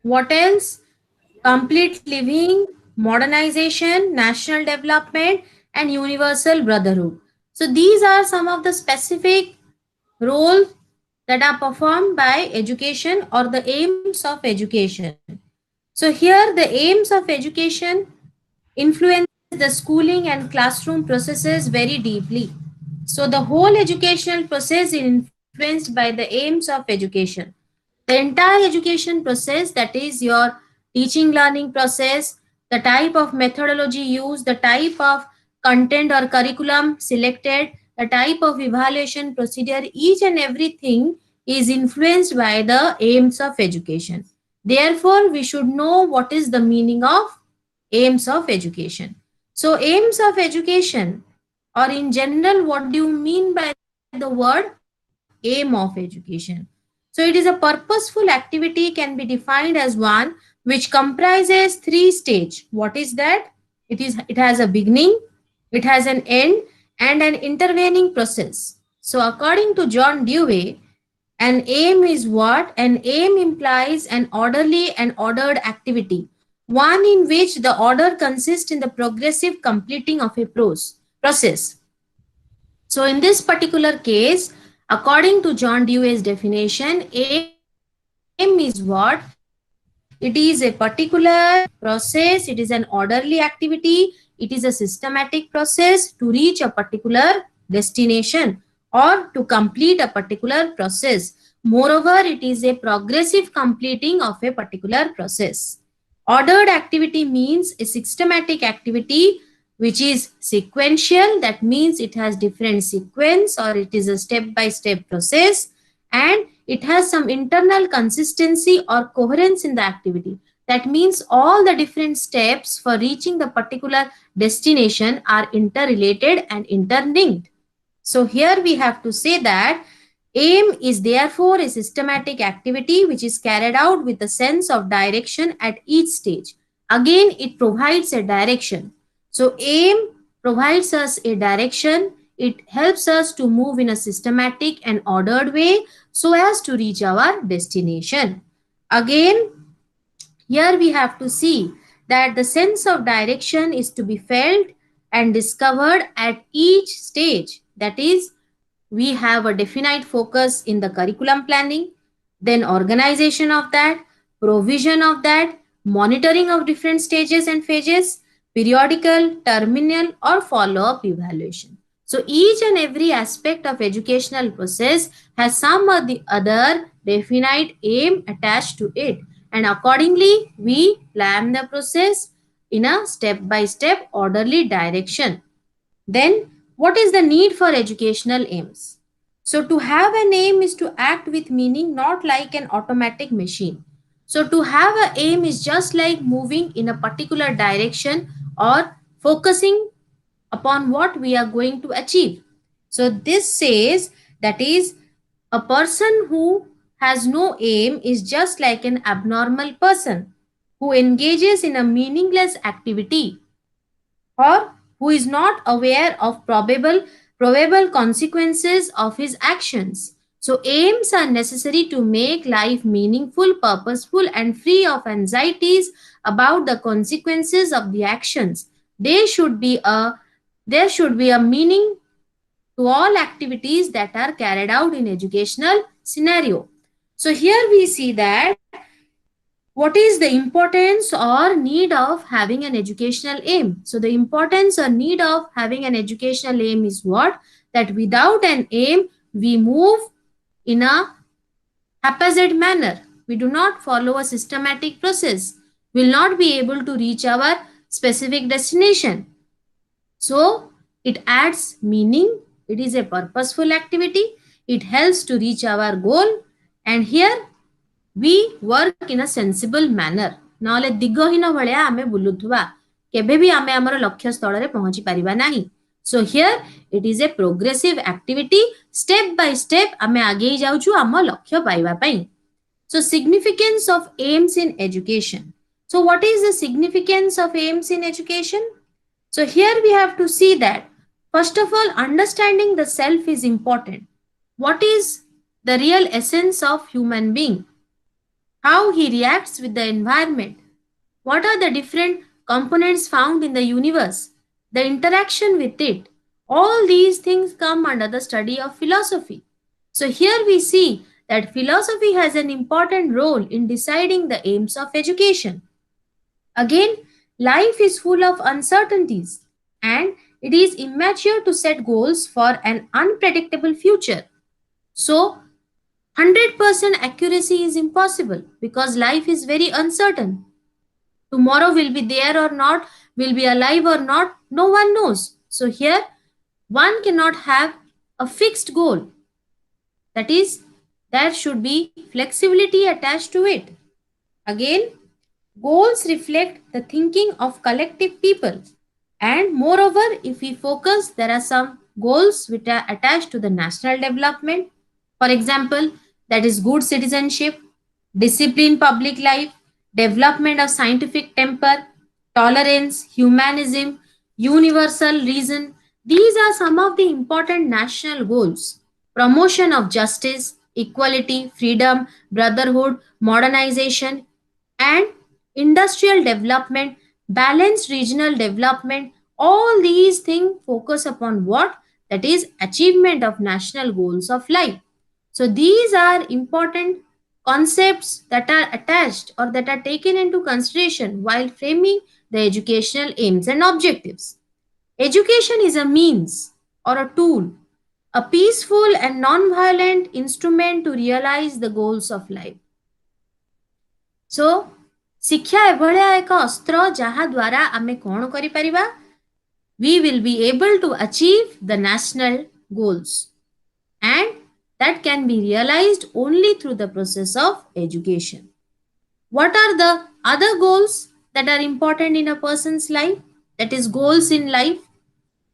What else? Complete living, modernization, national development, and universal brotherhood. So these are some of the specific roles that are performed by education or the aims of education. So here the aims of education influences the schooling and classroom processes very deeply. So the whole educational process is influenced by the aims of education. The entire education process, that is your teaching learning process, the type of methodology used, the type of content or curriculum selected, the type of evaluation procedure, each and everything is influenced by the aims of education. Therefore, we should know what is the meaning of aims of education. So aims of education, or in general, what do you mean by the word aim of education? So it is a purposeful activity can be defined as one which comprises three stages. What is that? It has a beginning, it has an end, and an intervening process. So according to John Dewey, an aim is what? An aim implies an orderly and ordered activity, one in which the order consists in the progressive completing of a process. So in this particular case, according to John Dewey's definition, aim is what? It is a particular process, it is an orderly activity, it is a systematic process to reach a particular destination or to complete a particular process. Moreover, it is a progressive completing of a particular process. Ordered activity means a systematic activity which is sequential, that means it has different sequence or it is a step by step process, and it has some internal consistency or coherence in the activity. That means all the different steps for reaching the particular destination are interrelated and interlinked. So here we have to say that aim is therefore a systematic activity which is carried out with a sense of direction at each stage. Again, it provides a direction. So aim provides us a direction. It helps us to move in a systematic and ordered way so as to reach our destination. Again, here we have to see that the sense of direction is to be felt and discovered at each stage. That is, we have a definite focus in the curriculum planning, then organization of that, provision of that, monitoring of different stages and phases, periodical, terminal or follow-up evaluation. So each and every aspect of educational process has some or the other definite aim attached to it, and accordingly we plan the process in a step by step orderly direction. Then, what is the need for educational aims? So, to have an aim is to act with meaning, not like an automatic machine. So, to have an aim is just like moving in a particular direction or focusing upon what we are going to achieve. So, this says that is a person who has no aim is just like an abnormal person who engages in a meaningless activity or who is not aware of probable consequences of his actions. So aims are necessary to make life meaningful, purposeful and free of anxieties about the consequences of the actions. There should be a there should be a meaning to all activities that are carried out in educational scenario. So here we see that what is the importance or need of having an educational aim? So the importance or need of having an educational aim is what? That without an aim, we move in a haphazard manner. We do not follow a systematic process. We will not be able to reach our specific destination. So it adds meaning. It is a purposeful activity. It helps to reach our goal. And here we work in a sensible manner. ନହେଲେ ଦିଗହୀନ ଭଳିଆ ଆମେ ବୁଲୁଥିବା କେବେ ବି ଆମେ ଆମର ଲକ୍ଷ୍ୟ ସ୍ଥଳରେ ପହଞ୍ଚି ପାରିବା ନାହିଁ. So here it is a progressive activity. Step by step ଆମେ ଆଗେଇ ଯାଉଛୁ ଆମ ଲକ୍ଷ୍ୟ ପାଇବା ପାଇଁ. So significance of aims in education. So what is the significance of aims in education? So here we have to see that first of all, understanding the self is important. What is the real essence of human being? how he reacts with the environment, what are the different components found in the universe, the interaction with it. All these things come under the study of philosophy. So, here we see that philosophy has an important role in deciding the aims of education. Again, life is full of uncertainties and it is immature to set goals for an unpredictable future. So, 100% accuracy is impossible because life is very uncertain. Tomorrow will be there or not, will be alive or not, no one knows. So, here one cannot have a fixed goal. That is, there should be flexibility attached to it. Again, goals reflect the thinking of collective people. And moreover, if we focus, there are some goals which are attached to the national development. For example, that is good citizenship, disciplined public life, development of scientific temper, tolerance, humanism, universal reason. These are some of the important national goals. Promotion of justice, equality, freedom, brotherhood, modernization, and industrial development, balanced regional development. All these things focus upon what? That is achievement of national goals of life. So these are important concepts that are attached or that are taken into consideration while framing the educational aims and objectives. Education is a means or a tool, a peaceful and non-violent instrument to realize the goals of life. So, ଶିକ୍ଷା ଏଭଳିଆ ଏକ ଅସ୍ତ୍ର ଯାହା ଦ୍ୱାରା ଆମେ କ'ଣ କରିପାରିବା? We will be able to achieve the national goals and that can be realized only through the process of education. What are the other goals that are important in a person's life? That is goals in life,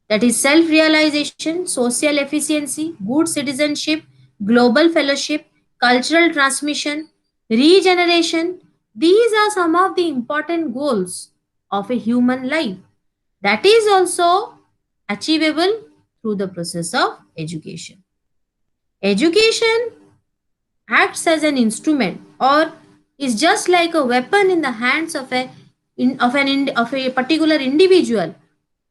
that is self realization, social efficiency, good citizenship, global fellowship, cultural transmission, regeneration. These are some of the important goals of a human life that is also achievable through the process of education. Education acts as an instrument or is just like a weapon in the hands of a particular individual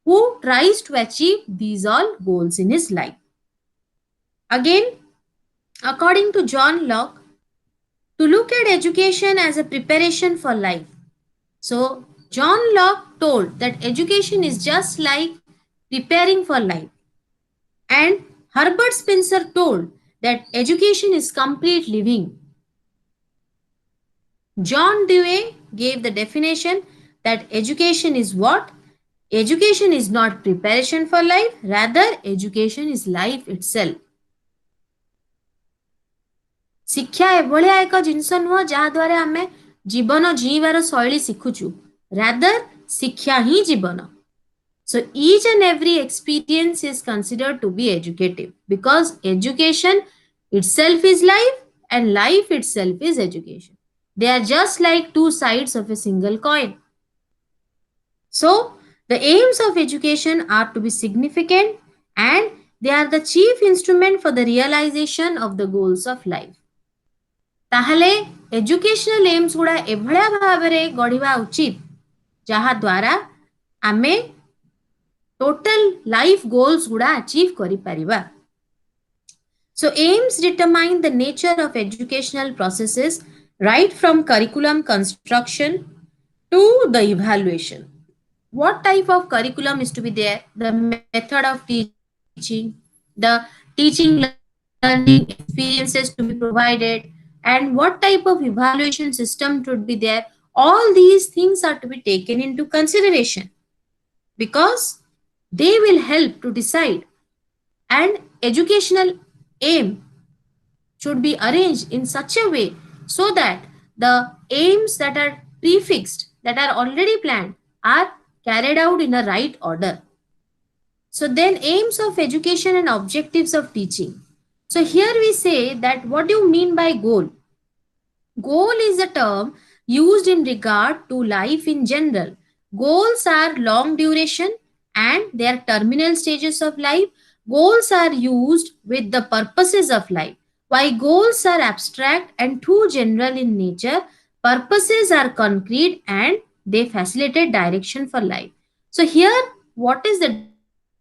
who tries to achieve these all goals in his life. Again, according to John Locke, to look at education as a preparation for life. So, John Locke told that education is just like preparing for life. And Herbert Spencer told that education is complete living. John Dewey gave the definition that education is what? Education is not preparation for life, rather education is life itself. ଶିକ୍ଷା ଏଭଳିଆ ଏକ ଜିନିଷ ନୁହଁ ଯାହାଦ୍ୱାରା ଆମେ ଜୀବନ ଜୀଇବାର ଶୈଳୀ ଶିଖୁଛୁ, ରାଦର ଶିକ୍ଷା ହିଁ ଜୀବନ. So each and every experience is considered to be educative because education itself is life and life itself is education. They are just like two sides of a single coin. So the aims of education are to be significant and they are the chief instrument for the realization of the goals of life. ताहले educational AIIMS गुड़ा एभलिया भाबरे गढ़िबा उचित जहा द्वारा आमे total life goals गुड़ा achieve करि परिबा. So aims determine the nature of educational processes right from curriculum construction to the evaluation. What type of curriculum is to be there, the method of teaching, the teaching learning experiences to be provided, and what type of evaluation system should be there. All these things are to be taken into consideration because they will help to decide. And educational aim should be arranged in such a way so that the aims that are prefixed, that are already planned, are carried out in a right order. So then aims of education and objectives of teaching. So here we say that what do you mean by goal? Goal is a term used in regard to life in general. Goals are long duration and they are terminal stages of life. Goals are used with the purposes of life. Why goals are abstract and too general in nature, purposes are concrete and they facilitate direction for life. So, here, what is the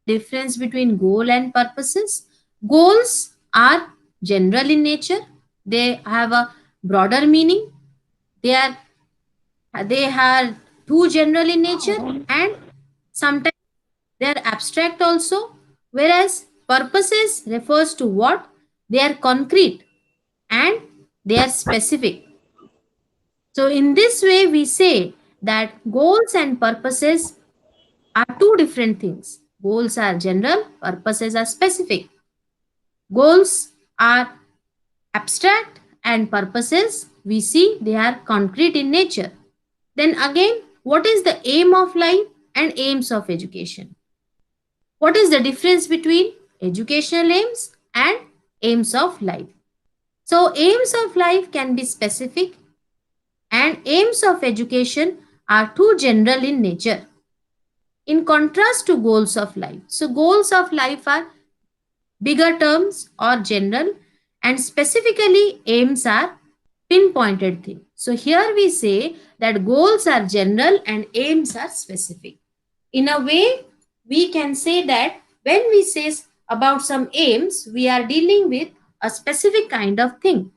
difference between goal and purposes? Goals are general in nature, they have a broader meaning, they are too general in nature, and sometimes they are abstract also, whereas purposes refers to what? They are concrete and they are specific. So, in this way, we say that goals and purposes are two different things. Goals are general, purposes are specific. Goals are abstract and purposes we see they are concrete in nature. Then again, what is the aim of life and aims of education? What is the difference between educational aims and aims of life? So, aims of life can be specific and aims of education are too general in nature. In contrast to goals of life. So, goals of life are bigger terms or general, and specifically aims are pinpointed thing. So, here we say that goals are general and aims are specific. In a way, we can say that when we say about some aims, we are dealing with a specific kind of thing,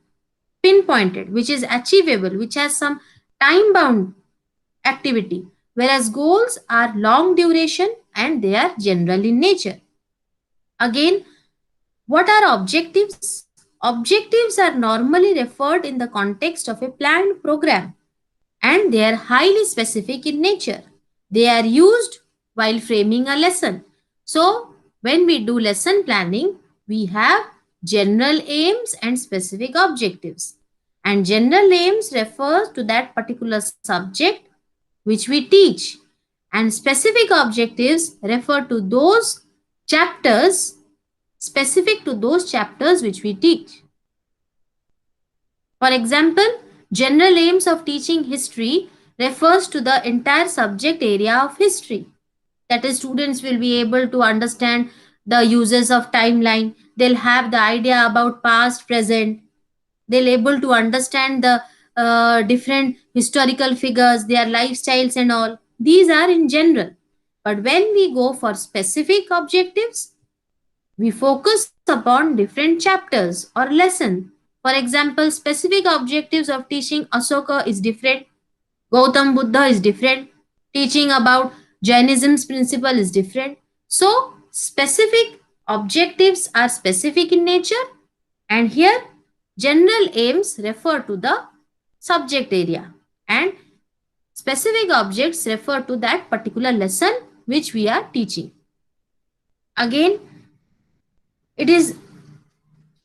pinpointed, which is achievable, which has some time bound activity, whereas goals are long duration and they are general in nature. Again, what are objectives? Objectives are normally referred in the context of a planned program and they are highly specific in nature. They are used while framing a lesson. So, when we do lesson planning, we have general aims and specific objectives. And general aims refers to that particular subject which we teach, and specific objectives refer to those chapters specific to those chapters which we teach. For example, general aims of teaching history refers to the entire subject area of history. That is, students will be able to understand the uses of timeline. They'll have the idea about past, present. They'll able to understand the different historical figures, their lifestyles and all. These are in general. But when we go for specific objectives, we focus upon different chapters or lesson. For example, specific objectives of teaching Asoka is different, Gautam Buddha is different, teaching about Jainism's principle is different. So, specific objectives are specific in nature, and here general aims refer to the subject area and specific objects refer to that particular lesson which we are teaching. Again, it is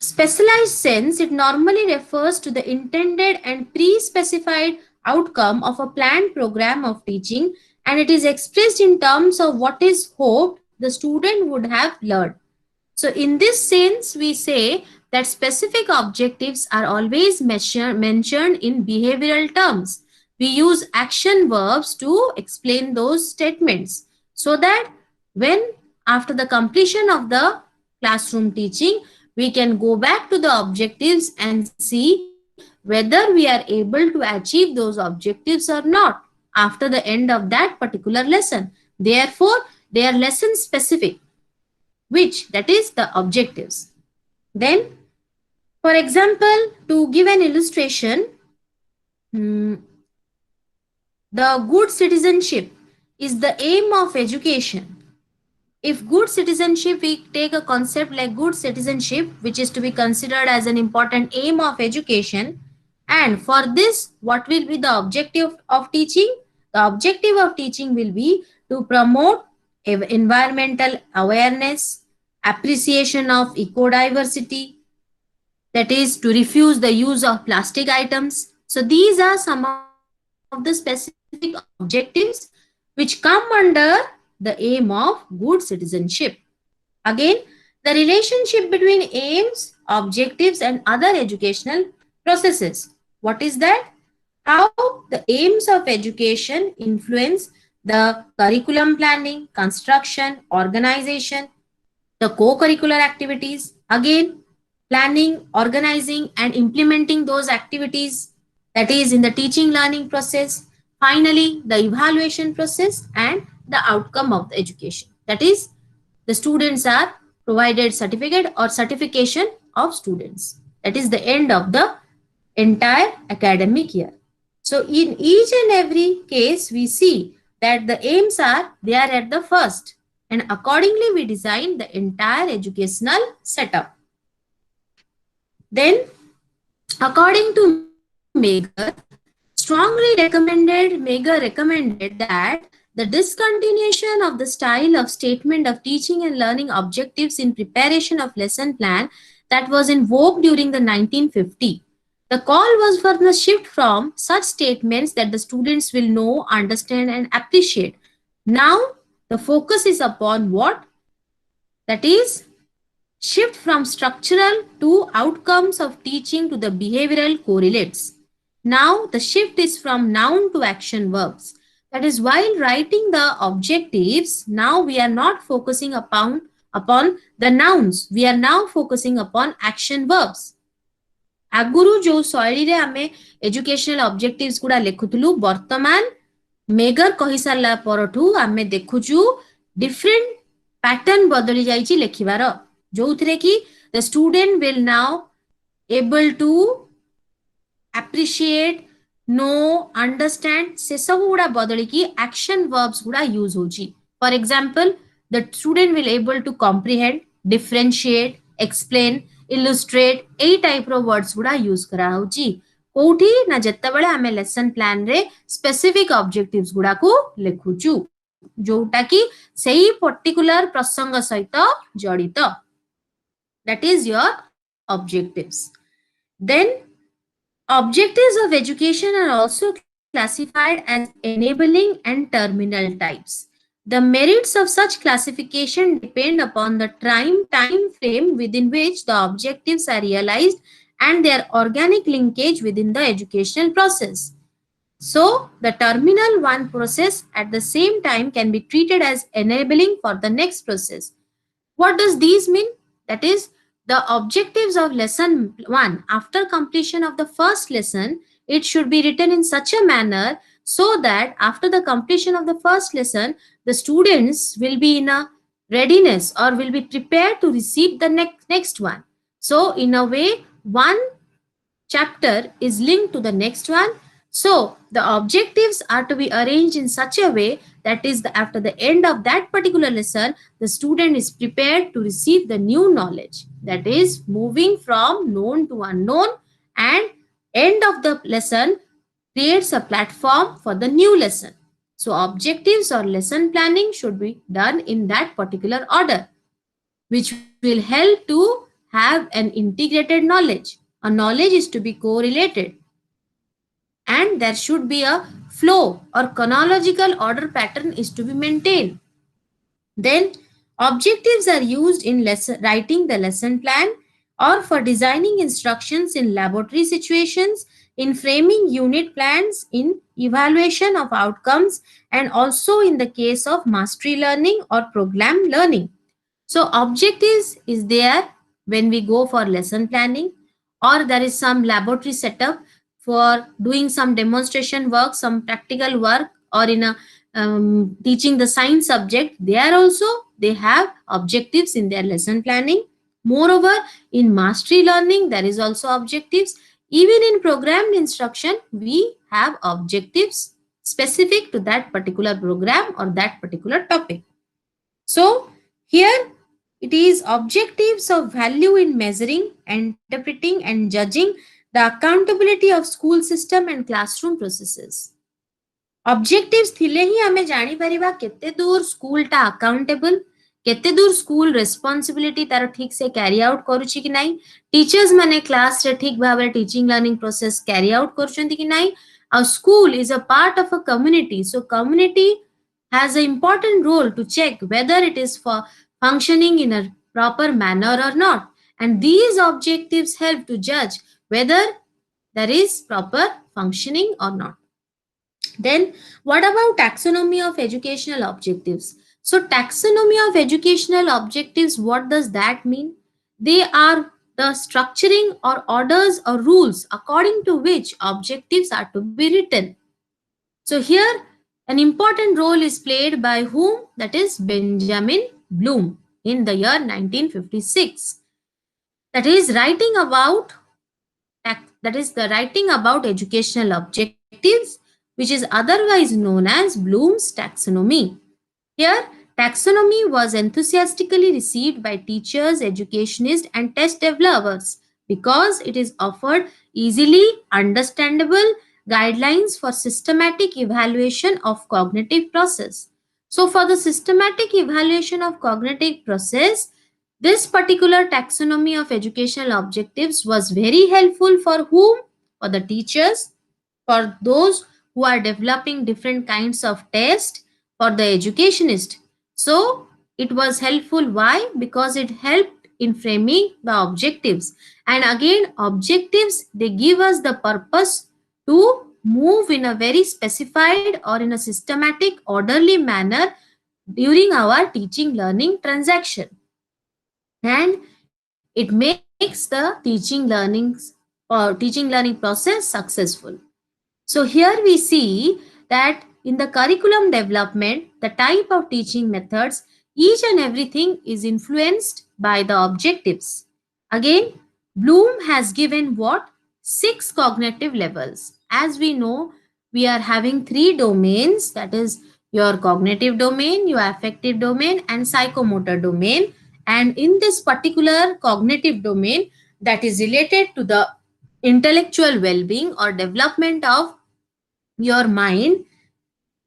specialized sense, it normally refers to the intended and pre-specified outcome of a planned program of teaching, and it is expressed in terms of what is hoped the student would have learned. So, in this sense, we say that specific objectives are always mentioned in behavioral terms. We use action verbs to explain those statements so that when after the completion of the classroom teaching, we can go back to the objectives and see whether we are able to achieve those objectives or not after the end of that particular lesson. Therefore, they are lesson specific, which that is the objectives. Then, for example, to give an illustration, hmm, the good citizenship is the aim of education. If good citizenship, we take a concept like good citizenship, which is to be considered as an important aim of education. And for this, what will be the objective of teaching? The objective of teaching will be to promote environmental awareness, appreciation of eco-diversity, that is to refuse the use of plastic items. So these are some of the specific objectives which come under the aim of good citizenship. Again, the relationship between aims, objectives and other educational processes. What is that? How the aims of education influence the curriculum planning, construction, organization, the co-curricular activities. Again, planning, organizing, and implementing those activities, that is in the teaching learning process. Finally, the evaluation process and the outcome of the education. That is, the students are provided certificate or certification of students. That is the end of the entire academic year. So in each and every case, we see that the aims are there at the first, and accordingly we design the entire educational setup. Then, according to Mager, Mager recommended that the discontinuation of the style of statement of teaching and learning objectives in preparation of lesson plan that was in vogue during the 1950. The call was for the shift from such statements that the students will know, understand, and appreciate. Now, the focus is upon what? That is, shift from structural to outcomes of teaching to the behavioral correlates. Now the shift is from noun to action verbs. That is, while writing the objectives, now we are not focusing upon the nouns. We are now focusing upon action verbs. ଆଗରୁ ଯୋଉ ଶୈଳୀରେ ଆମେ educational ଅବଜେକ୍ଟିଭ୍ସ ଗୁଡା ଲେଖୁଥିଲୁ, ବର୍ତ୍ତମାନ ମେଗର କହିସାରିଲା ପରଠୁ ଆମେ ଦେଖୁଛୁ different pattern ବଦଳି ଯାଇଛି ଲେଖିବାର, ଯୋଉଥିରେ କି the student will now able to appreciate, know, understand, ସେ ସବୁ ଗୁଡା ବଦଳିକି action verbs ଗୁଡା use ହଉଛି. For example, the student will able to comprehend, differentiate, explain, illustrate, ଏଇ type ର words ଗୁଡା use କରାହଉଛି. କୋଉଠି ନା ଯେତେବେଳେ ଆମେ lesson plan ରେ specific objectives ଗୁଡାକୁ ଲେଖୁଛୁ, ଯୋଉଟା କି ସେଇ particular ପ୍ରସଙ୍ଗ ସହିତ ଜଡିତ. That is your objectives. Then, objectives of education are also classified as enabling and terminal types. The merits of such classification depend upon the time frame within which the objectives are realized and their organic linkage within the educational process. So, the terminal one process at the same time can be treated as enabling for the next process. What does these mean? That is, the objectives of lesson 1 after completion of the first lesson, it should be written in such a manner so that after the completion of the first lesson, the students will be in a readiness or will be prepared to receive the next one. So, in a way, one chapter is linked to the next one. So the objectives are to be arranged in such a way that is after the end of that particular lesson, the student is prepared to receive the new knowledge. That is moving from known to unknown, and end of the lesson creates a platform for the new lesson. So objectives or lesson planning should be done in that particular order, which will help to have an integrated knowledge. A knowledge is to be correlated, and there should be a flow or chronological order pattern is to be maintained. Then objectives are used in writing the lesson plan or for designing instructions in laboratory situations, in framing unit plans, in evaluation of outcomes, and also in the case of mastery learning or program learning. So objectives is there when we go for lesson planning, or there is some laboratory setup for doing some demonstration work, some practical work, or in a teaching the science subject. There also they have objectives in their lesson planning. Moreover, in mastery learning, there is also objectives. Even in programmed instruction, we have objectives specific to that particular program or that particular topic. So here it is objectives of value in measuring, interpreting, and judging the accountability of school system and classroom processes. Objectives थिले ही आमे जानी परिबा केते दूर school टा accountable, केते दूर school responsibility तार ठीक से कैरी आउट करूची कि नाही, टीचर्स माने क्लास रे ठीक भाबरे teaching learning process carry out करूचंती कि नाही. A school is a part of a community, so community has an important role to check whether it is for functioning in a proper manner or not, and these objectives help to judge whether there is proper functioning or not. Then what about taxonomy of educational objectives? So taxonomy of educational objectives, what does that mean? They are the structuring or orders or rules according to which objectives are to be written. So here an important role is played by whom? That is Benjamin Bloom in the year 1956. That is writing about educational objectives, which is otherwise known as Bloom's taxonomy. Here, taxonomy was enthusiastically received by teachers, educationists, and test developers because it is offered easily understandable guidelines for systematic evaluation of cognitive process. So, for the systematic evaluation of cognitive process, this particular taxonomy of educational objectives was very helpful for whom? For the teachers, for those who are developing different kinds of tests, for the educationist. So it was helpful. Why? Because it helped in framing the objectives. And again, objectives, they give us the purpose to move in a very specified or in a systematic, orderly manner during our teaching learning transaction. And it makes the teaching learning process successful. So here we see that in the curriculum development, the type of teaching methods, each and everything is influenced by the objectives. Again, Bloom has given what? 6 cognitive levels. As we know, we are having 3 domains, that is your cognitive domain, your affective domain, and psychomotor domain. And in this particular cognitive domain, that is related to the intellectual well-being or development of your mind,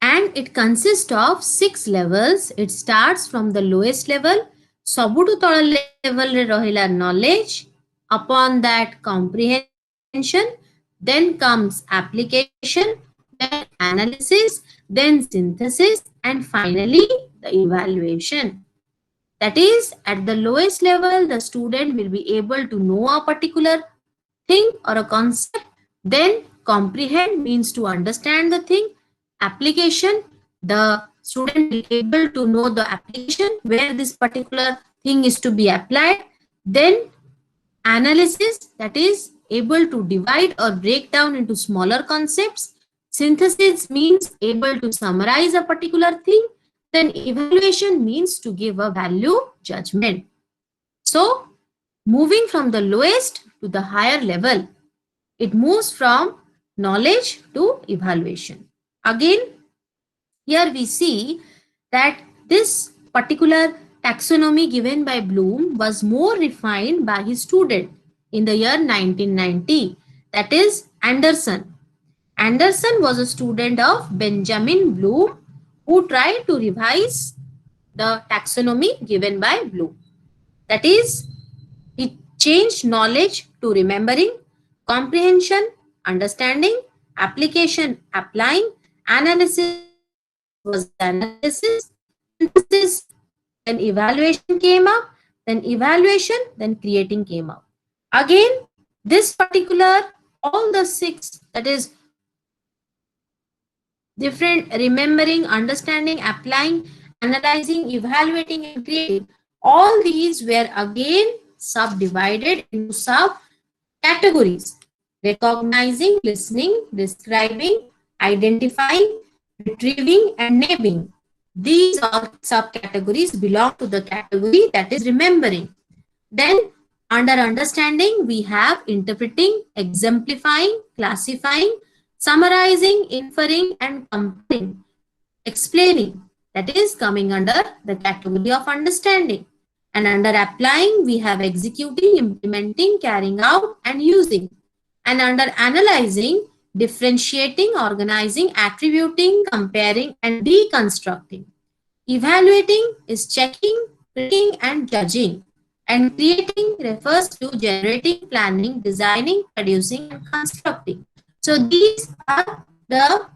and it consists of 6 levels. It starts from the lowest level, ସବୁଠୁ ତଳ level ରେ ରହିଲା knowledge, upon that comprehension, then comes application, then analysis, then synthesis, and finally the evaluation. That is, at the lowest level, the student will be able to know a particular thing or a concept. Then comprehend means to understand the thing. Application, the student will be able to know the application where this particular thing is to be applied. Then analysis, that is able to divide or break down into smaller concepts. Synthesis means able to summarize a particular thing. Then evaluation means to give a value judgment. So moving from the lowest to the higher level, it moves from knowledge to evaluation. Again, here we see that this particular taxonomy given by Bloom was more refined by his student in the year 1990, that is Anderson. Anderson was a student of Benjamin Bloom who tried to revise the taxonomy given by Bloom. That is, he changed knowledge to remembering, comprehension, understanding, application, applying, analysis was analysis, synthesis, then evaluation came up, then evaluation, then creating came up. Again, this particular, all the 6, that is different remembering, understanding, applying, analyzing, evaluating, and creating, all these were again subdivided into sub categories: recognizing, listening, describing, identifying, retrieving, and naming. These all subcategories belong to the category that is remembering. Then under understanding, we have interpreting, exemplifying, classifying, summarizing, inferring, and comparing, explaining. That is coming under the category of understanding. And under applying, we have executing, implementing, carrying out, and using. And under analyzing, differentiating, organizing, attributing, comparing, and deconstructing. Evaluating is checking, critiquing, and judging. And creating refers to generating, planning, designing, producing, and constructing. So these are the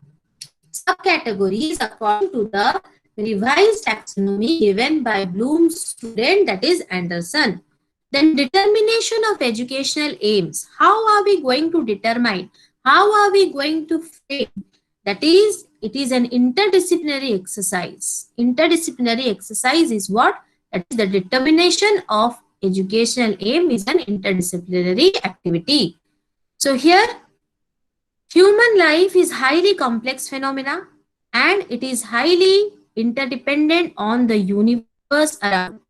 subcategories according to the revised taxonomy given by Bloom's student, that is Anderson. Then determination of educational aims. How are we going to determine? How are we going to frame? That is, it is an interdisciplinary exercise. Interdisciplinary exercise is what? That is the determination of educational aim is an interdisciplinary activity. So here, human life is highly complex phenomena and it is highly interdependent on the universe around.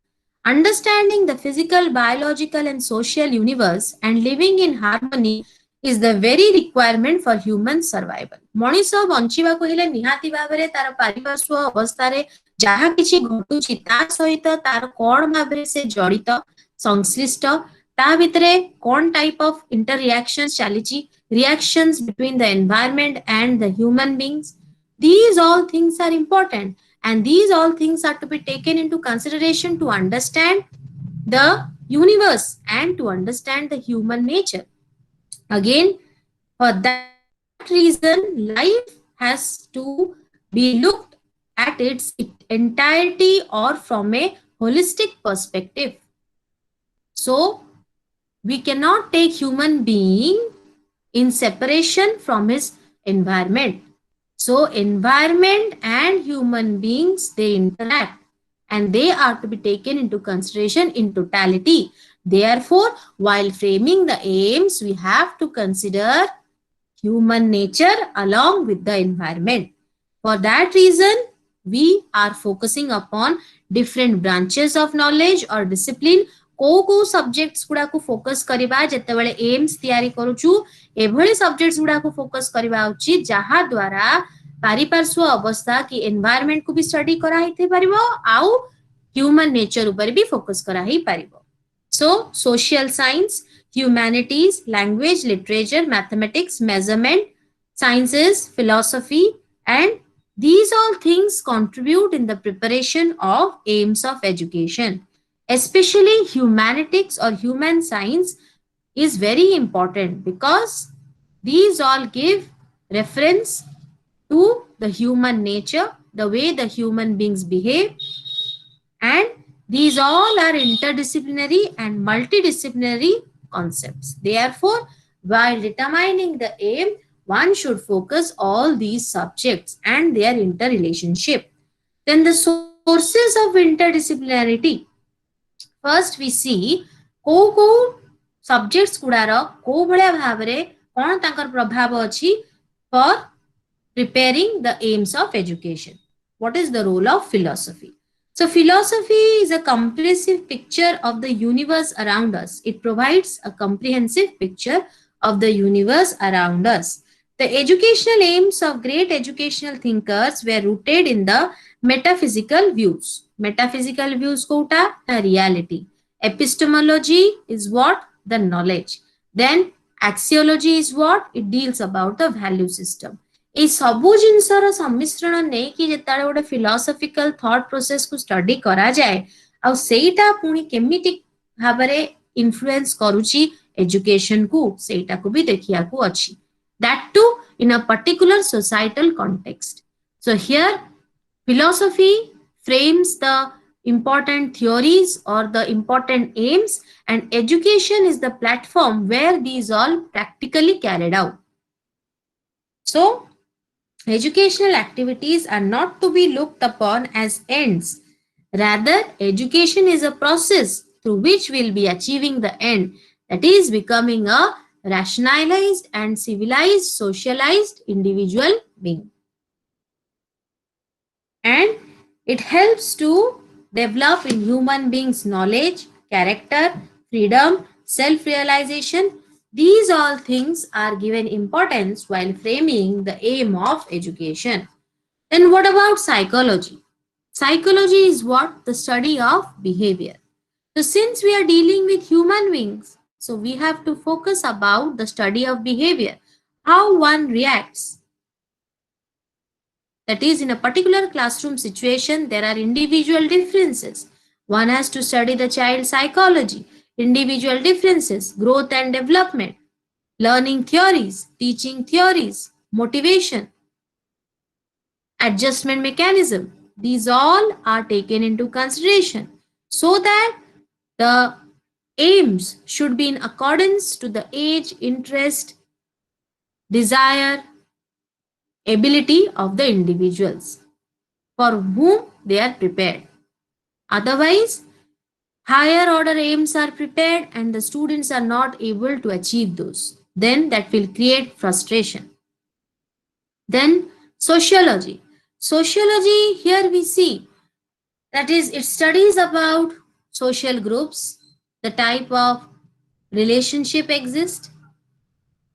Understanding the physical, biological, and social universe and living in harmony is the very requirement for human survival. ମଣିଷ ବଞ୍ଚିବାକୁ ହେଲେ ନିହାତି ଭାବରେ ତାର ପାରିପାର୍ଶ୍ୱ ଅବସ୍ଥାରେ ଯାହା କିଛି ଘଟୁଛି ତା ସହିତ ତାର କଣ ଭାବରେ ସେ ଜଡ଼ିତ ସଂଶ୍ଳିଷ୍ଟ ତା ଭିତରେ କଣ ଟାଇପ ଅଫ ଇଣ୍ଟର ରିଆକ୍ସନ୍ସ ଚାଲିଛି reactions between the environment and the human beings. These all things are important and these all things are to be taken into consideration to understand the universe and to understand the human nature. Again, for that reason, life has to be looked at its entirety or from a holistic perspective. So, we cannot take human being in separation from his environment. So environment and human beings, they interact and they are to be taken into consideration in totality. Therefore, while framing the aims, we have to consider human nature along with the environment. For that reason, we are focusing upon different branches of knowledge or discipline. को subjects गुड़ा को focus करिबा जेतेबेले AIIMS तयारी करूछु एभली subjects गुड़ा को focus करिबा उचित जहा द्वारा पारिपार्श्व अवस्था की एनवायरनमेंट को भी स्टडी करा हिते परिबो आउ ह्यूमन नेचर ऊपर भी फोकस करा ही परिबो. So social science, humanities, language, literature, mathematics, measurement, sciences, philosophy, and these all things contribute in the preparation of aims of education. Especially humanities or human science is very important because these all give reference to the human nature, the way the human beings behave, and these all are interdisciplinary and multidisciplinary concepts. Therefore, while determining the aim, one should focus all these subjects and their interrelationship. Then the sources of interdisciplinarity. First we see को subjects गुड़ार को भलिया भावरे कौन तांकर प्रभाव अछि for preparing the aims of education. What is the role of philosophy? So philosophy is a comprehensive picture of the universe around us. It provides a comprehensive picture of the universe around us. The educational aims of great educational thinkers were rooted in the metaphysical views. Metaphysical views kota the reality. Epistemology is what? The knowledge. Then axiology is what? It deals about the value system. এই ସବୁ ଜିନିଷର ସମ୍ମିଶ୍ରଣ ନେଇକି ଯେତେବେଳେ ଗୋଟେ philosophical thought process କୁ study କରାଯାଏ ଆଉ ସେଇଟା ପୁଣି କେମିତି ଭାବରେ ଇନଫ୍ଲୁଏନ୍ସ କରୁଛି ଏଜୁକେସନ କୁ ସେଇଟାକୁ ବି ଦେଖିବାକୁ ଅଛି. That too in a particular societal context. So here philosophy frames the important theories or the important aims and education is the platform where these all practically carried out. So educational activities are not to be looked upon as ends. Rather, education is a process through which we'll be achieving the end, that is becoming a rationalized and civilized, socialized individual being. And it helps to develop in human beings knowledge, character, freedom, self-realization. These all things are given importance while framing the aim of education. Then what about psychology? Psychology is what? The study of behavior. So since we are dealing with human beings, so we have to focus about the study of behavior, how one reacts. That is, in a particular classroom situation, there are individual differences. One has to study the child psychology, individual differences, growth and development, learning theories, teaching theories, motivation, adjustment mechanism. These all are taken into consideration so that the aims should be in accordance to the age, interest, desire, ability of the individuals for whom they are prepared. Otherwise, higher order aims are prepared and the students are not able to achieve those, then that will create frustration. Then sociology. Sociology, here we see that is, it studies about social groups, the type of relationship exist.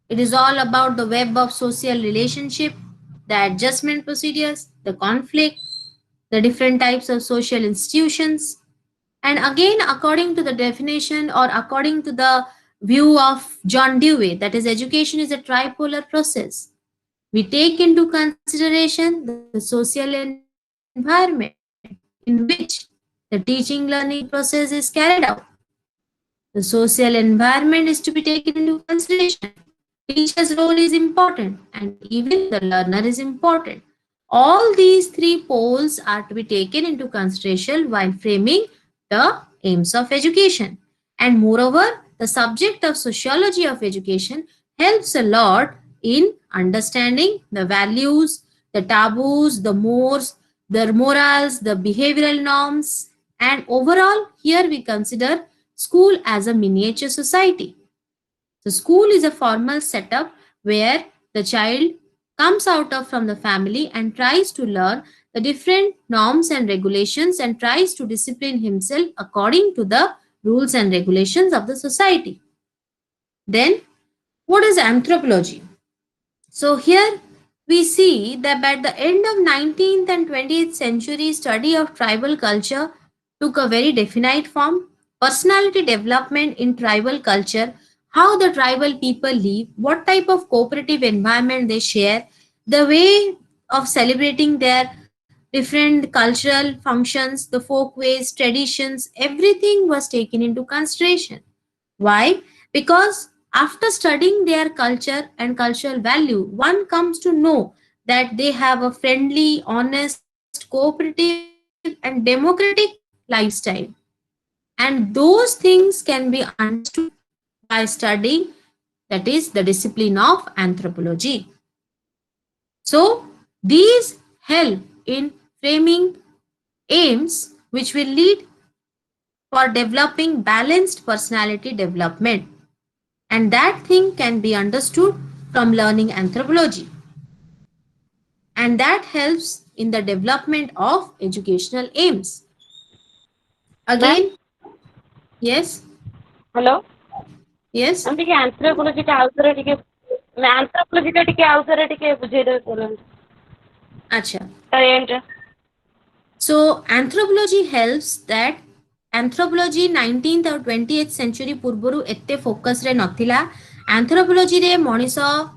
It is all about the web of social relationship, the adjustment procedures, the conflict, the different types of social institutions. And again, according to the definition or according to the view of John Dewey, that is, education is a tripolar process. We take into consideration the social environment in which the teaching learning process is carried out. The social environment is to be taken into consideration. Teacher's role is important and even the learner is important. All these three poles are to be taken into consideration while framing the aims of education. And moreover, the subject of sociology of education helps a lot in understanding the values, the taboos, the mores, the morals, the behavioral norms. And overall, here we consider school as a miniature society. So school is a formal setup where the child comes out of from the family and tries to learn the different norms and regulations and tries to discipline himself according to the rules and regulations of the society. Then what is anthropology? So here we see that by the end of 19th and 20th century, study of tribal culture took a very definite form. Personality development in tribal culture, how the tribal people live, what type of cooperative environment they share, the way of celebrating their different cultural functions, the folk ways, traditions, everything was taken into consideration. Why? Because after studying their culture and cultural value, one comes to know that they have a friendly, honest, cooperative, and democratic lifestyle. And those things can be understood by studying, that is, the discipline of anthropology. So, these help in framing aims which will lead for developing balanced personality development, and that thing can be understood from learning anthropology, and that helps in the development of educational aims. Ma'am Again, yes, hello yes, ଆମେ ଟିକେ ଆନ୍ଥ୍ରୋପୋଲୋଜିଟା ଆଉଥରେ ଟିକେ ଆନ୍ଥ୍ରୋପୋଲୋଜିଟା ଟିକେ ଆଉଥରେ ଟିକେ ବୁଝେଇଦେବେ କରନ୍ତୁ acha. ତା ଏଣ୍ଡରେ So anthropology helps that anthropology 19th और 20th century ପୂର୍ବରୁ ଏତେ ଫୋକସରେ ନଥିଲା। ଆନ୍ଥ୍ରୋପୋଲୋଜିରେ ମଣିଷ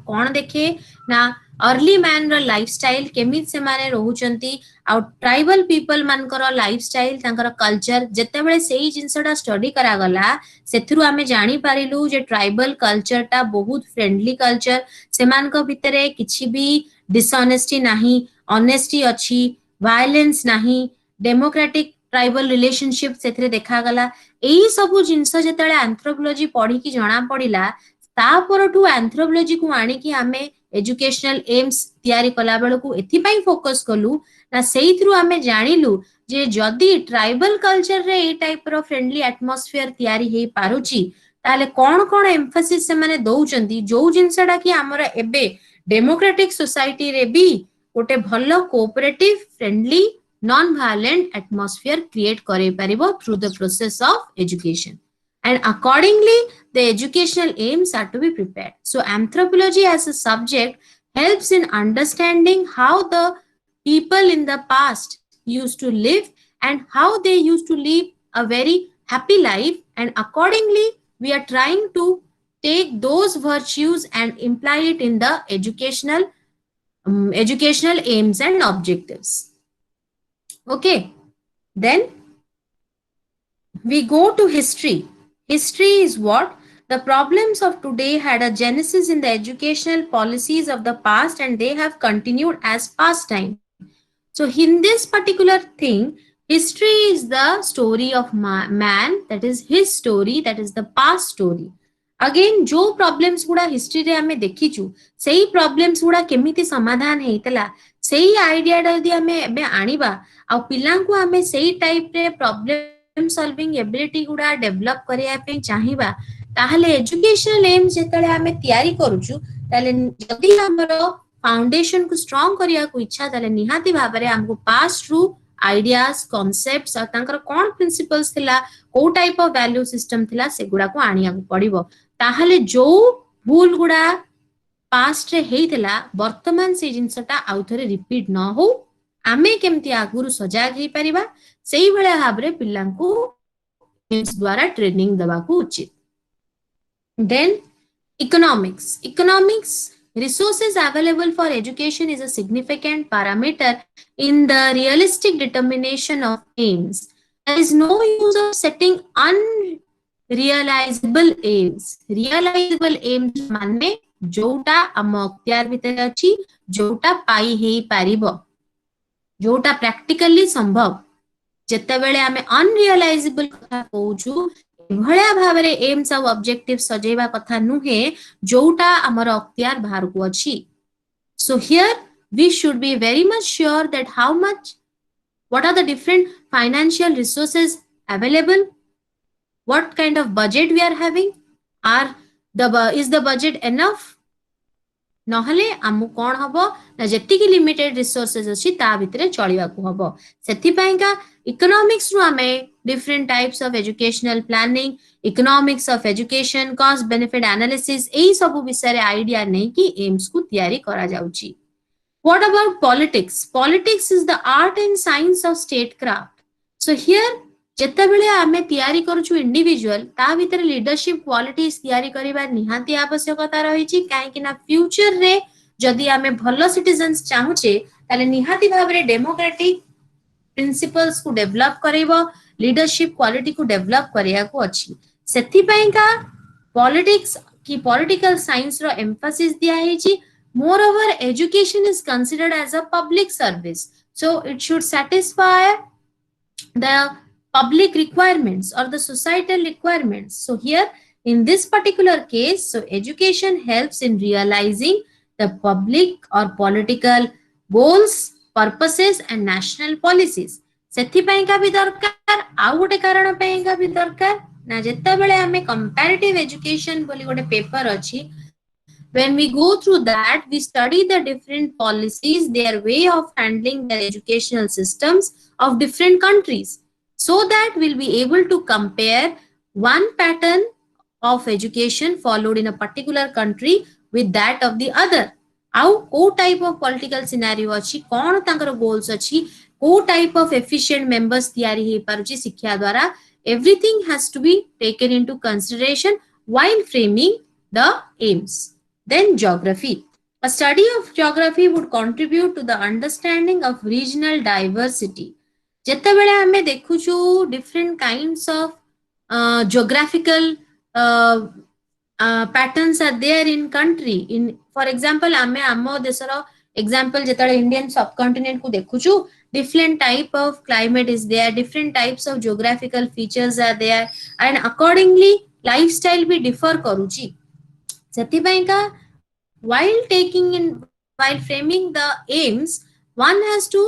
କ'ଣ ଦେଖେ ନା अर्ली मैन ର ଲାଇଫଷ୍ଟାଇଲ କେମିତି ସେମାନେ ରହୁଛନ୍ତି ଆଉ ଟ୍ରାଇବାଲ ପିପଲ ମାନଙ୍କର ଲାଇଫଷ୍ଟାଇଲ ତାଙ୍କର କଲଚର ଯେତେବେଳେ ସେଇ ଜିନିଷଟା ଷ୍ଟଡି କରାଗଲା ସେଥିରୁ ଆମେ ଜାଣିପାରିଲୁ ଯେ ଟ୍ରାଇବାଲ କଲଚରଟା ବହୁତ ଫ୍ରେଣ୍ଡଲି କଲଚର ସେମାନଙ୍କ ଭିତରେ କିଛି ବି ଡିସଅନେଷ୍ଟି ନାହିଁ ଅନେଷ୍ଟି ଅଛି ଭାଇଲେନ୍ସ ନାହିଁ ଡେମୋକ୍ରାଟିକ ଟ୍ରାଇବାଲ ରିଲେସନସିପ ସେଥିରେ ଦେଖାଗଲା ଏଇ ସବୁ ଜିନିଷ ଯେତେବେଳେ ଆନ୍ଥ୍ରୋପୋଲୋଜି ପଢିକି ଜଣା ପଡିଲା ତାପରଠୁ ଆନ୍ଥ୍ରୋପୋଲୋଜିକୁ ଆଣିକି ଆମେ ଏଜୁକେସନାଲ ଏମ୍ସ ତିଆରି କଲା ବେଳକୁ ଏଥିପାଇଁ ଫୋକସ କଲୁ ନା ସେଇଥିରୁ ଆମେ ଜାଣିଲୁ ଯେ ଯଦି ଟ୍ରାଇବାଲ କଲଚରରେ ଏଇ ଟାଇପର ଫ୍ରେଣ୍ଡଲି ଆଟମସ୍ଫିୟର ତିଆରି ହେଇପାରୁଛି ତାହେଲେ କ'ଣ କ'ଣ ଏମ୍ଫାସିସ୍ ସେମାନେ ଦଉଛନ୍ତି ଯୋଉ ଜିନିଷଟା କି ଆମର ଏବେ ଡେମୋକ୍ରାଟିକ ସୋସାଇଟିରେ ବି ଗୋଟେ ଭଲ cooperative friendly non violent atmosphere create କରେଇ ପାରିବ through the process of education, and accordingly the educational aims are to be prepared. So anthropology as a subject helps in understanding how the people in the past used to live and how they used to live a very happy life, and accordingly we are trying to take those virtues and imply it in the educational aims and objectives. Okay, then we go to history. History is what? The problems of today had a genesis in the educational policies of the past and they have continued as pastime. So, in this particular thing, history is the story of man, that is his story, that is the past story. Again, जो problems गुड़ा history रे हमें देखिचु, सेही problems गुड़ा केमिति समाधान हेइतला, सेही idea टा यदि हमें एबे आनिबा, आउ पिलांकु हमें सेही type रे problem problem solving ability गुड़ा develop करिया पे चाहिबा ताहले educational aims जेतले हमें तैयारी करूछु ताले जदि हमरो फाउंडेशन को स्ट्रांग करिया को इच्छा ताले निहाती भाबरे हमको पास थ्रू आइडियाज कॉन्सेप्ट्स और तांकर कोन प्रिंसिपल्स थिला को टाइप ऑफ वैल्यू सिस्टम थिला से गुड़ा को आनिया को पड़िबो ताहले जो भूल गुड़ा पास्ट रे हेइथिला वर्तमान से जिनसटा आउथरे रिपीट न हो आमे केमती आगुरु सजाग हेइ परिबा सेही भले भाबरे पिल्लांकु एम्स द्वारा ट्रेनिंग दबाकू उचित then economics resources available for education is a significant parameter in the realistic determination of aims. There is no use of setting unrealizable aims. Realizable aims माने जोटा आम अख्तियार भितर अछि जोटा पाई हेइ पारिबो जोटा प्रैक्टिकली संभव जेतेबेले आमे अनरियलाइजेबल कथा कहूछु भळ्या भाबरे एम्स और ऑब्जेक्टिव सजेबा कथा नुहे जोटा हमर अख्तियार बाहर को अछि so here we should be very much sure that how much what are the different financial resources available what kind of budget we are having are is the budget enough नहले आमु कोन हबो ना जेति की लिमिटेड रिसोर्सेस अछि ता भितरे चलिबा को हबो सेथि पयका इकोनॉमिक्स रु आमे different types of educational planning economics of education cost benefit analysis एई सब विषय रे आईडिया नै कि एम्स को तयारी करा जाउची what about politics politics is the art and science of statecraft so here जेतेबेले आमे तयारी करूछु इंडिविजुअल ता भितर लीडरशिप क्वालिटीज तयारी करिबा निहाती आवश्यकता रहिछि काहे कि ना फ्यूचर रे जदि आमे भलो सिटीजन्स चाहुचे ताले निहाती भाबरे डेमोक्रेटिक प्रिंसिपल्स को डेवलप करेबो लीडरशिप क्वालिटी को डेवलप करिया को अछि सेथि पयका पॉलिटिक्स की पॉलिटिकल साइंस रो एम्फासिस दिया हेछि moreover education is considered as a public service so it should satisfy the public requirements or the societal requirements so here in this particular case so education helps in realizing the public or political goals purposes and national policies सेथि पयका भी दरकार आ गोटे कारण पयका भी दरकार ना जेता बेले हमें comparative education बोली गोटे पेपर अछि when we go through that we study the different policies their way of handling their educational systems of different countries so that we'll be able to compare one pattern of education followed in a particular country with that of the other आउ को type of political scenario अछि कोन तांकर goals अछि को type of efficient members तयारी हे पारुची शिक्षा द्वारा everything has to be taken into consideration while framing the aims then geography a study of geography would contribute to the understanding of regional diversity jete bele ame dekhuchu different kinds of geographical patterns are there in country in for example ame amo desaro example jetale indian subcontinent ku dekhuchu different type of climate is there different types of geographical features are there and accordingly lifestyle भी differ करूची सेति पयका while taking in while framing the aims one has to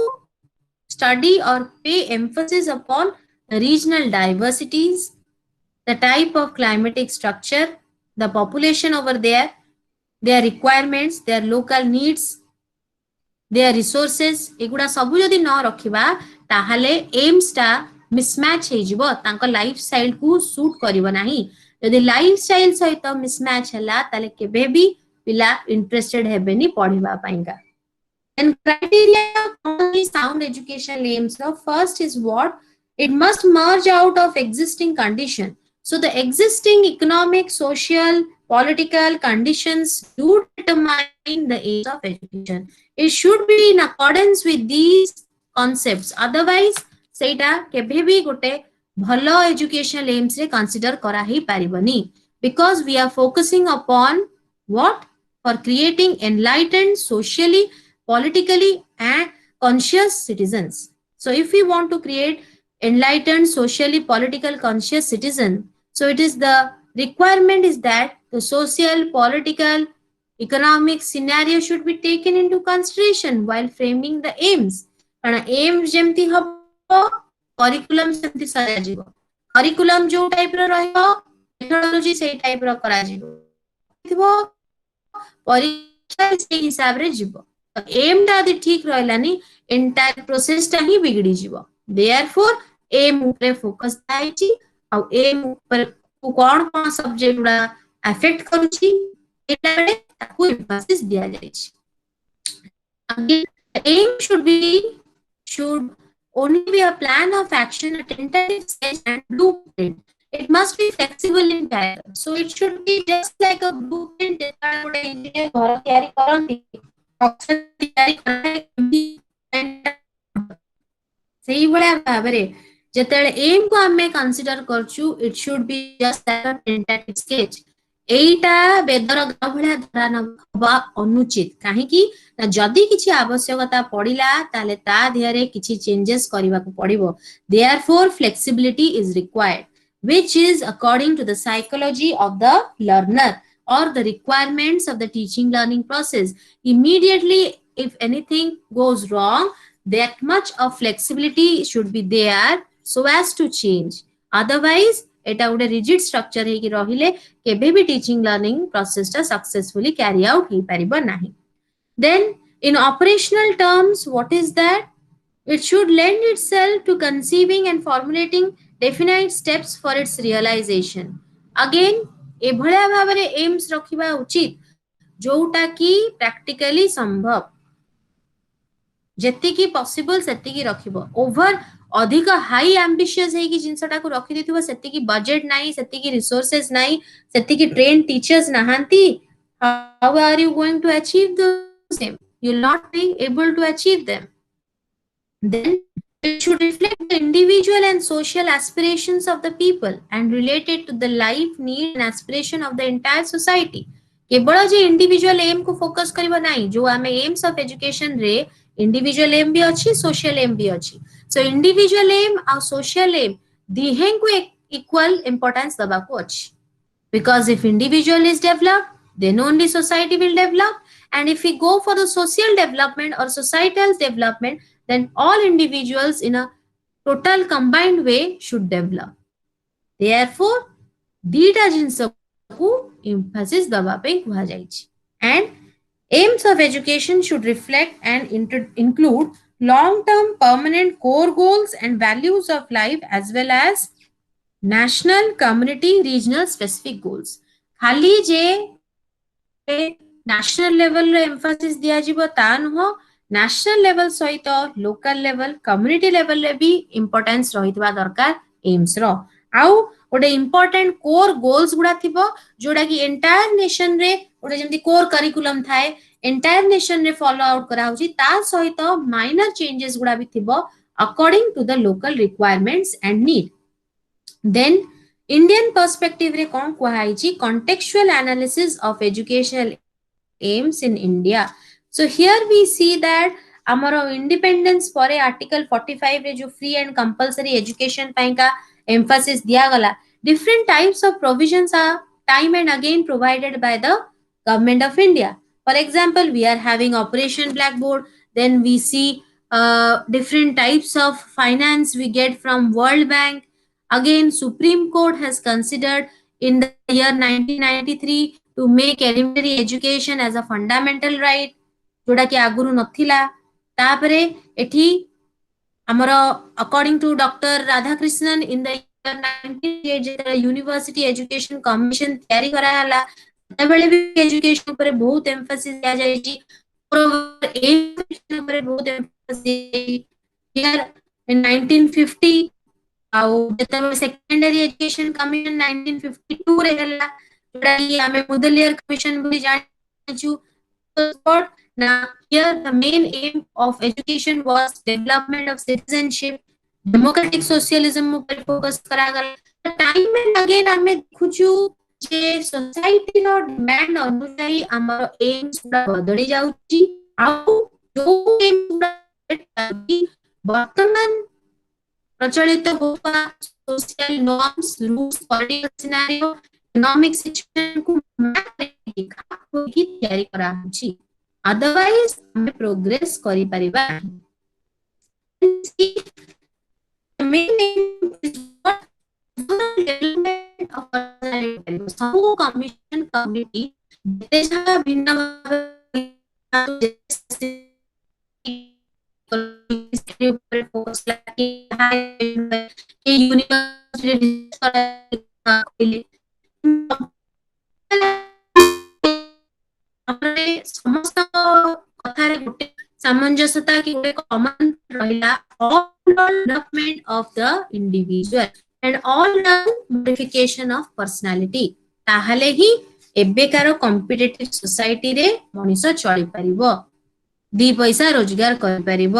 study or pay emphasis upon the regional diversities the type of climatic structure the population over there their requirements their local needs their resources एगुडा सबु जदि न रखिबा ताहाले AIIMS टा mismatch हे जिवो तांको life style को suit करिवो नाही जदि लाइफ स्टाइल सहित मिसमैच हला ताले केबे भी पिला interested हेबेनी पढिबा पाइंगा then criteria of sound educational aims now first is what it must merge out of existing condition so the existing economic social political conditions do determine the aims of education it should be in accordance with these concepts otherwise seita kebhe bhi gote bhalo educational aims re consider kara hi paribani because we are focusing upon what for creating enlightened socially politically and conscious citizens so if we want to create enlightened socially political conscious citizen so it is the requirement is that the social political economic scenario should be taken into consideration while framing the aims kana aims jemti habo curriculum semti sajajibo curriculum जो type रो रहइबो methodology सेही type रो करा जिवो थिबो परीक्षा सेही हिसाब रे जिवो तो एम टा यदि ठीक रहलानी एंटायर प्रोसेस टा ही बिगड़ी जिवो देयरफॉर एम ऊपर फोकस दाइची आ एम ऊपर को कोन सब्जेक्ट गुडा अफेक्ट करूची एटा बेले ताकू एम्फासिस दिया जाइची again aim should only be a plan of action, a tentative sketch, and blueprint. It must be flexible in character. So it should be just like a blueprint. ଗୋଟେ engineer ଘର ତିଆରି କରନ୍ତି ନକ୍ସା ତିଆରି କରାଯାଏ ସେଇ ଭଳିଆ ଭାବରେ ଯେତେବେଳେ ଏମ୍ କୁ ଆମେ କନସିଡର କରୁଛୁ ଇଟ୍ ସୁଡ୍ ବି ଜଷ୍ଟ ଲାଇକ୍ ଅ ଟେଣ୍ଟାଟିଭ ସ୍କେଚ୍ ଏଇଟା ବେଦର ଗାଁ ଭଳିଆ ଧରା ହବା ଅନୁଚିତ କାହିଁକି ନା ଯଦି କିଛି ଆବଶ୍ୟକତା ପଡିଲା ତାହେଲେ ତା ଦେହରେ କିଛି ଚେଞ୍ଜେସ୍ କରିବାକୁ ପଡିବ therefore flexibility is required which is according to the psychology of the learner or the requirements of the teaching learning process immediately if anything goes wrong that much of flexibility should be there so as to change otherwise এটা ଗୋଟେ rigid structure ହେଇକି ରହିଲେ କେବେ ବି teaching learning process ଟା successfully carry out ହେଇପାରିବ ନାହିଁ then in operational terms what is that it should lend itself to conceiving and formulating definite steps for its realization again ଏଭଳିଆ ଭାବରେ aims ରଖିବା ଉଚିତ ଯୋଉଟା କି practically ସମ୍ଭବ ଯେତିକି ପସିବଲ ସେତିକି ରଖିବ ଓଭର ଅଧିକ ହାଇ ଆମ୍ବିସିୟସ୍ ହେଇକି ଜିନିଷଟାକୁ ରଖିଦେଇଥିବ ସେତିକି ବଜେଟ୍ ନାହିଁ ସେତିକି ରିସୋର୍ସେସ୍ ନାହିଁ ସେତିକି ଟ୍ରେନ୍ ଟିଚର୍ସ ନାହାନ୍ତି how are you going to achieve those aim you'll not be able to achieve them then it should reflect the individual and social aspirations of the people and relate it to the life need and aspiration of the entire society केवल जे individual M को focus करिबो नाही जो आमे AIIMS of education रे individual M भी अच्छी social M भी अच्छी सो इंडिविजुअल एम आ सोशल एम दिहें को इक्वल इंपोर्टेंस दबा को अच्छी because if individual is developed then only society will develop and if we go for the social development or societal development then all individuals in a total combined way should develop therefore dita jinsaku emphasis daba pai kuha jaichi and aims of education should reflect and include long term permanent core goals and values of life as well as national community regional specific goals खाली जे national level रो emphasis दिया जिवो ता नुहो national level सहित local level community level रे भी importance रहितबा दरकार aims रो आउ गोटे important core goals गुडा थिबो जोडा कि entire nation रे गोटे जेमति core curriculum थाए entire nation रे follow out करा होची ता सहित minor changes गुडा भी थिबो according to the local requirements and need then Indian perspective रे कौन कुहाइची contextual analysis of educational aims in India. So here we see that ଆମର independence ପରେ article 45 रे जो free and compulsory education ପାଇଁ का emphasis दिया गला different types of provisions are time and again provided by the government of India. For example, we are having Operation Blackboard. Then we see different types of finance we get from World Bank. Again, Supreme Court has considered in the year 1993 to make elementary education as a fundamental right, जोड़ा कि आगुरु नथिला तापरे एठी हमरो according to Dr. Radhakrishnan in the year 1988 जेतरा university education commission तयारी करा हला तबेले भी एजुकेशन ऊपर बहुत एम्फसिस दिया जाय छी और एजुकेशन ऊपर बहुत एम्फसिस हियर in 1950 आउ जेतबे सेकेंडरी एजुकेशन कमिशन 1952 रे हला जोड़ा कि हमें मुदलियर कमिशन भी जानिछु but now here the main aim of education was development of citizenship democratic socialism ऊपर फोकस करा गला टाइम एंड अगेन हमें देखुछु जे सोसाइटी रो डिमांड अनुसारी हमर एम्स पूरा बदली जाउची आउ जो एम वर्तमान प्रचलित होगा social norms rules political scenario economic situation को मैप करके होगी तयारी करा होची अदरवाइज हमें प्रोग्रेस करि परिबा नहीं main aim is what zonal development of personality କରିବ। ସବୁ କମିଶନ କମିଟି ଯେତେ ଯାହା ଭିନ୍ନ ଭାବେ ଉପରେ ଫୋକସ ଲାଗି ୟୁନିଭର୍ସିଟି ସମସ୍ତଙ୍କ କଥାରେ ଗୋଟେ ସାମଞ୍ଜସ୍ୟତା କି ଗୋଟେ କମନ ରହିଲା, all development of the individual and all round modification of personality, ତାହେଲେ ହିଁ ଏବେକାର କମ୍ପିଟେଟିଭ ସୋସାଇଟିରେ ମଣିଷ ଚଳିପାରିବ, ଦି ପଇସା ରୋଜଗାର କରିପାରିବ,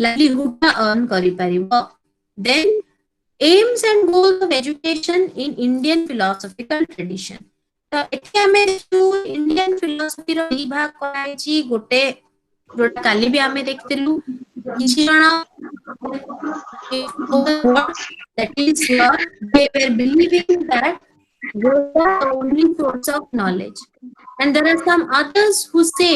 ଲାଇଭଲିହୁଡ ଅର୍ନ କରିପାରିବ। ଦେନ୍ aims and goals of education in Indian philosophical tradition। ତ ଏଠି ଆମେ ଦେଖିଛୁ ଇଣ୍ଡିଆନ ଫିଲୋସଫିର ଦି ଭାଗ କରାଯାଇଛି। ଗୋଟେ ଯୋଉଟା କାଲି ବି ଆମେ ଦେଖିଥିଲୁ, କିଛି ଜଣ before what, that is they were believing that Vedas are the only source of knowledge, and there are some others who say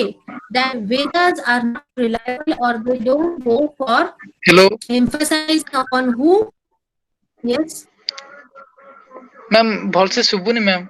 that Vedas are not reliable or they don't go for hello emphasizing upon who. Yes. Ma'am भलसे शुभुनी ma'am.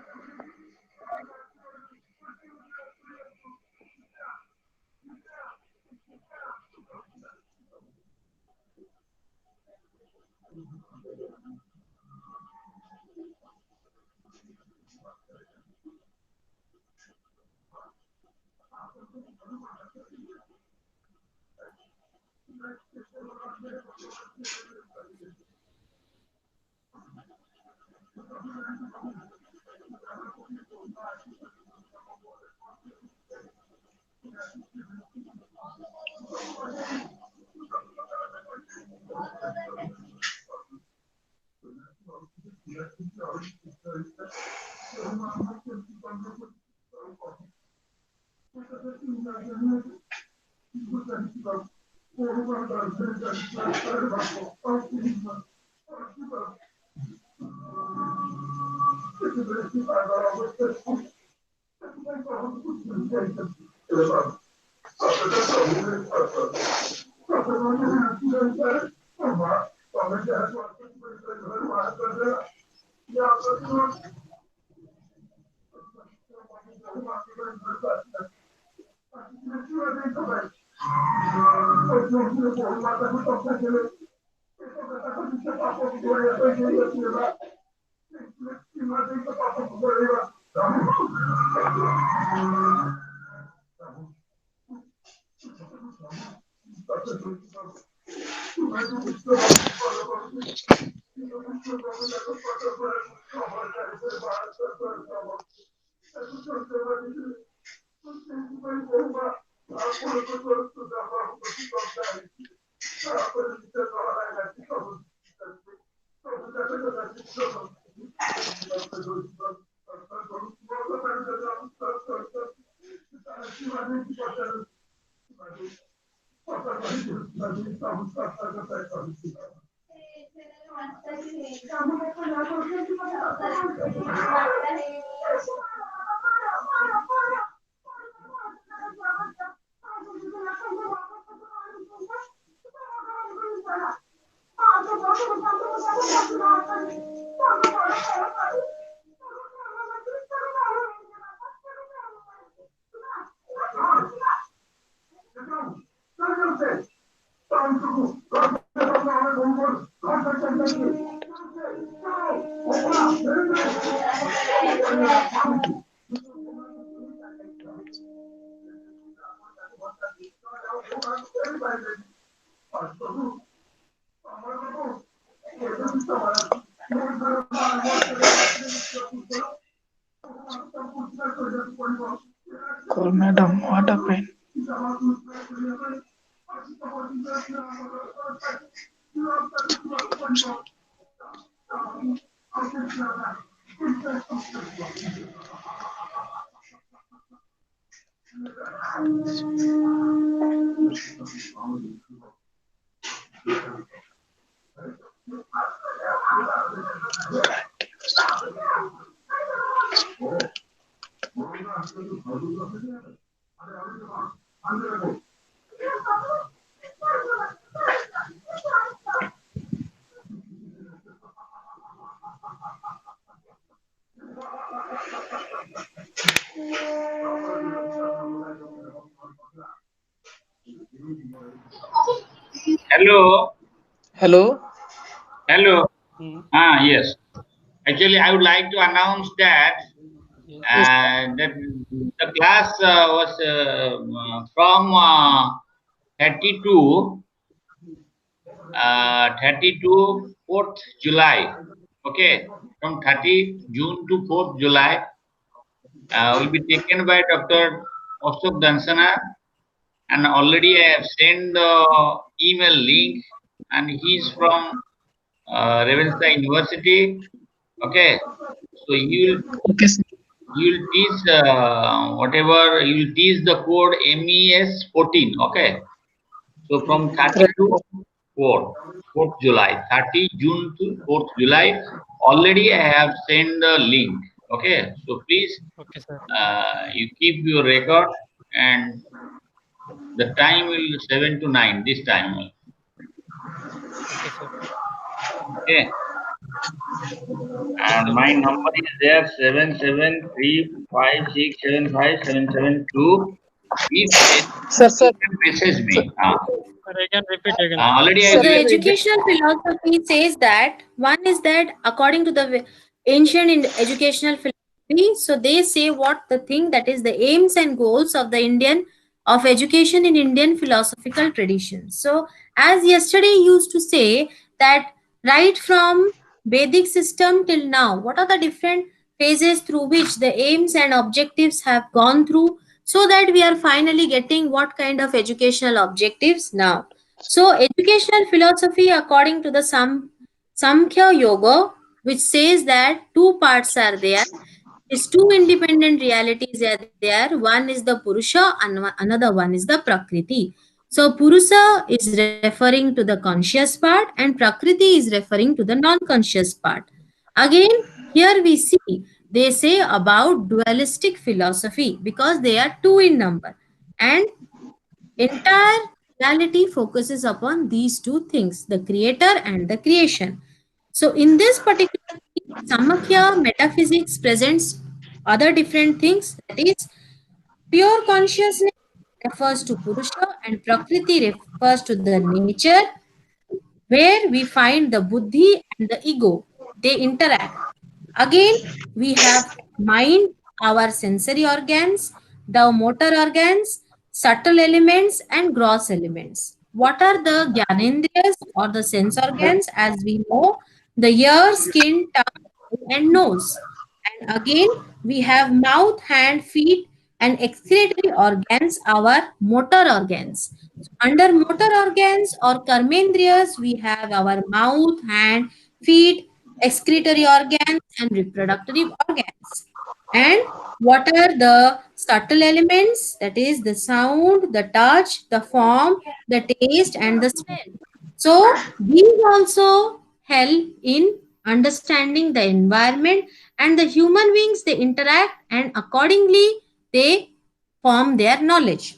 Call madam, what happened? Hello, Hello. hello. Yes. Actually, I would like to announce that Yes. that the class was from 32, 4th July. Okay, from 30 June to 4th July will be taken by Dr. Ashok Dansana, and already I have sent the email link, and he's from Ravenshaw University. Okay, so Okay, sir. you will teach whatever you will teach the code MES-14. Okay, so from 30 Right, to sir. 4th July, 30 June to 4th July. Already I have sent the link. Okay, so please you keep your record, and the time will 7 to 9 this time. Okay, and my number is there 7735675772. If Sir, you sir, can message sir, me. Already I So sir, the will. sir, educational philosophy says that one is that according to the ancient educational philosophy, so they say what the thing that is the aims and goals of the Indian of education in Indian philosophical tradition. So as yesterday used to say that right from Vedic system till now, what are the different phases through which the aims and objectives have gone through, so that we are finally getting what kind of educational objectives now. So, educational philosophy, according to the Samkhya Yoga, which says that two parts are there. These two independent realities are there. One is the Purusha and another one is the Prakriti. So, Purusha is referring to the conscious part and Prakriti is referring to the non-conscious part. Again, here we see they say about dualistic philosophy because they are two in number, and entire reality focuses upon these two things, the creator and the creation. So, in this particular Samakya metaphysics presents other different things, that is, pure consciousness refers to Purusha and Prakriti refers to the nature where we find the buddhi and the ego. They interact. Again, we have mind, our sensory organs, the motor organs, subtle elements, and gross elements. What are the gyanendriyas or the sense organs? As we know, the ear, skin, tongue, and nose. And again, we have mouth, hand, feet, and excretory organs, our motor organs. So under motor organs or karmendriyas, we have our mouth, hand, feet, excretory organs, and reproductive organs. And what are the subtle elements? That is the sound, the touch, the form, the taste, and the smell. So these also help in understanding the environment, and the human beings they interact and accordingly they form their knowledge.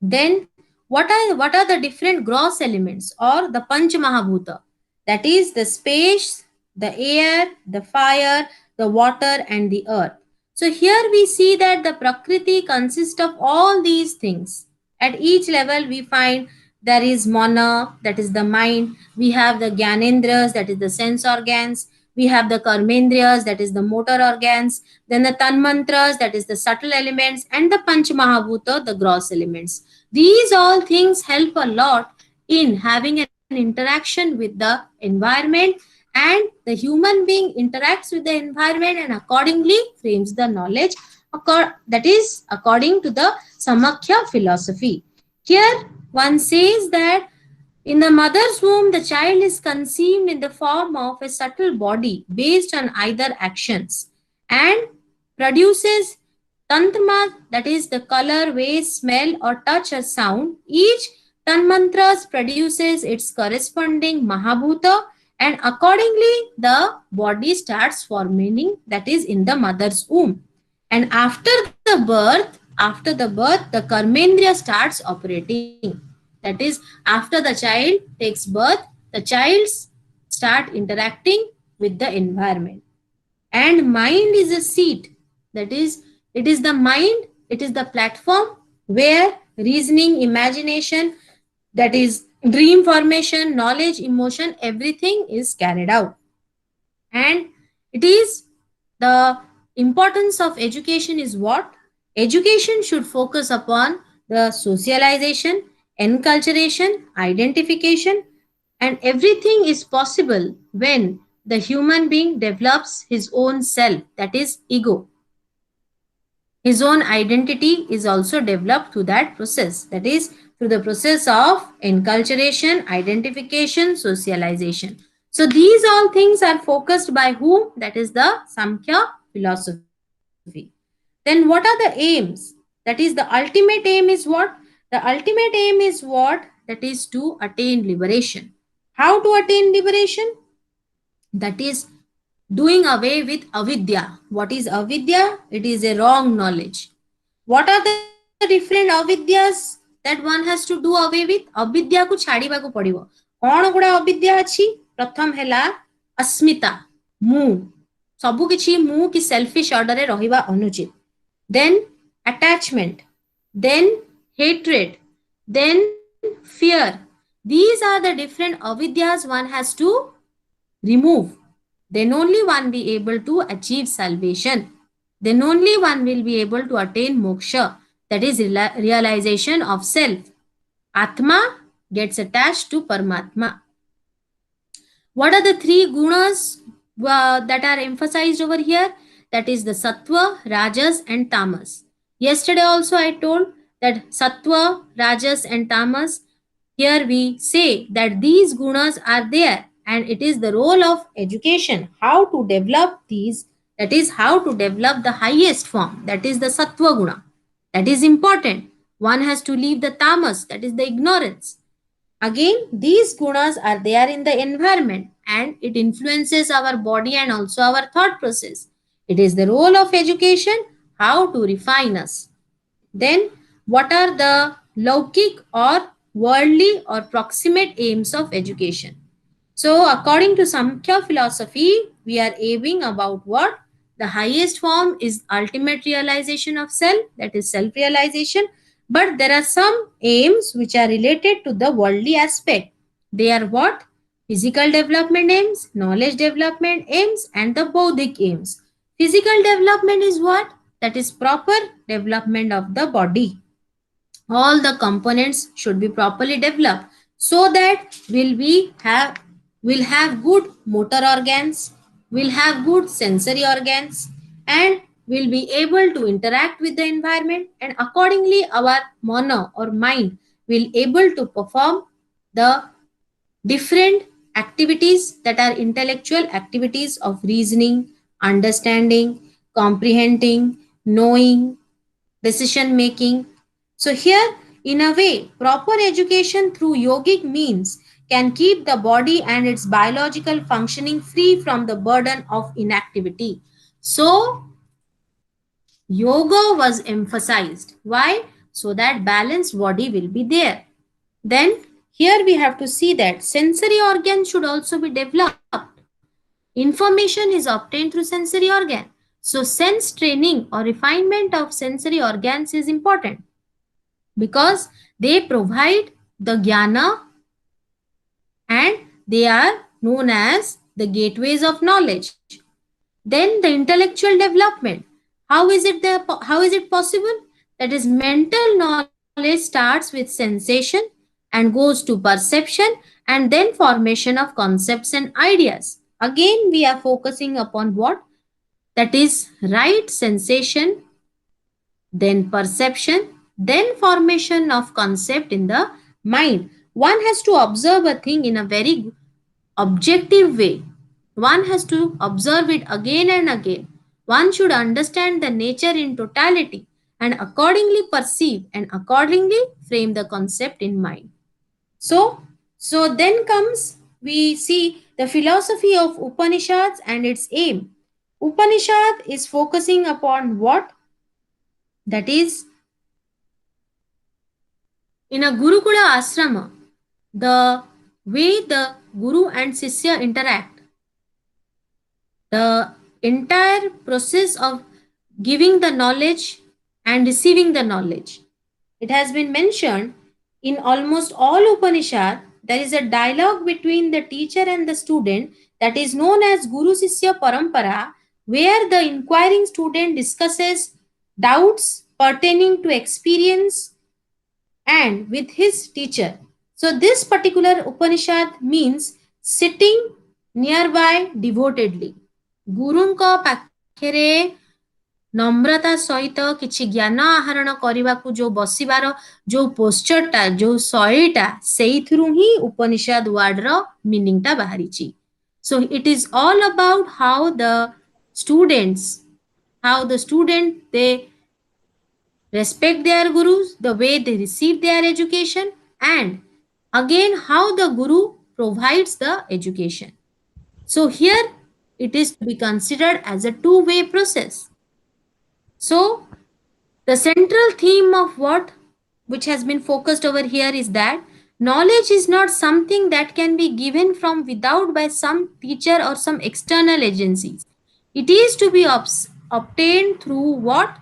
Then what are the different gross elements or the Panch Mahabhuta? That is the space, the air, the fire, the water, and the earth. So here we see that the Prakriti consists of all these things. At each level we find there is mana, that is the mind. We have the Gyanendras, that is the sense organs. We have the Karmendriyas, that is the motor organs. Then the Tanmantras, that is the subtle elements, and the Panch Mahabhuta, the gross elements. These all things help a lot in having an interaction with the environment, and the human being interacts with the environment and accordingly frames the knowledge, that is according to the Samakya philosophy. Here one says that in the mother's womb, the child is conceived in the form of a subtle body based on either actions and produces tantma, that is the color, waste, smell, or touch or sound. Each tanmantras produces its corresponding mahabhuta, and accordingly the body starts forming, that is in the mother's womb. And after the birth, the karmendriya starts operating. That is, after the child takes birth, the child start interacting with the environment. And mind is a seat, that is, it is the mind, it is the platform where reasoning, imagination, that is dream formation, knowledge, emotion, everything is carried out. And it is the importance of education is what? Education should focus upon the socialization, enculturation, identification, and everything is possible when the human being develops his own self, that is ego. His own identity is also developed through that process, that is through the process of enculturation, identification, socialization. So these all things are focused by whom? That is the Samkhya philosophy. Then what are the aims? That is the ultimate aim is what? The ultimate aim is what? That is to attain liberation. How to attain liberation? That is doing away with avidya. What is avidya? It is a wrong knowledge. What are the different avidyas that one has to do away with? Avidya को छाड़ीबा को पड़िबो. कौन गुडा अविद्या अछि? प्रथम हेला अस्मिता, मु. सबु किछि मु कि सेल्फिश ऑर्डर रे रहिबा अनुचित. Then attachment, then hatred, then fear. These are the different avidyas one has to remove. Then only one be able to achieve salvation. Then only one will be able to attain moksha, that is realization of self. Atma gets attached to Paramatma. What are the three gunas that are emphasized over here? That is the sattva, rajas, and tamas. Yesterday also I told that sattva, rajas, and tamas. Here we say that these gunas are there, and it is the role of education how to develop these, that is how to develop the highest form, that is the sattva guna. That is important. One has to leave the tamas, that is the ignorance. Again, these gunas are there in the environment and it influences our body and also our thought process. It is the role of education how to refine us. Then, what are the laukik or worldly or proximate aims of education? So, according to Samkhya philosophy, we are aiming about what? The highest form is ultimate realization of self, that is self realization. But there are some aims which are related to the worldly aspect. They are what? Physical development aims, knowledge development aims, and the bodhic aims. Physical development is what? That is proper development of the body. All the components should be properly developed so that will have good motor organs, will have good sensory organs, and will be able to interact with the environment, and accordingly our mano or mind will able to perform the different activities that are intellectual activities of reasoning, understanding, comprehending, knowing, decision making. So here, in a way, proper education through yogic means can keep the body and its biological functioning free from the burden of inactivity. So yoga was emphasized. Why? So that balanced body will be there. Then here we have to see that sensory organs should also be developed. Information is obtained through sensory organ. So sense training or refinement of sensory organs is important because they provide the jnana and they are known as the gateways of knowledge. Then the intellectual development. How is it possible? That is mental knowledge starts with sensation and goes to perception and then formation of concepts and ideas. Again, we are focusing upon what? That is right sensation, then perception, then formation of concept in the mind. One has to observe a thing in a very objective way. One has to observe it again and again. One should understand the nature in totality and accordingly perceive and accordingly frame the concept in mind. So, so then comes, we see the philosophy of Upanishads and its aim. Upanishad is focusing upon what? That is, in a Gurukula ashrama, the way the Guru and Sisya interact, the entire process of giving the knowledge and receiving the knowledge. It has been mentioned in almost all Upanishad there is a dialogue between the teacher and the student that is known as Guru Sishya Parampara, where the inquiring student discusses doubts pertaining to experience and with his teacher. So, this particular Upanishad means sitting nearby devotedly. Gurunka ପାଖରେ ନମ୍ରତା ସହିତ କିଛି ଜ୍ଞାନ ଆହରଣ କରିବାକୁ ଯୋଉ ବସିବାର ଯୋଉ ପୋଶ୍ଚରଟା ଯୋଉ ଶୈଳୀଟା ସେଇଥିରୁ ହିଁ ଉପନିଷଦ ୱାର୍ଡର ମିନିଂଟା ବାହାରିଛି. So it is all about how the student they respect their gurus, the way they receive their education, and again how the guru provides the education. So here it is to be considered as a two-way process. So the central theme of what which has been focused over here is that knowledge is not something that can be given from without by some teacher or some external agencies. It is to be obtained through what?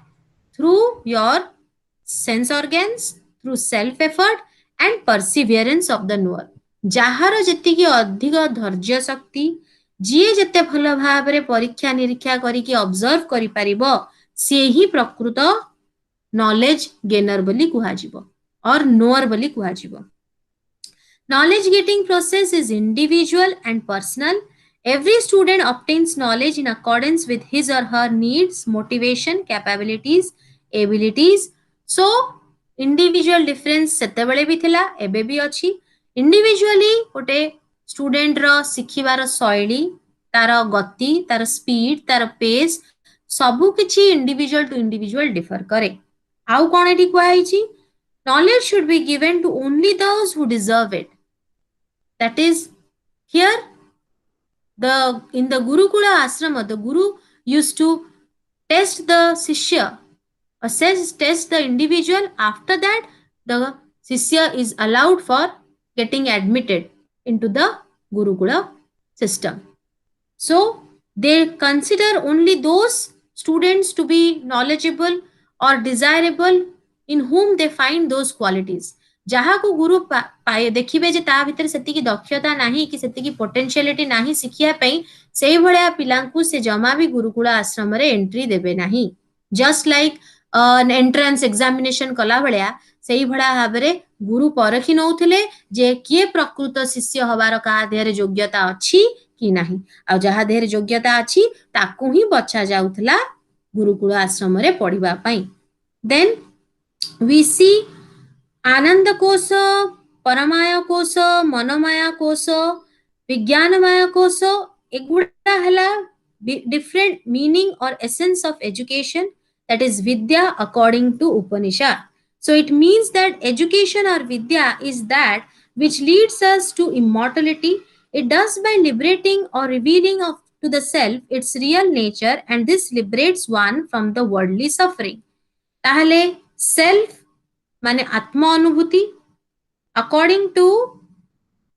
Through your sense organs, through self effort and perseverance of the knower. ଯାହାର ଯେତିକି ଅଧିକ ଧୈର୍ଯ୍ୟ ଶକ୍ତି, ଯିଏ ଯେତେ ଭଲ ଭାବରେ ପରୀକ୍ଷା ନିରୀକ୍ଷା କରିକି ଅବଜର୍ଭ କରିପାରିବ, ସିଏ ହିଁ ପ୍ରକୃତ knowledge gainer ବୋଲି କୁହାଯିବ or knower ବୋଲି କୁହାଯିବ. Knowledge getting process is individual and personal. Every student obtains knowledge in accordance with his or her needs, motivation, capabilities, abilities. So, individual difference ସେତେବେଳେ ବି ଥିଲା, ଏବେ ବି ଅଛି. Individually ଗୋଟେ student ର ଶିଖିବାର ଶୈଳୀ, ତାର ଗତି, ତାର ସ୍ପିଡ, ତାର ପେସ୍ ସବୁ କିଛି individual to individual differ କରେ. ଆଉ କ'ଣ ଏଠି କୁହାଯାଇଛି? Knowledge should be given to only those who deserve it. That is, here in the Gurukula ashrama, the Guru used to test the Shishya, test the individual. After that, the Shishya is allowed for getting admitted into the Gurukula system. So, they consider only those students to be knowledgeable or desirable in whom they find those qualities. ଯାହାକୁ ଗୁରୁ ଦେଖିବେ ଯେ ତା ଭିତରେ ସେତିକି ଦକ୍ଷତା ନାହିଁ କି ସେତିକି ପୋଟେନ୍ସିଆଲିଟି ନାହିଁ ଶିଖିବା ପାଇଁ, ସେଇଭଳିଆ ପିଲାଙ୍କୁ ସେ ଜମା ବି ଗୁରୁକୁଳ ଆଶ୍ରମରେ ଏଣ୍ଟ୍ରି ଦେବେ ନାହିଁ. ଜଷ୍ଟ ଲାଇକ୍ ଏଣ୍ଟ୍ରାନ୍ସ ଏକ୍ସାମିନେସନ କଲା ଭଳିଆ ସେଇଭଳିଆ ଭାବରେ ଗୁରୁ ପରଖି ନଉଥିଲେ ଯେ କିଏ ପ୍ରକୃତ ଶିଷ୍ୟ ହବାର କାହା ଦେହରେ ଯୋଗ୍ୟତା ଅଛି କି ନାହିଁ. ଆଉ ଯାହା ଦେହରେ ଯୋଗ୍ୟତା ଅଛି ତାକୁ ହିଁ ବଛା ଯାଉଥିଲା ଗୁରୁକୁଳ ଆଶ୍ରମରେ ପଢିବା ପାଇଁ. Then we see आनंद कोश, परमाय कोश, मनोमय कोश, विज्ञानमय कोश, एगुड़ा हला different meaning or essence of education, that is vidya according to Upanishad. So it means that education or vidya is that which leads us to immortality. It does by liberating or revealing to the self its real nature, and this liberates one from the worldly suffering. ताहले self माने आत्म अनुभूति according to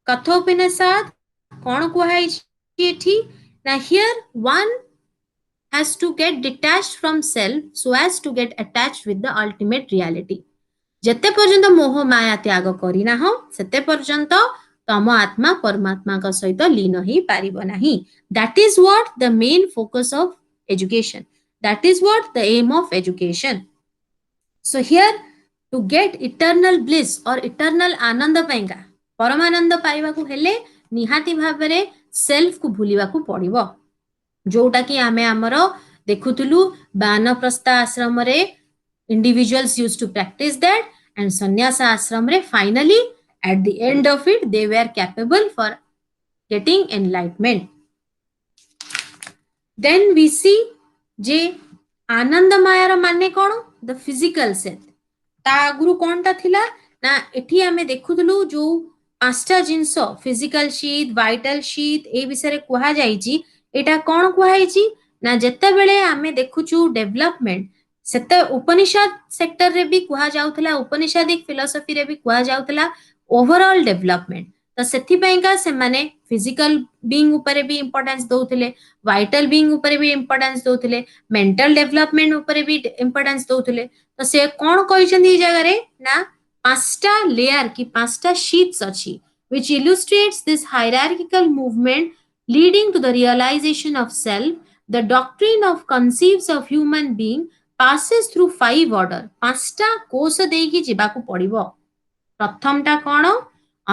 Kathopanishad कौन कुहाइछि एठी ना here one has to get detached from self so as to get attached with the ultimate reality. ଯେତେ ପର୍ଯ୍ୟନ୍ତ ମୋହ ମାୟା ତ୍ୟାଗ କରିନାହ ସେତେ ପର୍ଯ୍ୟନ୍ତ ତମ ଆତ୍ମା ପରମାତ୍ମାଙ୍କ ସହିତ ଲୀନ ହେଇ ପାରିବ ନାହିଁ. That is what the main focus of education. That is what the aim of education. So here to get eternal bliss or eternal आनंद पाइंगा परमानंद पाइबाकू हेले निहाती भाबरे सेल्फ को भूलिबाकू पड़िबो. जोटा कि आमे हमरो देखुतुलु बानप्रस्थ आश्रम रे individuals used to practice that, and sannyasa ashram re finally at the end of it they were capable for getting enlightenment. Then we see जे आनंदमय माने कौन? The physical self. ता आगुरु कौन टा थिला ना एठी आमे देखुतलु जो पांचटा जिंस फिजिकल शीथ, वाइटल शीथ ए विषय कुहा जाइछि. एटा कौन कुहाइछि ना जेते बेले आमे देखुछु डेवलपमेंट सेते उपनिषद सेक्टर रे भी कुहा जाउथला, उपनिषदिक फिलोसफी रे भी कुहा जाउथला ओवरऑल डेवलपमेंट. तो सेथि पैंका से माने फिजिकल बीइंग ऊपर भी इंपोर्टेंस दउथले, वाइटल बीइंग ऊपर भी इंपोर्टेंस दउथले, मेंटल डेवलपमेंट ऊपर भी इंपोर्टेंस दउथले. तो से कोन कहिसंदी जगह रे ना पांचटा लेयर की पांचटा शीट्स अछि which illustrates this hierarchical movement leading to the realization of self. The doctrine of conceives of human being passes through five order. ପାଞ୍ଚଟା କୋଷ ଦେଇକି ଯିବାକୁ ପଡ଼ିବ। ପ୍ରଥମଟା କ'ଣ?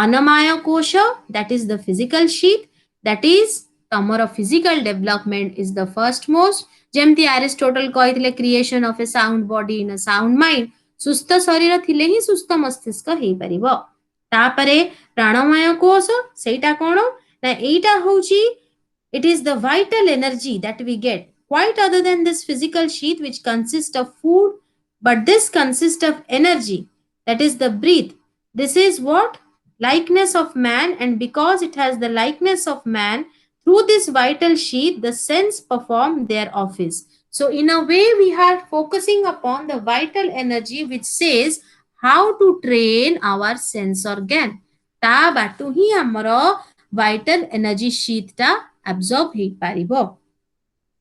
ଅନମୟ କୋଷ, that is the physical sheath, that is ତମର physical development is the first most। ଯେମିତି Aristotle କହିଥିଲେ creation of A sound body in ଅ ସାଉଣ୍ଡ ମାଇଣ୍ଡ, ସୁସ୍ଥ ଶରୀର ଥିଲେ ହିଁ ସୁସ୍ଥ ମସ୍ତିଷ୍କ ହେଇପାରିବ। ତାପରେ ପ୍ରାଣମୟ କୋଷ, ସେଇଟା କ'ଣ ନା ଏଇଟା ହଉଛି, it is the vital energy that we get quite other than this physical sheath which consists of food, but this consists of energy, that is the breath. This is what? Likeness of man, and because it has the likeness of man, through this vital sheath, the sense perform their office. So in a way, we are focusing upon the vital energy which says how to train our sense organ. ତା ବାଟୁ ହିଁ ଆମର vital energy sheath ଟା absorb ହେଇପାରିବ।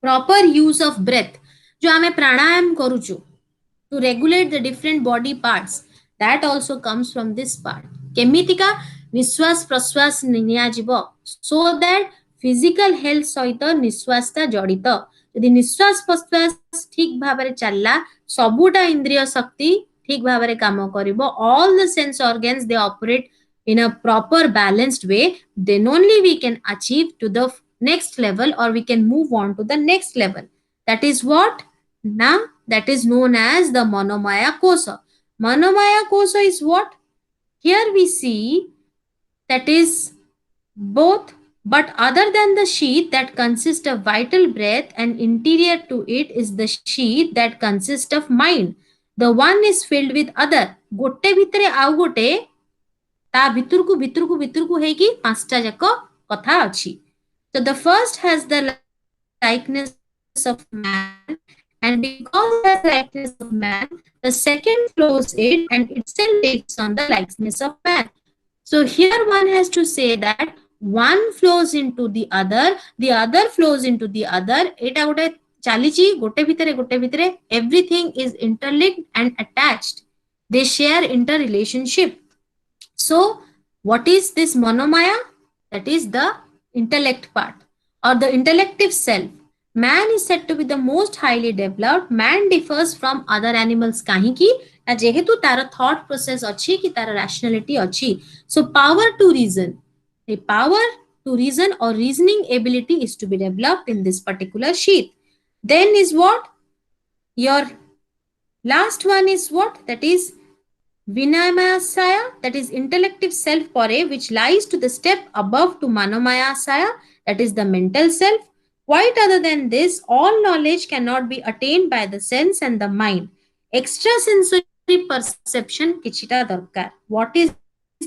Proper use of breath, जो आमे प्राणायाम करूचु to regulate the different body parts, that also comes from this part। केमितिका निश्वास प्रश्वास नियाजिबो so that physical health सहित निश्वासता जड़ित। यदि निश्वास प्रश्वास ठीक भाबरे चलला, सबुटा इंद्रिय शक्ति ठीक भाबरे काम करिबो, all the sense organs they operate in a proper balanced way, then only we can achieve to the next level, or we can move on to the next level. That is what? Now that is known as the Manomaya Kosa. Manomaya Kosa is what? Here we see that is both, but other than the sheath that consists of vital breath, and interior to it is the sheath that consists of mind. The one is filled with other. गोटे भितरे आउ गोटे ता भितरकू भितरकू भितरकू हेकी पांचटा जाक कथा अछि। So the first has the likeness of man, and because it has the likeness of man, the second flows it and itself takes on the likeness of man. So here one has to say that one flows into the other flows into the other। एटा गोटे चालीची गोटे भितरे everything is interlinked and attached, they share interrelationship। So what is this monomaya? That is the intellect part or the intellective self। Man is said to be the most highly developed। Man differs from other animals काहींकी ना जेहेतु तार thought process अच्छी कि तार rationality अच्छी। So power to reason, the power to reason or reasoning ability is to be developed in this particular sheath। Then is what? Your last one is what? That is Vinamayasaya, that is intellective self pare, which lies to the step above to Manomayasaya, that is the mental self। Quite other than this, all knowledge cannot be attained by the sense and the mind। Extrasensory perception kichita darkar। What is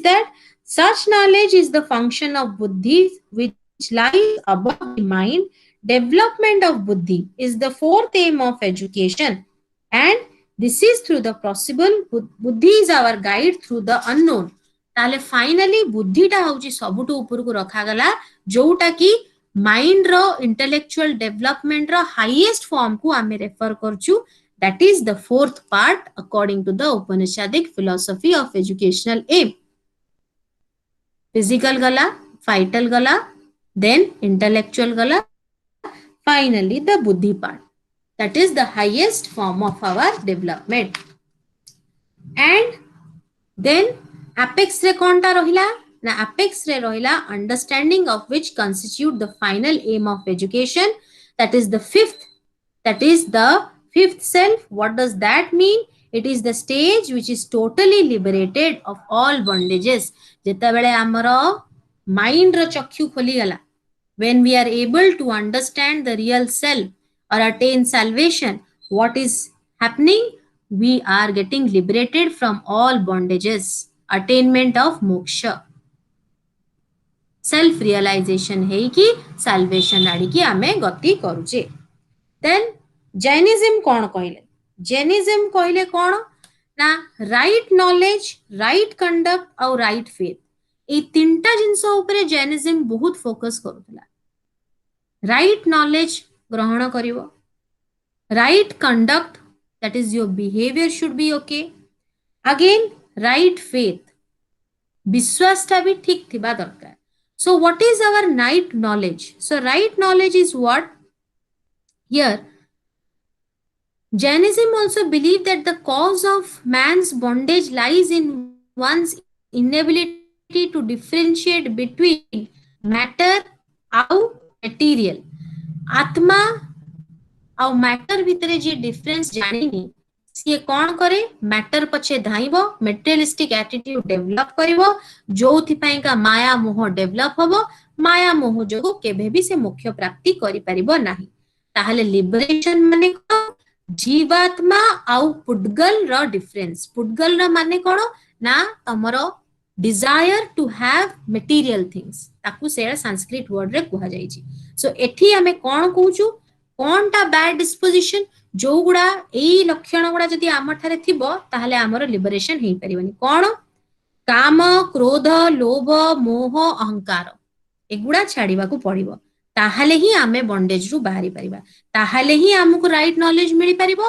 that? Such knowledge is the function of buddhi which lies above the mind। Development of buddhi is the fourth aim of education, and this is through the possible। buddhi is our guide through the unknown। ताले finally बुद्धिटा होची सबुठु उपरकू रखागला, जोटा की mind रो intellectual development रो हाईएस्ट फॉर्म को आमे रेफर करचु। That is the fourth part according to the Upanishadic philosophy of educational aim. Physical गला, फाइटल गला, then intellectual gala, finally the buddhi part, that is the highest form of our development। And then apex रे कोनटा रहिला ना, apex रे रहिला understanding of which constitute the final aim of education, that is the fifth, that is the fifth self। what does that mean? It is the stage which is totally liberated of all bondages। जेता बेले हमरो mind रो चक्षु खोली गला, when we are able to understand the real self or attain salvation, what is happening? We are getting liberated from all bondages, attainment of moksha, self realization है कि salvation आड़ी की आमे गति करूचे। then Jainism कौन कहले? Jainism कहले कौन ना, right knowledge, right conduct और right faith, ए तीनटा जिनस उपरे जैनिज्म बहुत फोकस करूला। राइट नॉलेज ग्रहण करिवो, right conduct, that is your behaviour should be okay, again right faith, विश्वासटा भी ठीक थिबा दरकार. So what is our right knowledge? So right knowledge is what? Here Jainism also believe that the cause of man's bondage lies in one's inability to differentiate between matter ଆଉ material. आत्मा ଆଉ matter ଭିତରେ ଯିଏ difference ଜାଣିନି ସିଏ କଣ କରେ matter ପଛେ ଧାଇଁବ ମେଟେରିଆଲିଷ୍ଟିକ ଆଟିଟ୍ୟୁଡ ଡେଭଲପ କରିବ ଯୋଉଥିପାଇଁକା ମାୟା ମୋହ ଡେଭଲପ ହବ ମାୟା ମୋହ ଯୋଗୁ କେବେ ବି ସେ ମୋକ୍ଷ ପ୍ରାପ୍ତି କରିପାରିବ ନାହିଁ ତାହେଲେ ଲିବରେସନ ମାନେ କଣ ଜୀବାତ୍ମା ଆଉ ପୁଡଗଲ ର ଡିଫରେନ୍ସ ପୁଡଗଲ ର ମାନେ କଣ ନା ତମର desire to have material things ତାକୁ ସେଟା ସଂସ୍କୃତ ୱାର୍ଡ ରେ କୁହାଯାଇଛି ସୋ ଏଠି ଆମେ କଣ କହୁଛୁ କଣଟା ବ୍ୟାଡ ଡିସ୍ପୋଜିସନ ଯୋଉଗୁଡା ଏଇ ଲକ୍ଷଣ ଗୁଡା ଯଦି ଆମ ଠାରେ ଥିବ ତାହେଲେ ଆମର ଲିବରେସନ ହେଇପାରିବନି କଣ କାମ କ୍ରୋଧ ଲୋଭ ମୋହ ଅହଙ୍କାର ଏଗୁଡା ଛାଡିବାକୁ ପଡିବ ତାହେଲେ ହିଁ ଆମେ ବଣ୍ଡେଜ ରୁ ବାହାରି ପାରିବା ତାହେଲେ ହିଁ ଆମକୁ ରାଇଟ ନଲେଜ ମିଳିପାରିବ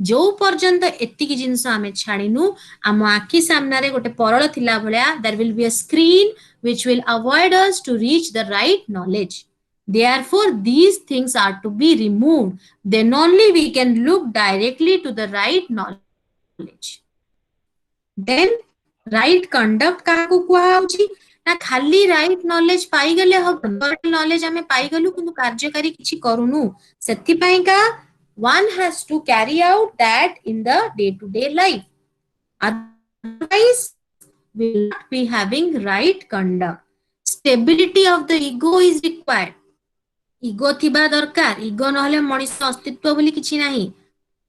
ଯୋଉ ପର୍ଯ୍ୟନ୍ତ ଏତିକି ଜିନିଷ ଆମେ ଛାଡିନୁ ଆମ ଆଖି ସାମ୍ନାରେ ଗୋଟେ ପରଳ ଥିଲା ଭଳିଆ there will be a screen which will avoid us to reach the right knowledge. Therefore, these things are to be removed. Then only we can look directly to the right knowledge. Then, right conduct କାହାକୁ କୁହାଯାଉଛି ନା ଖାଲି right knowledge ପାଇଗଲେ ହବ knowledge ଆମେ ପାଇଗଲୁ କିନ୍ତୁ କାର୍ଯ୍ୟକାରୀ କିଛି କରୁନୁ ସେଥିପାଇଁକା one has to carry out that in the day to day life. Otherwise, we will not be having right conduct. Stability of the ego is required. Ego ଥିବା ଦରକାର ଇଗୋ ନହେଲେ ମଣିଷ ଅସ୍ତିତ୍ୱ ବୋଲି କିଛି ନାହିଁ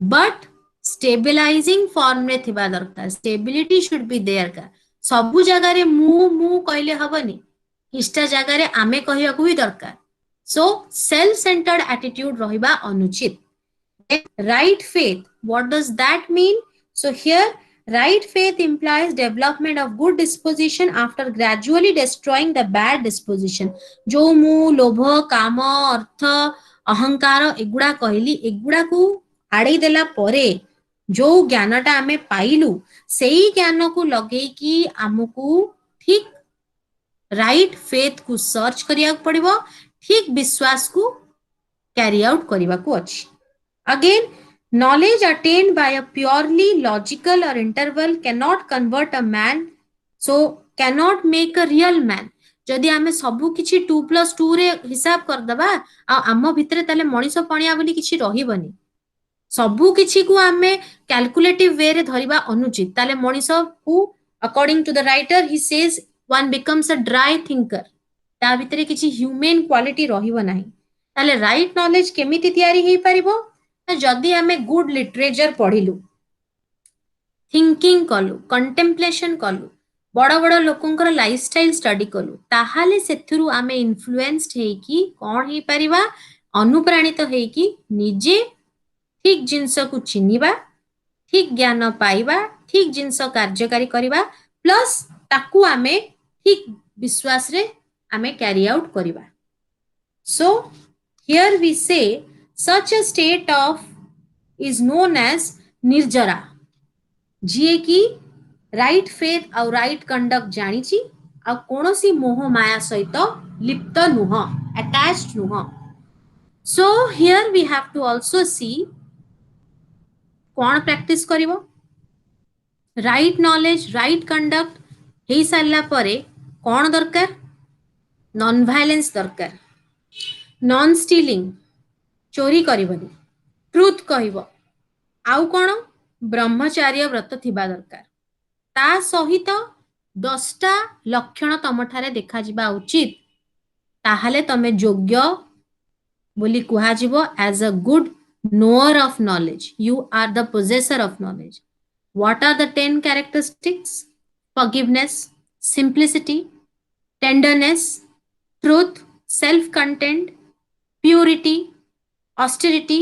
ବଟ୍ ଷ୍ଟେବିଲାଇଜିଂ ଫର୍ମରେ ଥିବା ଦରକାର ଷ୍ଟେବିଲିଟି ସୁଡ୍ ବି ଦେୟାର କା ସବୁ ଜାଗାରେ ମୁଁ କହିଲେ ହବନି କିଛିଟା ଜାଗାରେ ଆମେ କହିବାକୁ ବି ଦରକାର ସୋ ସେଲ୍ଫ ସେଣ୍ଟର୍ଡ ଆଟିଟ୍ୟୁଡ ରହିବା ଅନୁଚିତ right faith what does that mean so here right faith implies development of good disposition after gradually destroying the bad disposition जो ମୁଁ ଲୋଭ କାମ ଅର୍ଥ ଅହଙ୍କାର ଏଗୁଡା କହିଲି ଏଗୁଡାକୁ ଆଡେଇ ଦେଲା ପରେ ଯୋଉ ଜ୍ଞାନଟା ଆମେ ପାଇଲୁ ସେଇ ଜ୍ଞାନକୁ ଲଗେଇକି ଆମକୁ ଠିକ ରାଇଟ ଫେଥ କୁ ସର୍ଚ୍ଚ କରିବାକୁ ପଡିବ ଠିକ ବିଶ୍ୱାସକୁ କ୍ୟାରି ଆଉଟ୍ କରିବାକୁ ଅଛି Again, knowledge attained by a purely logical or interval cannot convert a man, so cannot make a real man. ଯଦି ଆମେ ସବୁ କିଛି 2+2 ରେ ହିସାବ କରିଦବା ଆଉ ଆମ ଭିତରେ ତାହେଲେ ମଣିଷ ପଣିଆ ବୋଲି କିଛି ରହିବନି ସବୁ କିଛିକୁ ଆମେ କ୍ୟାଲକୁଲେଟିଭ ୱେରେ ଧରିବା ଅନୁଚିତ ତାହେଲେ ମଣିଷକୁ according to the writer he says one becomes a dry thinker ତା ଭିତରେ କିଛି ହ୍ୟୁମାନ କ୍ୱାଲିଟି ରହିବ ନାହିଁ ତାହେଲେ ରାଇଟ ନଲେଜ କେମିତି ତିଆରି ହେଇପାରିବ ଯଦି ଆମେ ଗୁଡ ଲିଟରେଚର ପଢିଲୁ ଥିଙ୍କିଂ କଲୁ କଣ୍ଟେମ୍ପଲେସନ କଲୁ ବଡ ବଡ ଲୋକଙ୍କର ଲାଇଫଷ୍ଟାଇଲ ଷ୍ଟଡି କଲୁ ତାହେଲେ ସେଥିରୁ ଆମେ ଇନଫ୍ଲୁଏନ୍ସଡ ହେଇକି କଣ ହେଇପାରିବା ଅନୁପ୍ରାଣିତ ହେଇକି ନିଜେ ଠିକ ଜିନିଷକୁ ଚିହ୍ନିବା ଠିକ ଜ୍ଞାନ ପାଇବା ଠିକ ଜିନିଷ କାର୍ଯ୍ୟକାରୀ କରିବା ପ୍ଲସ୍ ତାକୁ ଆମେ ଠିକ ବିଶ୍ୱାସରେ ଆମେ କ୍ୟାରି ଆଉଟ୍ କରିବା show here we say such a state of is known as ନିର୍ଜରା ଯିଏ କି ରାଇଟ ଫେଥ ଆଉ ରାଇଟ କଣ୍ଡକ୍ଟ ଜାଣିଛି ଆଉ କୌଣସି ମୋହ ମାୟା ସହିତ ଲିପ୍ତ ନୁହଁ ଆଟାଚ୍ଡ ନୁହଁ so here we have to also see କଣ ପ୍ରାକ୍ଟିସ କରିବ ରାଇଟ ନଲେଜ ରାଇଟ କଣ୍ଡକ୍ଟ ହେଇ ସାରିଲା ପରେ କଣ ଦରକାର ନନ୍ ଭାଇଲେନ୍ସ ଦରକାର ନନ୍ ଷ୍ଟିଲିଂ ଚୋରି କରିବନି ଟ୍ରୁଥ କହିବ ଆଉ କଣ ବ୍ରହ୍ମଚାର୍ୟ ବ୍ରତ ଥିବା ଦରକାର ତା ସହିତ 10ଟା ଲକ୍ଷଣ ତମଠାରେ ଦେଖାଯିବା ଉଚିତ ତାହେଲେ ତମେ ଯୋଗ୍ୟ ବୋଲି କୁହାଯିବ as a good knower of knowledge you are the possessor of knowledge what are the 10 characteristics forgiveness simplicity tenderness truth self content purity austerity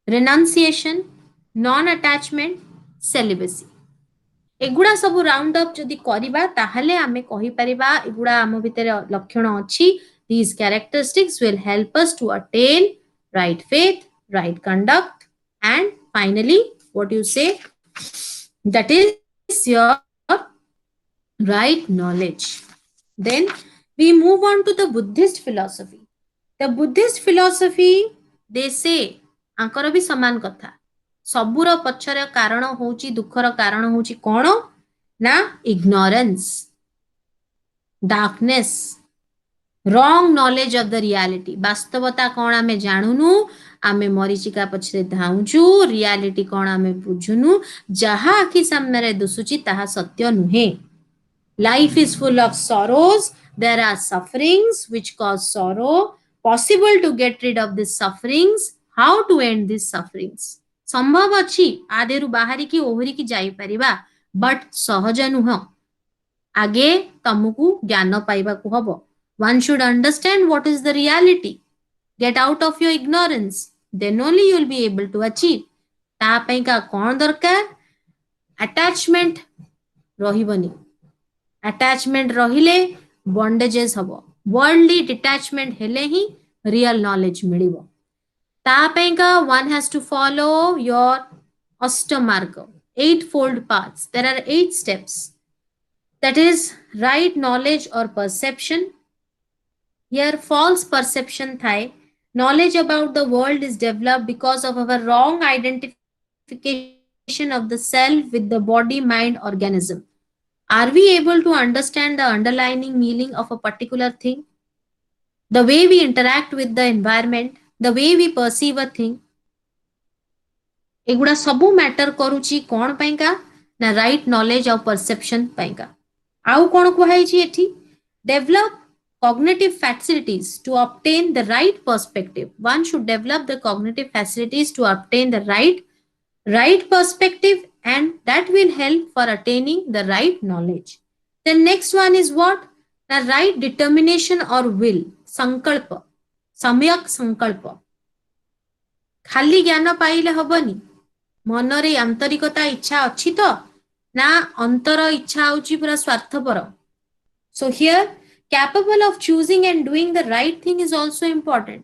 renunciation non attachment celibacy ଏଗୁଡା ସବୁ ରାଉଣ୍ଡ ଅପ୍ ଯଦି କରିବା ତାହେଲେ ଆମେ କହିପାରିବା ଏଗୁଡା ଆମ ଭିତରେ ଲକ୍ଷଣ ଅଛି these characteristics will help us to attain right faith right conduct and finally what you say that is your right knowledge. Then we move on to the Buddhist philosophy. The Buddhist philosophy, they say, ଆଙ୍କର ବି ସମାନ କଥା। ସବୁର ପଛର କାରଣ ହଉଛି, ଦୁଃଖର କାରଣ ହଉଛି କଣ ନା ignorance, darkness, wrong knowledge of the reality। ବାସ୍ତବତା କଣ ଆମେ ଜାଣୁନୁ, ଆମେ ମରିଚିକା ପଛରେ ଧାଉଁଛୁ, ରିଆଲିଟି କଣ ଆମେ ବୁଝୁନୁ, ଯାହା ଆଖି ସାମ୍ନାରେ ଦିଶୁଛି ତାହା ସତ୍ୟ ନୁହେଁ। Life is full of sorrows. There are sufferings which cause sorrow. Possible to get rid of these sufferings. How to end these sufferings? संभव अछि आदेरु बाहरी की ओहरी की जाई परिबा, बट सहज नुह। आगे तमकु ज्ञान पाइबा को हबो। One should understand what is the reality. Get out of your ignorance. Then only you will be able to achieve. ता पई का कोन दरकार? Attachment रहिबनी। अटैचमेंट रहिले बॉन्डेजेस हबो। वर्ल्डली डिटैचमेंट हेले ही रियल नॉलेज मिलिबो। ता पेंका one has to follow your अष्टमार्ग, eightfold paths. There are 8 steps. That is right knowledge or perception. Here false perception thai. Knowledge about the world is developed because of our wrong identification of the self with the body, mind, organism. Are we able to understand the underlying meaning of a particular thing? The way we interact with the environment, the way we perceive a thing, एगुड़ा सबू matter करूची कौन पाइंका ना right knowledge और perception पाइंका। आउ कौन कुहाई एठी? Develop cognitive facilities to obtain the right perspective. One should develop the cognitive facilities to obtain the right perspective, and that will help for attaining the right knowledge. The next one is what? The right determination or will, sankalpa, samyak sankalpa। खाली ज्ञान पाइले हबनी, मनरे आंतरिकता इच्छा अछि तो ना अंतर इच्छा होची पूरा स्वार्थपर। So here capable of choosing and doing the right thing is also important.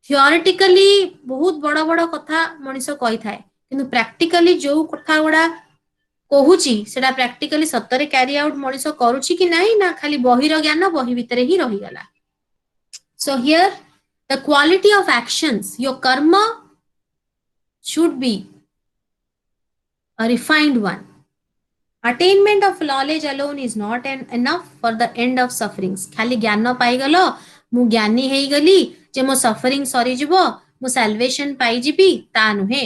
Theoretically बहुत बड़ा बड़ा कथा मनीष कही थाए, किंतु practically जो कथा गुड़ा कहूची सेटा practically सत्तरे carry out मनीष करूची कि नहीं ना खाली बहिर ज्ञान बहि भितरे ही रही गला। So here the quality of actions, your karma should be a refined one. Attainment of knowledge alone is not enough for the end of sufferings. खाली ज्ञान पाइगलो, मु ज्ञानी हेई गली जे मो सफरिंग सरी जिवो, मु साल्वेशन पाई जिबी ता नुहे।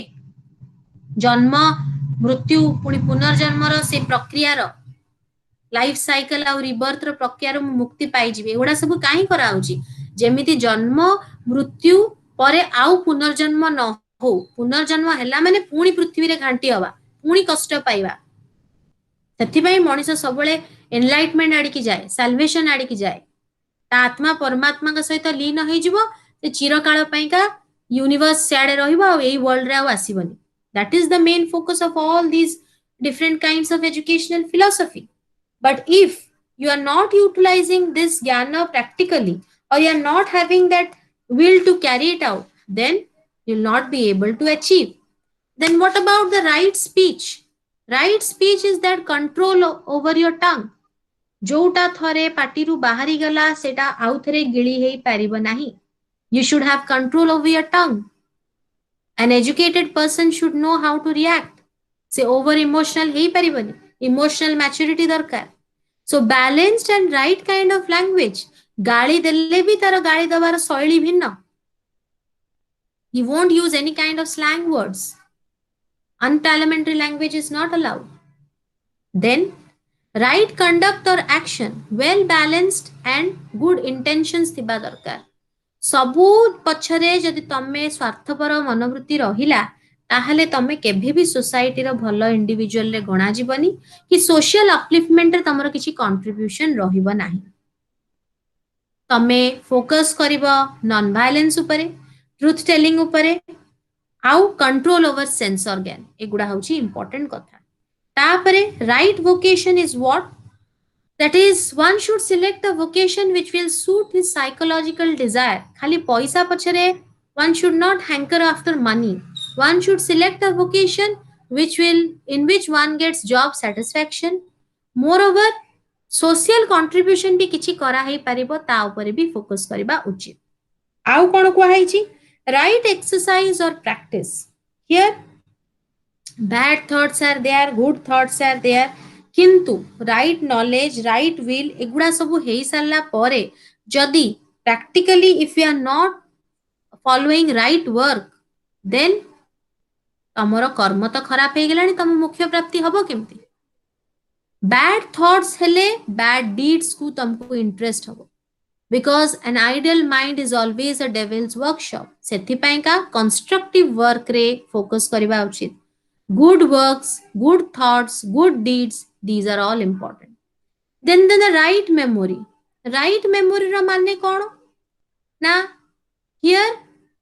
जन्म मृत्यु पुणी पुनर्जन्मर से प्रक्रियार लाइफ साइकिल आ रिबर्थ प्रक्रियार मुक्ति पाई जिबी। एगुड़ा सब काहे करा होची? जेमिति जन्म मृत्यु परे आउ पुनर्जन्म न हो। पुनर्जन्म हैला माने पुणी पृथ्वी रे घांटी हवा, पुणी कष्ट पाइबा। ସେଥିପାଇଁ ମଣିଷ ସବୁବେଳେ ଏନଲାଇଟମେଣ୍ଟ ଆଡ଼ିକି ଯାଏ, ସାଲଭେସନ ଆଡ଼ିକି ଯାଏ। ତା ଆତ୍ମା ପରମାତ୍ମାଙ୍କ ସହିତ ଲୀନ ହେଇଯିବ, ସେ ଚିରକାଳ ପାଇଁକା ୟୁନିଭର୍ସ ସିଆଡ଼େ ରହିବ ଆଉ ଏଇ ୱାର୍ଲଡରେ ଆଉ ଆସିବନି। That is the main focus of all this different kinds of educational philosophy. But if you are not utilizing this jnana practically, or you are not having that will to carry it out, then you will not be able to achieve. Then what about the right speech? Right speech is that control over your tongue. जोटा थरे पाटिरू बाहरी गला सेटा आउ थरे गिली हेई पारिबो नाही। You should have control over your tongue. An educated person should know how to react. से over emotional हेई पारिबोनी, emotional maturity दरकार। So balanced and right kind of language. गाली देले भी तार गाली दबार शैली भिन्न। He won't use any kind of slang words. Unparliamentary language is not allowed. Then right conduct or action, well balanced and good intentions थिबा दरकार। सबू पछरे जदि तमे स्वार्थपर मनोवृत्ति रहिला ताहले तमे केभे भी सोसाइटी रो भलो इंडिविजुअल रे गणा जीवनी कि सोशल अपलिफ्टमेंट रे तमरो किछि कंट्रीब्यूशन रहिबो नाही। तमे फोकस करिबो नॉन वायलेंस उपरे, ट्रुथ टेलिंग उपरे, आउ कंट्रोल ओवर सेंस ऑर्गन। एगुडा होची इंपोर्टेंट कथा। तापरे right vocation is what? That is, one should select a vocation which will suit his psychological desire. खाली पैसा पछरे one should not hanker after money. One should select a vocation in which one gets job satisfaction. Moreover, social contribution भी किछि करा हे परिबो ता ऊपर भी focus करबा उचित आउ कोन कुहाई छी राइट एक्सरसाइज और practice here bad thoughts are there good thoughts are there किंतु right knowledge right will एगुड़ा सब हेई सारला परे जदि practically if we are not following right work then तमरो कर्म तो खराब हे गेलानी तम मुख्य प्राप्ति हबो केमती bad thoughts हेले bad deeds को तुमको इंटरेस्ट हबो because an idle mind is always a devil's workshop सेथिपाई का constructive work रे focus करबा उचित good works good thoughts good deeds these are all important then the right memory ra manne kono na here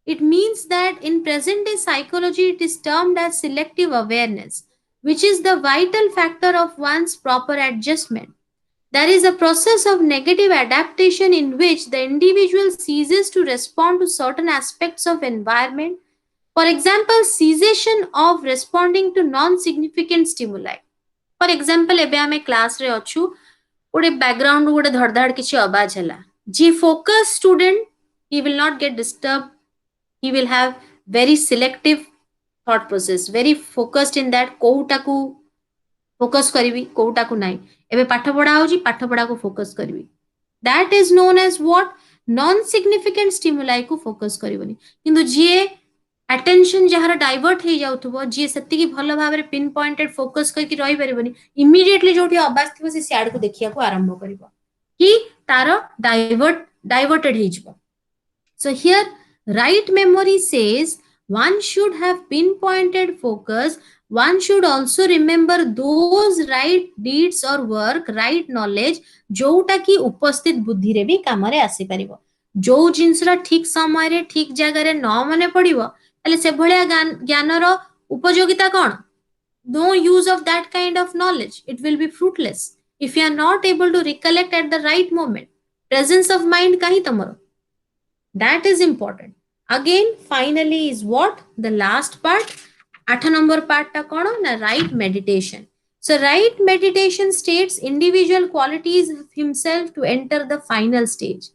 it means that in present day psychology it is termed as selective awareness which is the vital factor of one's proper adjustment. There is a process of negative adaptation in which the individual ceases to respond to certain aspects of environment. For example, cessation of responding to non-significant stimuli. For example, एबे आमे class रे अछु गोटे background गोटे धड़धड़ किछि आवाज हला जी focus student he will not get disturbed he will have very selective thought process very focused in that कोउटा को फोकस करिवि कोउटा को नाही एबे पाठ पढा होजी पाठ पढा को फोकस करिवि that is known as what non significant stimuli को फोकस करिवनी किंतु जे attention जहार डाइवर्ट हे जाउथबो जे सेति की भलो भाबरे पिन पॉइंटेड फोकस करके रहि परिबनी इमीडिएटली जोठी आवाज थिबो से सियाड को देखिया को आरंभ करिवो कि तारो डाइवर्टेड हे जिवो so here right memory says one should have pinpointed focus one should also remember those right deeds or work right knowledge जोटा की उपस्थित बुद्धि रे भी काम रे आसी परिबो जो जिंसरा ठीक समय रे ठीक जगह रे न मने पड़िबो ताले से भलिया ज्ञान रो उपयोगिता कोन no use of that kind of knowledge it will be fruitless if you are not able to recollect at the right moment presence of mind kahi tamaro that is important again finally is what the last part 8 number part ta kono na right meditation so right meditation states individual qualities of himself to enter the final stage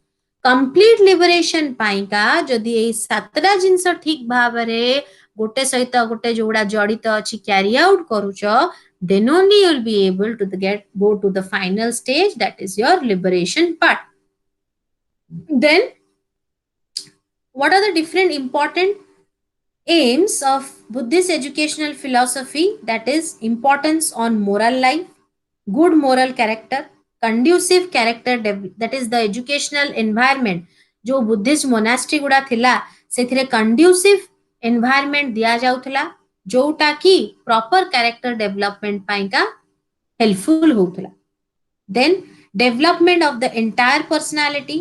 complete liberation ପାଇଁ କା ଯଦି ଏଇ ସାତଟା ଜିନିଷ ଠିକ ଭାବରେ ଗୋଟେ ସହିତ ଗୋଟେ ଯୋଉଡା ଜଡିତ ଅଛି carry out କରୁଛ then only you will be able to go to the final stage that is your liberation part then what are the different important aims of Buddhist educational philosophy that is importance on moral life good moral character conducive character that is the educational environment जो Buddhist monastery गुड़ा थिला सेथिरे conducive environment दिया जाउथला जोटा की proper character development ପାଇଁ का helpful होउथला then development of the entire personality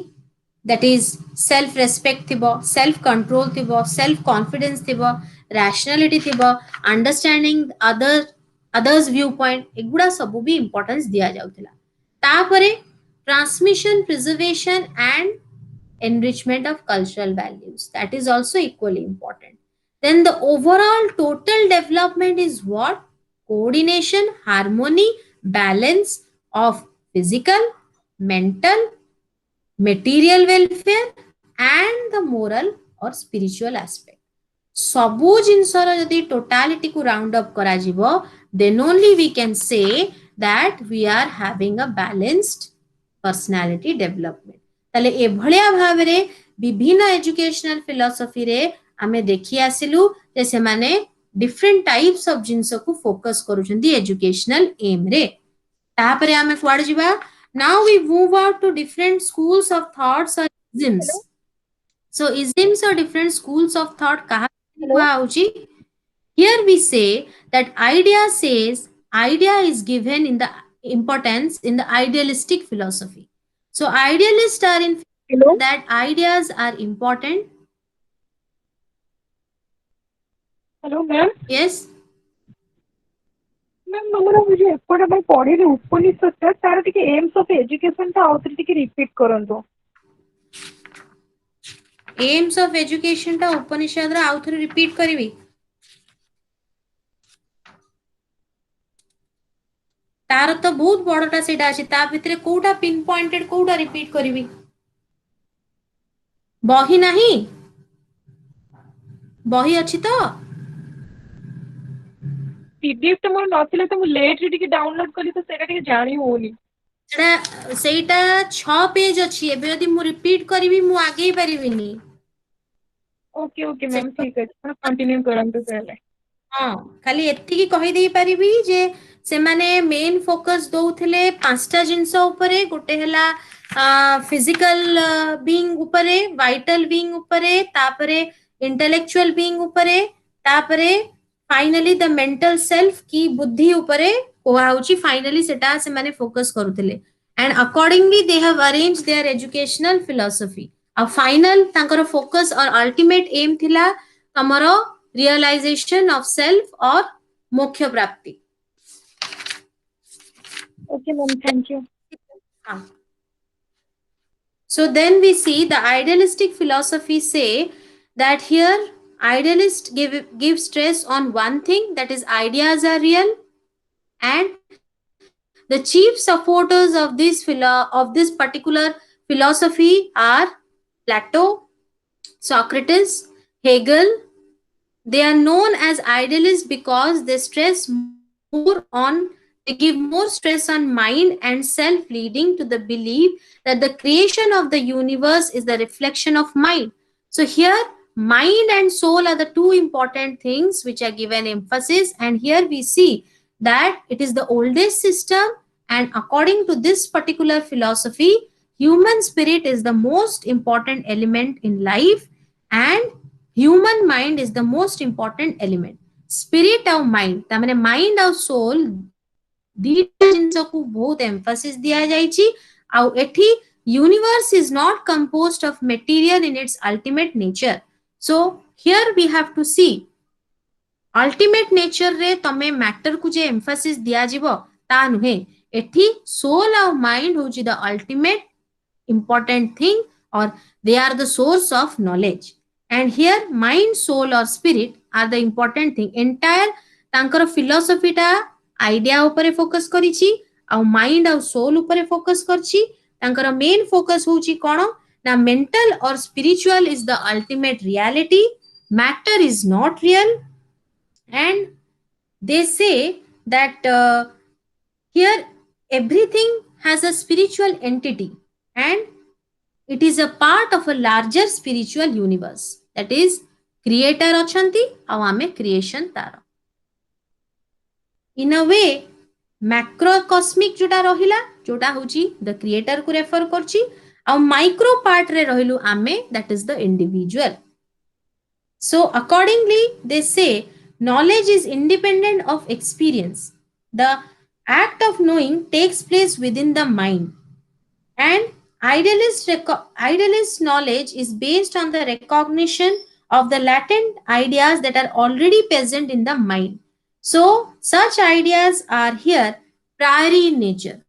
that is self respect thibo self control thibo self confidence thibo rationality thibo understanding others viewpoint एगुड़ा सब भी importance दिया जाउथला तापरे transmission preservation and enrichment of cultural values that is also equally important then the overall total development is what coordination harmony balance of physical mental material welfare and the moral or spiritual aspect सबु जिनसर यदि totality को round up करा जिवो then only we can say that we are having a balanced personality development ताले ए भलिया भाबरे विभिन्न educational philosophy रे आमे देखि आसिलु जे से माने डिफरेंट टाइप्स ऑफ जिंस को फोकस करूछंदी एजुकेशनल एम रे तापरे आमे कुआड जिबा now we move out to different schools of thoughts or isms Hello? so isms are different schools of thought kaha Hello? kuha hochi here we say that idea is given in the importance in the idealistic philosophy so idealists are in Hello? that ideas are important Hello, ma'am. yes ma'am हमर बुझे एपट हम पढ़िले उपनिषद तार टिके AIIMS of education ता आउतरे टिके repeat करंतो aims of education टा उपनिषद रा आउथरे repeat करबी तार तो बहुत बड़टा सेटा अछि ता भितरे कोउटा पिन पॉइंटेड कोउटा रिपीट करबी बही नाही बही अछि तो PDF ଟା ମୋର ନଥିଲା ତ ମୁଁ ଲେଟ୍ ରେ ଟିକେ ଡାଉନଲୋଡ୍ କଲି ତ ସେଇଟା ଟିକେ ଜାଣି ହଉନି। ସେଇଟା 6 पेज अछि एबे यदि मु रिपीट करबी मु आगे परिबिनी ओके मैम ठीक ଅଛି ଆପଣ कंटिन्यू କରନ୍ତୁ ତାହେଲେ। हाँ खाली एतिकी कहि देई परिबी जे से माने मेन फोकस दउथिले पांचटा जिंस उपरे गोटे हला फिजिकल बीइंग उपरे वाइटल बीइंग उपरे तापरे इंटेलेक्चुअल बीइंग उपरे तापरे फाइनली द मेंटल सेल्फ की बुद्धि उपरे कोहा होची फाइनली सेटा से माने फोकस करूथिले and accordingly they have arrange their educational philosophy आ फाइनल तांकर फोकस और अल्टीमेट एम थिला तमरो realization of self or moksha prapti. Okay ma'am thank you. So then we see the idealistic philosophy say that here idealists give stress on one thing, that is ideas are real, and the chief supporters of this particular philosophy are Plato, Socrates, Hegel. They are known as idealists because they give more stress on mind and self, leading to the belief that the creation of the universe is the reflection of mind. So here mind and soul are the two important things which are given emphasis, and here we see that it is the oldest system, and according to this particular philosophy human spirit is the most important element in life, and human mind is the most important element. Spirit और mind ता माने mind और soul दीटा जिंस को बहुत emphasis दिया जाइछि आउ एठी universe is not composed of material in its ultimate nature. So here we have to see ultimate nature रे तमे matter को जे emphasis दिया जिवो ता नुहे एठी soul और mind होची the ultimate important thing, or they are the source of knowledge, and here mind soul or spirit are the important thing. Entire तांकर philosophy टा idea उपरे focus करिछि आ mind और soul उपरे focus करछि तांकर main focus होछि कोन ना mental or spiritual is the ultimate reality, matter is not real, and they say that here everything has a spiritual entity and it is a part of a larger spiritual universe, that is creator achanti ଆଉ ଆମେ creation तार in a way macrocosmic जोटा रहिला जोटा होची the creator को refer करची ଆଉ micro part रे रहिलु आमे, that is the individual. So accordingly they say knowledge is independent of experience. The act of knowing takes place within the mind, and idealist knowledge is based on the recognition of the latent ideas that are already present in the mind. So such ideas are here priori in nature.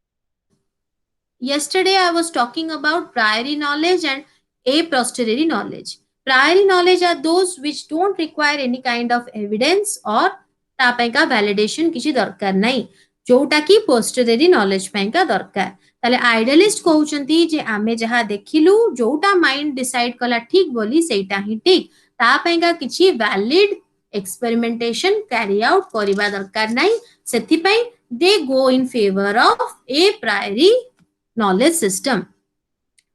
Yesterday I was talking about priori knowledge and a posteriori knowledge. Priori knowledge are those which don't require any kind of evidence or ता Paika validation किसी दरकार नहीं, जोटा की posteriori knowledge Paika दरकार. ताले idealist कहउचंती जे आमे जहा देखिलु जोटा माइंड डिसाइड कला ठीक बोली सेटा ही ठीक, ता पाइका किछि वैलिड एक्सपेरिमेंटेशन कैरी आउट करिबा दरकार नाही, सेथि पई they go in favour of a priori knowledge system.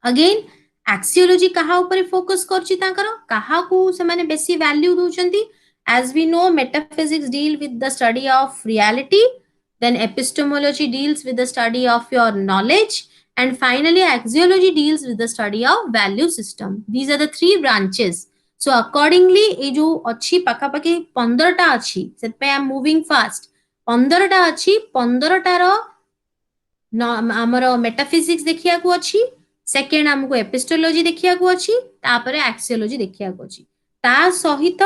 Again axiology कहा ऊपर फोकस करछि तांकर कहा को से माने बेसी value दोचंती. as we know metaphysics deal with the study of reality, then epistemology deals with the study of your knowledge, and finally axiology deals with the study of value system. These are the three branches. So accordingly ए जो अच्छी पाखापाखि 15टा अच्छी set पे I am moving fast 15टा अच्छी 15टा रो हमरो metaphysics देखिया को अच्छी, second हमको एपिस्टोलॉजी देखिया को अच्छी, तापरे एक्सियोलॉजी देखिया को अच्छी. ता सहित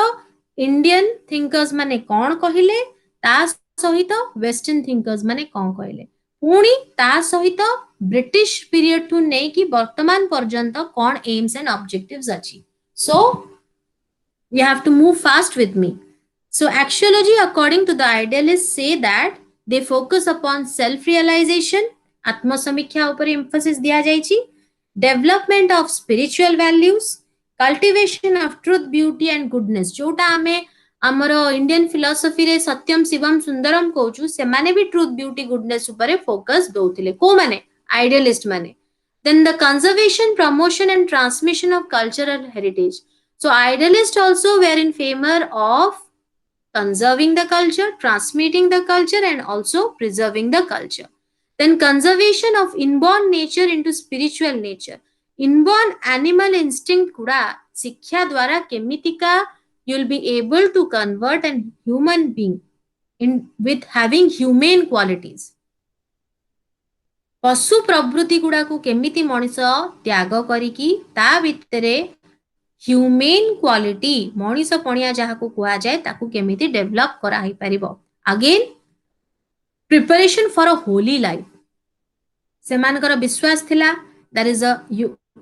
इंडियन थिंकर्स माने कोन कहिले, ता सहित वेस्टर्न थिंकर्स माने कोन कहिले, पुणी ता सहित ब्रिटिश पीरियड टू नै कि वर्तमान पर्यंत कोन एम्स एंड ऑब्जेक्टिव्स अछि. सो you have to move fast with me. So axiology according to the idealists say that They focus upon self realization, atmasamikya upare emphasis diya jaichi, development of spiritual values, cultivation of truth, beauty and goodness. जोटा आमे आमर Indian philosophy रे सत्यम शिवम सुंदरम कहूछु सेमाने भी truth beauty goodness उपरे focus दउथिले को माने idealist माने. Then the conservation, promotion and transmission of cultural heritage. So idealists also were in favor of conserving the culture, transmitting the culture and also preserving the culture. Then conservation of inborn nature into spiritual nature. Inborn animal instinct kuda शिक्षा द्वारा केमितिका you will be able to convert an human being in with having humane qualities. पशु प्रवृत्ति गुड़ा को केमिति मनीष त्याग करिकी ता भितरे ह्यूमेन क्वालिटी मनीष पणिया जहाँ को कुआ जाए ताकू केमिति डेवलप करा ही परिबो. Again preparation for a holy life. सेमानकर विश्वास थिला there is a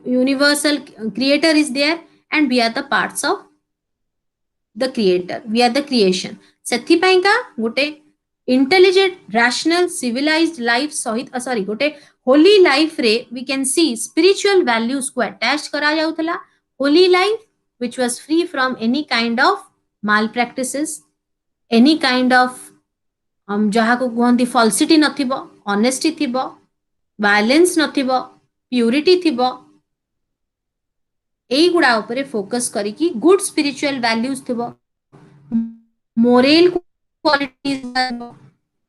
universal creator is there and we are the parts of the creator, we are the creation. सेथि पई का गोटे इंटेलिजेंट रैशनल सिविलाइज्ड लाइफ सहित सॉरी गोटे होली लाइफ रे we can see spiritual values को attach करा जाउथला. Holy life which was free from any kind of malpractices, any kind of जहाँ को कहती फॉल्सिटी नथिबो, ऑनेस्टी थिबो, वायलेंस नथिबो, प्यूरिटी थिबो. एई गुडा ऊपर फोकस करिकी गुड स्पिरिचुअल वैल्यूज थिबो, moral qualities.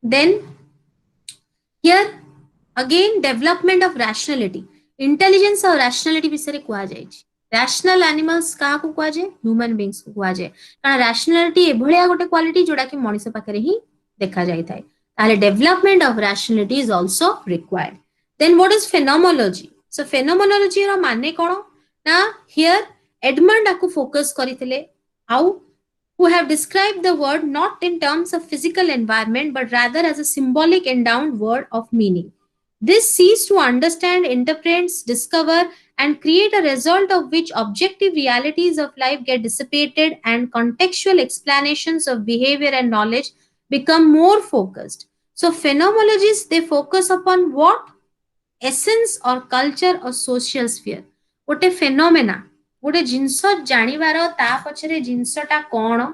Then here again development of rationality. Intelligence और रैशनलिटी विषय कुआ जाय. रैशनल एनिमल्स क्या को कुआ जाय? ह्यूमन बीइंग्स को कुआ जाय. कारण रैशनलिटी एभलिया गोटे क्वालिटी जोडा कि मनुष्य पाखरे ही देखा जाय थाए. ताले development of rationality is also required. Then what is phenomenology? So phenomenology रो माने कोन ना हियर एडमंड आकु फोकस करिथिले आउ who have described the word not in terms of physical environment but rather as a symbolic endowed word of meaning. This seeks to understand, interpret, discover and create a result of which objective realities of life get dissipated and contextual explanations of behavior and knowledge become more focused. So phenomenologists, they focus upon what? Essence or culture or social sphere. गोटे phenomena, गोटे जिनस जानिबार ता पछरे जिनसटा कोन,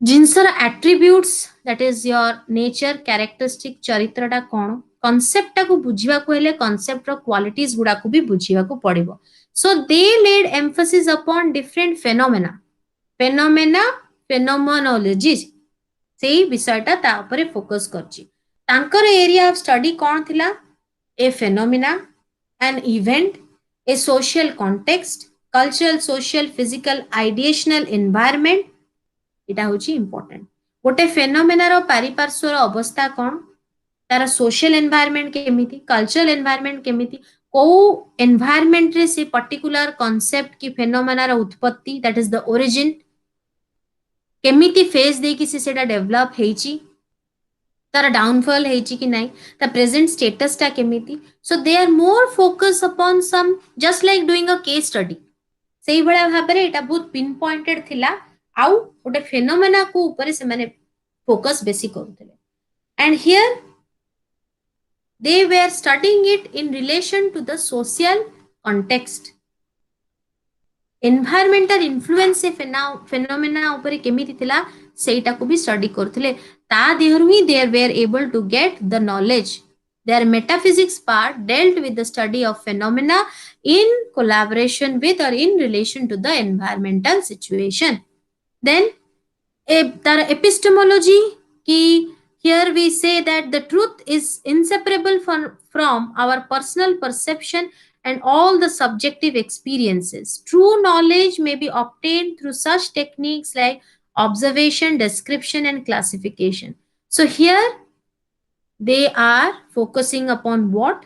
जिनसर attributes that is your nature characteristic चरित्रटा कोन, कॉन्सेप्ट को बुझिबा को हेले कॉन्सेप्ट रो क्वालिटीज गुडा को भी बुझिबा को पड़िबो. So they laid emphasis upon different phenomena. Phenomenology सेही विषयटा ता ऊपर फोकस करछि. तांकर एरिया ऑफ स्टडी कोन थिला? A phenomena, an event, a social context, cultural, social, physical, ideational environment. इटा होची important. गोटे फेनोमेना रो पारिपार्श्व रो अवस्था कोन, तारा social environment केमिति, cultural environment केमिति, को environment रे से particular concept की फेनोमेना रो उत्पत्ति, that is the origin, केमिति फेज दे कि सेटा डेवलप हेची, तारा डाउनफॉल हेची कि नाही, ता प्रेजेंट स्टेटस टा केमिति. So they are more focus upon some just like doing a case study. सेही भळा भाबरे एटा बहुत पिन पॉइंटेड थिला आउ गोटे फेनोमेना को ऊपर से माने फोकस बेसी करथले. And here they were studying it in relation to the social context. Environmental influence से फेनोमेना ऊपर केमिति थिला सेटा को भी स्टडी करथले. ता देहरु ही they were able to get the knowledge. Their metaphysics part dealt with the study of phenomena in collaboration with or in relation to the environmental situation. Then tar epistemology ki here we say that the truth is inseparable from our personal perception and all the subjective experiences. True knowledge may be obtained through such techniques like observation, description and classification. So here they are focusing upon what?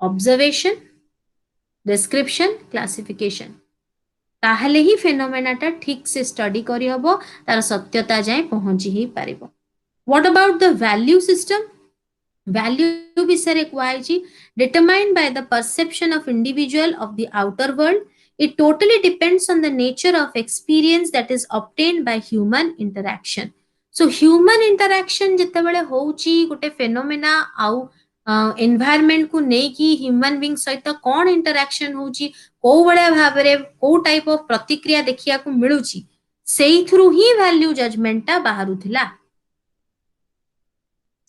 Observation, description, classification. ताहले ही फेनोमेनाटा ठीक से study करी हबो, तार सत्यता जाए पहुंची ही पारिबो. What about the value system? Value विषय कुआइछि determined by the perception of individual of the outer world. It totally depends on the nature of experience that is obtained by human interaction. सो human interaction जितेबाला होउची गोटे phenomena आउ environment को नेकी human being सहित कौन इंटरैक्शन होउची को बळिया भाबरे को टाइप ऑफ प्रतिक्रिया देखिया को मिलुची सेइथ्रु ही वैल्यू जजमेंट बाहरुथिला.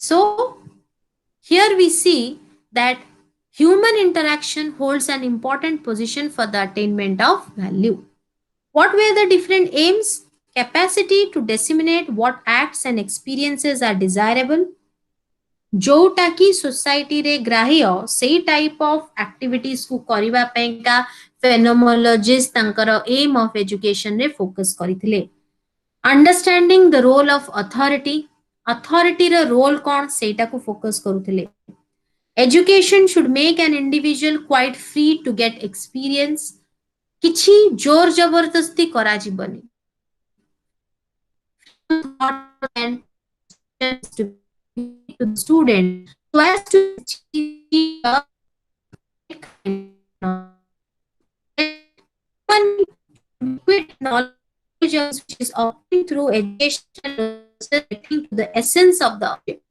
So here we see that human interaction holds an important position for the attainment of value. What were the different aims? Capacity to disseminate what acts and experiences are desirable. जोटा कि society रे ग्राह्य सेई type of activities को करिवा पेंका phenomenologist तांकर aim of education रे focus करिथिले. Understanding the role of authority रे रोल कोन सेटा को फोकस करुथिले. Education should make an individual quite free to get experience. किछि जोर जबरदस्ती करा जीवनी. To the student so as to achieve a knowledge which is obtained through education getting to the essence of the object.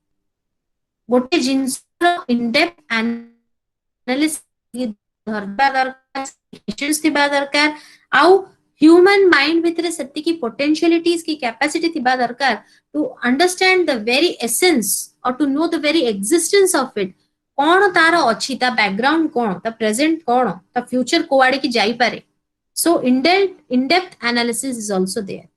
गोटे जिंस इन depth analysis धरबा दरकार patience थिबा दरकार आउ ह्यूमन माइंड भितरे सेति की पोटेंशियलिटीज की कैपेसिटी थिबा दरकार to understand the very essence और to know the very existence of it. कौन तार अछि ता बैकग्राउंड कौन ता प्रेजेंट कौन ता फ्यूचर कोआडे की जाई पारे. So in depth analysis is also there.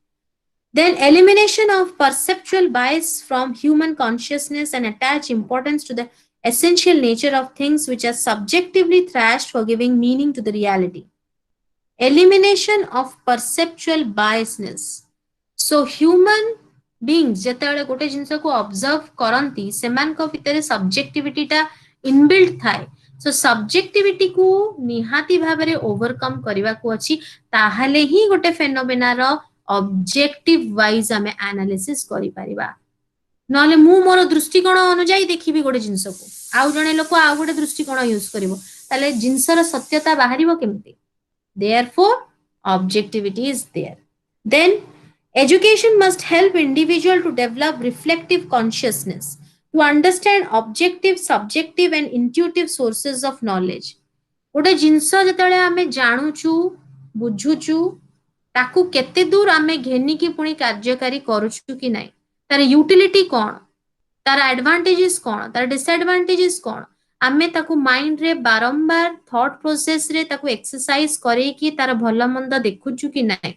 Then elimination of perceptual bias from human consciousness and attach importance to the essential nature of things which are subjectively thrashed for giving meaning to the reality. Elimination of perceptual biasness. So human beings जेतेबेले गोटे जिंस को observe करंती सेमान को भितरे subjectivity टा inbuilt थाए. सो subjectivity को निहाती भाबरे overcome करबा को अछि ताहाले ही गोटे फेनोमेना रो ऑब्जेक्टिव वाइज हमें एनालिसिस करि परिबा. नले मु मोर दृष्टिकोण अनुଯାयी देखिबी गोटे जिंस को आउ जणे लोक आउ गोटे दृष्टिकोण यूज करिवो ताले जिंसर सत्यता बाहरिबो केमती. Therefore objectivity is there. Then education must help individual to develop reflective consciousness to understand objective, subjective and intuitive sources of knowledge. गोटे जिंस जतले आमे जानुचु बुझुचु ताकू केते दूर आमे घेनी की पुणी कार्यकारी करूछु कि नाही, तार यूटिलिटी कोन, तार एडवांटेजेस कोन, तार डिसएडवांटेजेस कोन, आमे ताकू माइंड रे बारंबार थॉट प्रोसेस रे ताकू एक्सरसाइज करे कि तार भलो मंद देखुछु कि नाही.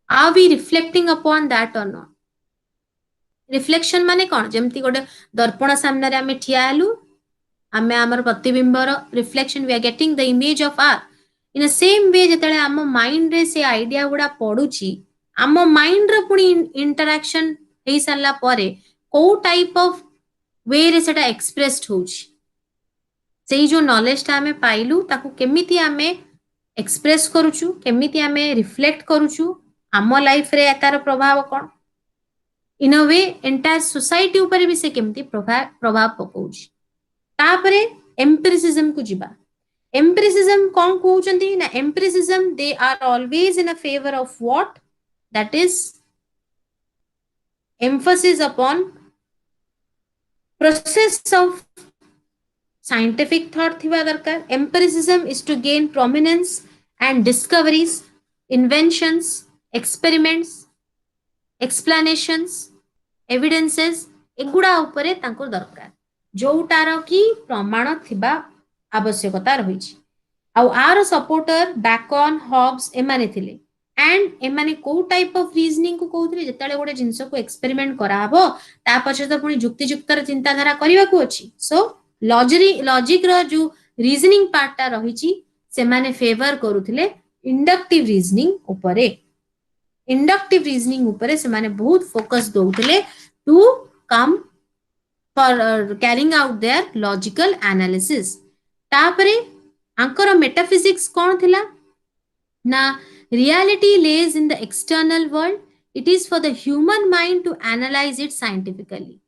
Are we reflecting upon that or not. Reflection माने कोन, जेमती गोटे दर्पण सामने रे आमे ठिया हलु आमे हमर प्रतिबिंबर reflection we are getting the image of our. In the same way जेतले आम माइंड रे से आइडिया गुडा पडुची आम माइंड रे पुणी इंटरैक्शन हेई सारला परे को टाइप ऑफ वे रे सेटा एक्सप्रेस्ड होउची सेई जो नॉलेज ता आमे पाइलु ताकू केमिति आमे एक्सप्रेस करूछु, केमिति आमे रिफ्लेक्ट करूछु, आम लाइफ रे तार प्रभाव कोन इन अ वे एंटायर सोसाइटी ऊपर भी से केमिति प्रभाव पकाउची. तापरे एम्पिरिसिज्म को जिबा. एम्पिरिसिज्म कौन कहउचंती ना, empiricism they are always in a favour of what, that is emphasis upon process of scientific thought थिबा दरकार. Empiricism is to gain prominence and discoveries, inventions, experiments, explanations, evidences एगुडा उपरे तांको दरकार जोटार की प्रमाण थिबा आवश्यकता रहिछि. आउ आर सपोर्टर बैकन हॉब्स एमाने थिले एंड एमाने को टाइप ऑफ रीजनिंग को कहउथिले जेताले गोटे जिंस को एक्सपेरिमेंट करा हबो ता पछे तो पुनी युक्ति युक्तर चिंताधारा करिवा को अछि. सो लॉजिक रो जो रीजनिंग पार्ट ता रहिछि से माने फेवर करूथिले इंडक्टिव रीजनिंग उपरे. इंडक्टिव रीजनिंग उपरे से माने बहुत फोकस दोउथिले to come for carrying out their logical analysis. तापरे आंकर मेटाफिजिक्स कौन थिला ना, reality lays in the external world, it is for the human mind to analyze it scientifically.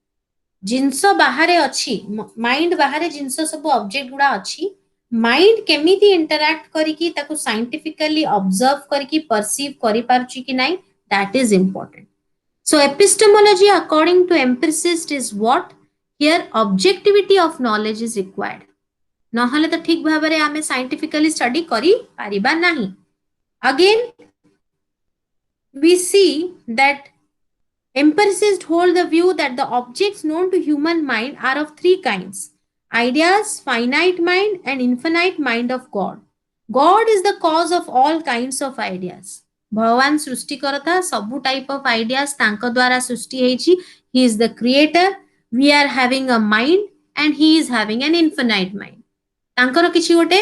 जिंस बाहरे अछि, माइंड बाहरे जिंस सब ऑब्जेक्ट गुडा अछि, माइंड केमिति इंटरैक्ट करी कि ताको साइंटिफिकली ऑब्जर्व करी कि परसीव करी पारछि कि नाही, that is important. So epistemology according to empiricist is what? Here objectivity of knowledge is required. नहले तो ठीक भाबरे आमे साइंटिफिकली स्टडी करी पारिबा नाही. Again we see that empiricists hold the view that the objects known to human mind are of three kinds: ideas, finite mind, and infinite mind of God. God is the cause of all kinds of ideas. भगवान सृष्टि करता सबु type of ideas तांको द्वारा सृष्टि हेची. He is the creator. We are having a mind and he is having an infinite mind. तांकर किछि गोटे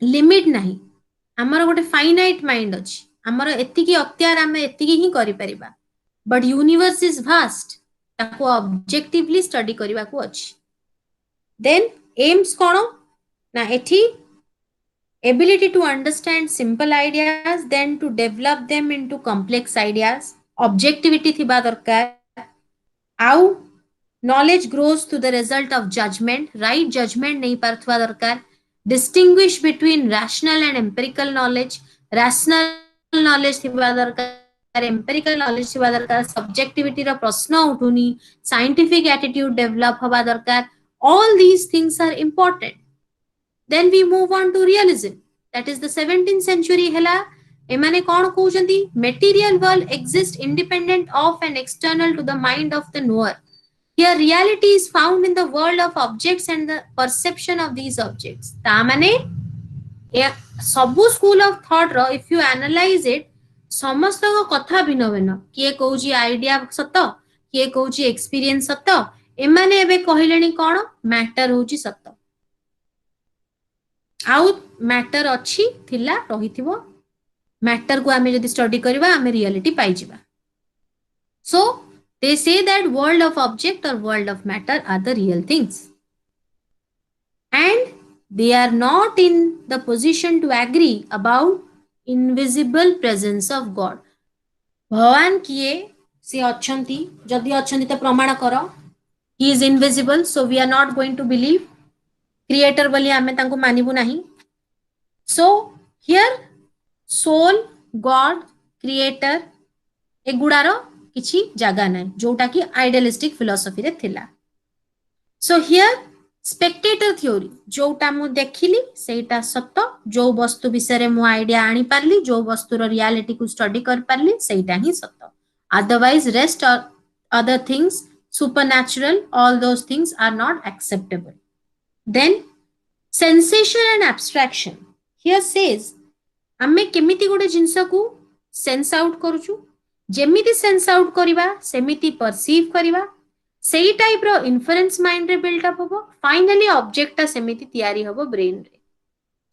limit नाही. हमर गोटे फाइनाइट माइंड अछि. हमर एतिकी अख्तियार आमे एतिकी ही करि परिबा. But universe is vast. ताको ऑब्जेक्टिवली स्टडी करिबा को अछि. Then aims कोन ना एठी ability to understand simple ideas, then to develop them into complex ideas. Objectivity थिबा दरकार. आउ knowledge grows to the result of judgment. Right judgment नहीं पारथवा दरकार. Distinguish between rational and empirical knowledge. Rational knowledge थिबा दरकार. Empirical knowledge थिबा दरकार. Subjectivity रा प्रश्न उठुनी. Scientific attitude develop हवा दरकार. All these things are important. Then we move on to realism. That is the 17th century hela. एमाने कौन कहउचंती? Material world exists independent of and external to the mind of the knower. Here reality is found in the world of objects and the perception of these objects. ता माने सबु school of thought रो if you analyze it समस्त को कथा भिन्न भिन्न. किए कहउची आइडिया सत, किए कहउची एक्सपीरियंस सत. एमाने एबे कहिलेनी कोन? मैटर होची सत. आउ मैटर अच्छी थिला रहिथिबो. मैटर को आमे जदि स्टडी करबा आमे रियलिटी पाई जिबा. So they say that world of object or world of matter are the real things. And they are not in the position to agree about invisible presence of God. भगवान किए से अच्छंती जदि अच्छंती तो प्रमाण करो. He is invisible, so we are not going to believe. Creator बोली आमे तांको मानिबु नाही. So here soul, God, creator एगुडारो किछि जागा नै जोटा कि आइडियलिस्टिक फिलोसफी रे थिला. So here spectator theory जोटा मु देखिली सेटा सत्य. जो वस्तु विषय मु आइडिया आनी पारली, जो वस्तु रो रियलिटी को स्टडी कर पारली सेटा ही सत्य. Otherwise rest or other things supernatural, all those things are not acceptable. Then sensation and abstraction. Here says आमे केमिति गोटे जिंस को सेंस आउट करूछु. जेमिति सेंस आउट करिबा सेमिति परसीव करिबा. सेही टाइप रो इन्फरेंस माइंड रे बिल्ट अप होबो. फाइनली ऑब्जेक्ट सेमिति तयारी होबो ब्रेन रे.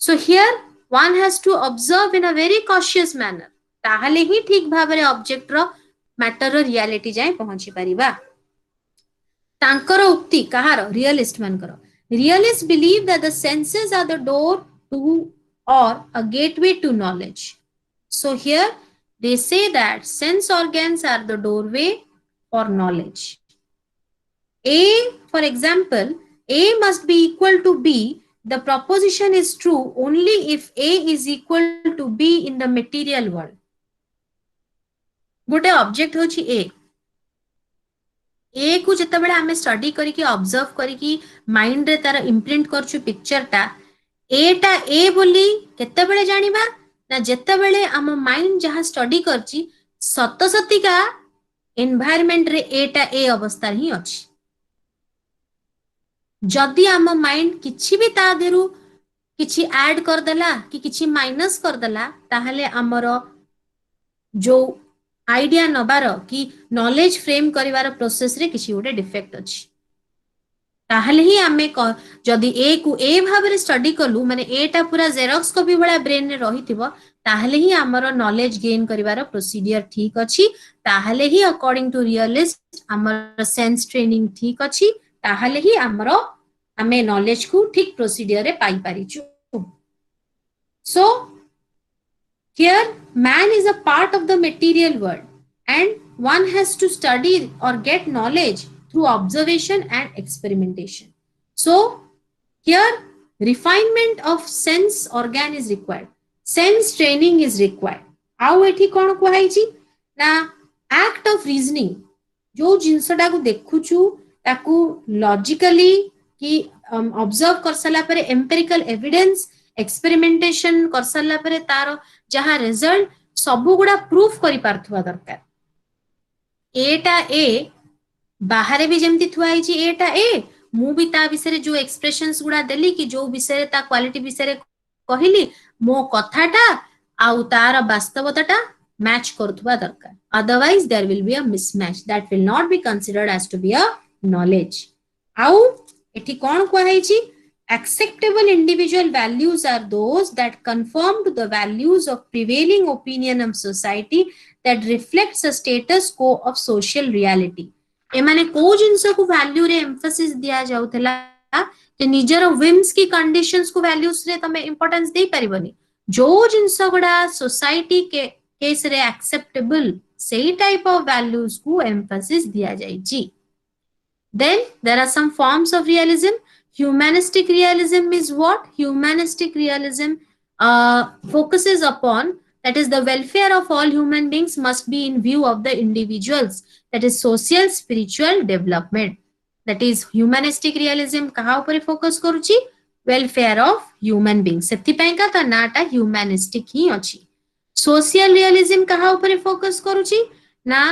So here one has to observe in a very cautious manner. ताहाले ही ठीक भाबरे ऑब्जेक्ट रो मैटर रो रियलिटी जाय पहुंची परिबा. तांकर उक्ति कहार? रियलिस्ट मानकर. Realists believe that the senses are the door to or a gateway to knowledge. So here they say that sense organs are the doorway for knowledge. A, for example, A must be equal to B. The proposition is true only if A is equal to B in the material world. गोटे object होची A. ए को जते बेले हमें study करी की observe करी की माइंड रे तार इम्प्रिंट करछु पिक्चर टा एटा ए बोली केते बेले जानिबा ना जते बेले हम माइंड जहा स्टडी करची सत सतिका एनवायरनमेंट रे एटा ए अवस्था ही अछि. जदि हम माइंड किछि भी ता देरु किछि ऐड कर देला कि किछि माइनस कर देला ताहले हमरो जो आइडिया नबार कि नॉलेज फ्रेम करिवार प्रोसेस रे किछि गोटे डिफेक्ट अछि. ताहले ही आमे जदि ए को ए भाबरे स्टडी कलु माने ए टा पूरा जेरॉक्स कॉपी वाला ब्रेन रे रहिथिबो ताहले ही हमरो नॉलेज गेन करिवार प्रोसीजर ठीक अछि. ताहले ही अकॉर्डिंग टू रियलिस्ट हमर सेंस ट्रेनिंग ठीक अछि. ताहले ही हमरो हमें नॉलेज को ठीक प्रोसीजर रे पाई पारिछु. सो here man is a part of the material world and one has to study or get knowledge through observation and experimentation. So here refinement of sense organ is required. Sense training is required. आउ एठी कोन कुहाई छी ना act of reasoning, जो जिनसटा को देखुचु ताकू logically कि observe कर सला परे एम्पिरिकल एविडेंस एक्सपेरिमेंटेशन कर सला परे तार जहाँ रिजल्ट सबु गुड़ा प्रूफ करि पारथुवा दरकार एटा ए बाहर भी जमती थुआ एटा ए मु भी ता विषय जो एक्सप्रेशंस गुड़ा देली कि जो विषय ता क्वालिटी विषय कहली मो कथाटा आउ तार वास्तवताटा मैच करुवा दरकार otherwise there will be a mismatch that will not be considered as to be a knowledge आउ एठी कोन कहैछि acceptable individual values are those that conform to the values of prevailing opinion of society that reflects the status quo of social reality एमाने को जिनस को value रे emphasis दिया जाउथला जे निजर whims की conditions को वैल्यूज रे तमे इंपोर्टेंस दे परिबनी जो जिनस गुडा सोसाइटी के केस रे एक्सेप्टेबल सेही टाइप ऑफ वैल्यूज को एम्फसिस दिया जाइछि then there are some forms of realism humanistic realism is what humanistic realism focuses upon that is the welfare of all human beings must be in view of the individuals that is social spiritual development that is humanistic realism kaha upare focus karuchi welfare of human beings sethi pai ka ta naata humanistic hi achi social realism kaha upare focus karuchi na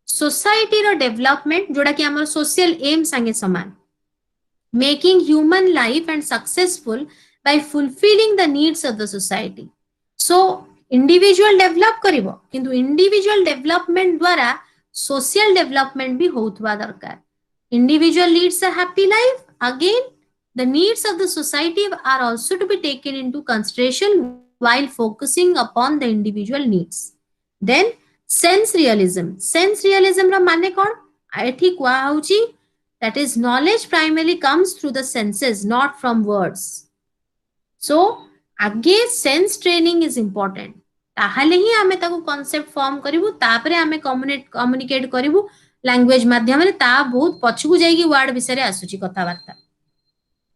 society रो development जोड़ा कि हमर social aim संगे समान making human life and successful by fulfilling the needs of the society so individual develop करिवो किंतु individual development द्वारा social development भी होउथवा दरकार individual leads a happy life again the needs of the society are also to be taken into consideration while focusing upon the individual needs then sense realism रा माने कोन एठी कुआ होउची that is knowledge primarily comes through the senses not from words so आगे sense training is important ताहाले ही आमे ताको concept form करिवु तापरे आमे कम्युनिकेट करिवु लैंग्वेज माध्यम रे ता बहुत पछकु जाईकी वर्ड विषय रे आसुची कथा वार्ता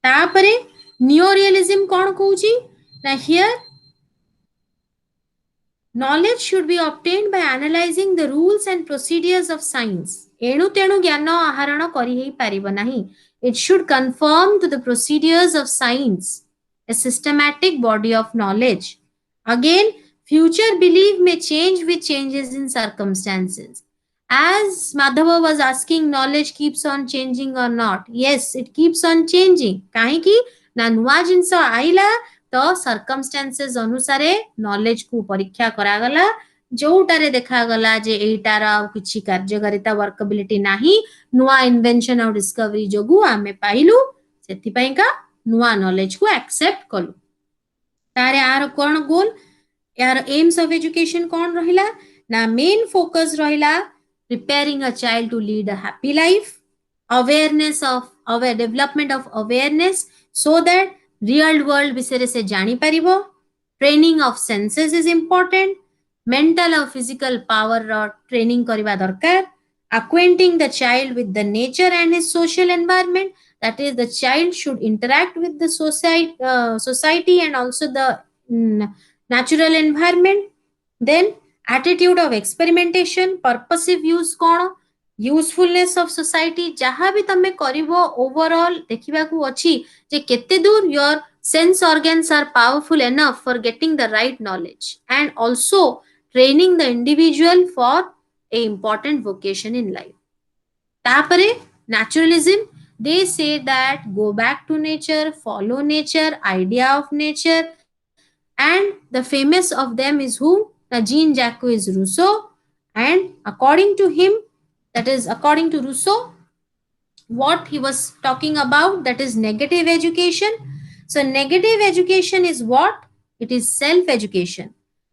तापरे नियो रियलिज्म कोन कहउची ना here knowledge should be obtained by analyzing the rules and procedures of science एणु तेणु ज्ञान आहरण करि हेई परिबो नाही it should conform to the procedures of science a systematic body of knowledge again future belief may change with changes in circumstances as madhava was asking knowledge keeps on changing or not yes it keeps on changing काहे कि ना नुवा जिंस आइला तो circumstances अनुसारे knowledge को परीक्षा करा गला जोटारे देखा गला जे एटार किछि कार्यकारिता वर्कबिलिटी नाही नुवा इन्वेंशन और डिस्कवरी जोगु आमे पाइलु सेति पई का नुवा नॉलेज को एक्सेप्ट कलु तारे आर कोन गोल यार एम्स ऑफ एजुकेशन कोन रहिला ना मेन फोकस रहिला preparing a child to lead a happy life development of awareness so that real world विषय से जानी परिबो training of senses is important mental और फिजिकल पावर ट्रेनिंग करबा दरकार acquainting the child with the nature and his social environment that is the child should interact with the society and also the natural environment then attitude of experimentation purposive use cone usefulness of society जहाँ भी तमे करिवो overall देखिबा को अछि जे केते दूर your sense organs are powerful enough for getting the right knowledge and also training the individual for a important vocation in life तापरे naturalism they say that go back to nature follow nature idea of nature and the famous of them is who Jean-Jacques Rousseau and according to him that is according to Rousseau what he was talking about that is negative education so negative education is what it is self education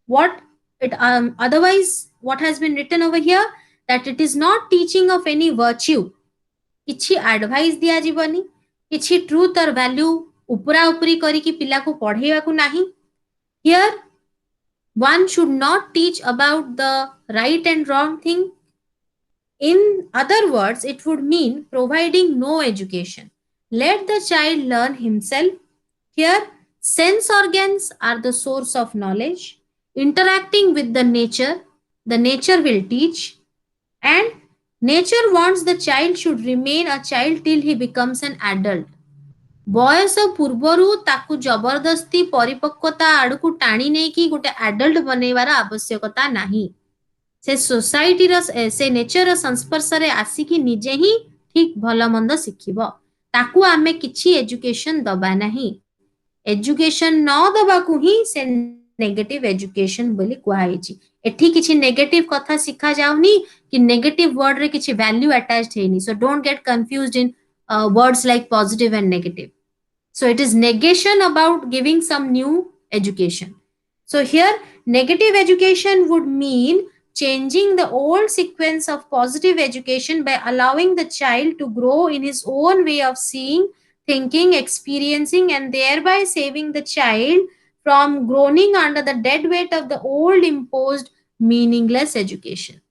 what it otherwise what has been written over here that it is not teaching of any virtue किछि advice दिया जीवनी किछि truth और value उपरा उपरी करी कि पिला को पढ़ेवा को नाही here one should not teach about the right and wrong thing in other words it would mean providing no education let the child learn himself here sense organs are the source of knowledge interacting with the nature will teach And nature wants the child should remain a child till he becomes an adult. ବୟସ ପୂର୍ବରୁ ତାକୁ ଜବରଦସ୍ତି ପରିପକ୍ୱତା ଆଡ଼କୁ ଟାଣି ନେଇକି ଗୋଟେ adult ବନେଇବାର ଆବଶ୍ୟକତା ନାହିଁ। ସେ ସୋସାଇଟିର ସେ ନେଚରର ସଂସ୍ପର୍ଶରେ ଆସିକି ନିଜେ ହିଁ ଠିକ୍ ଭଲ ମନ୍ଦ ଶିଖିବ। ତାକୁ ଆମେ କିଛି ଏଜୁକେସନ ଦବା ନାହିଁ। ଏଜୁକେସନ ନ ଦବାକୁ ହିଁ ସେ ନେଗେଟିଭ ଏଜୁକେସନ ବୋଲି କୁହାଯାଇଛି। ଏଠି କିଛି ନେଗେଟିଭ କଥା ଶିଖାଯାଉନି କି ନେଗେଟିଭ ୱାର୍ଡରେ କିଛି ଭ୍ୟାଲ୍ୟୁ ଆଟାଚଡ ହେଇନି। So don't get confused in words like positive and negative. So it is negation about giving some new education. So here negative education would mean changing the old sequence of positive education by allowing the child to grow in his own way of seeing, thinking, experiencing, and thereby saving the child from groaning under the dead weight of the old imposed meaningless education.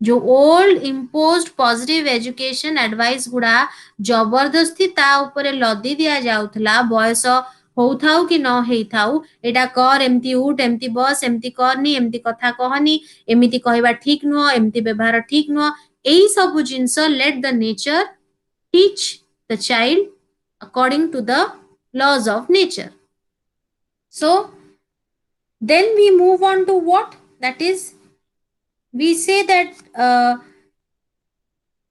जो old imposed positive education advice गुड़ा जबरदस्ती ता ऊपर लदी दिया जाउथला बयस होउथाउ कि न हेइथाउ एटा कर एमती उठ एमती बस एमती करनी एमती कथा कहनी एमिति कहबा ठीक नुह एमती व्यवहार ठीक नुह एई सब जिंस let the nature teach the child according to the laws of nature. So then we move on to what? That is, we say that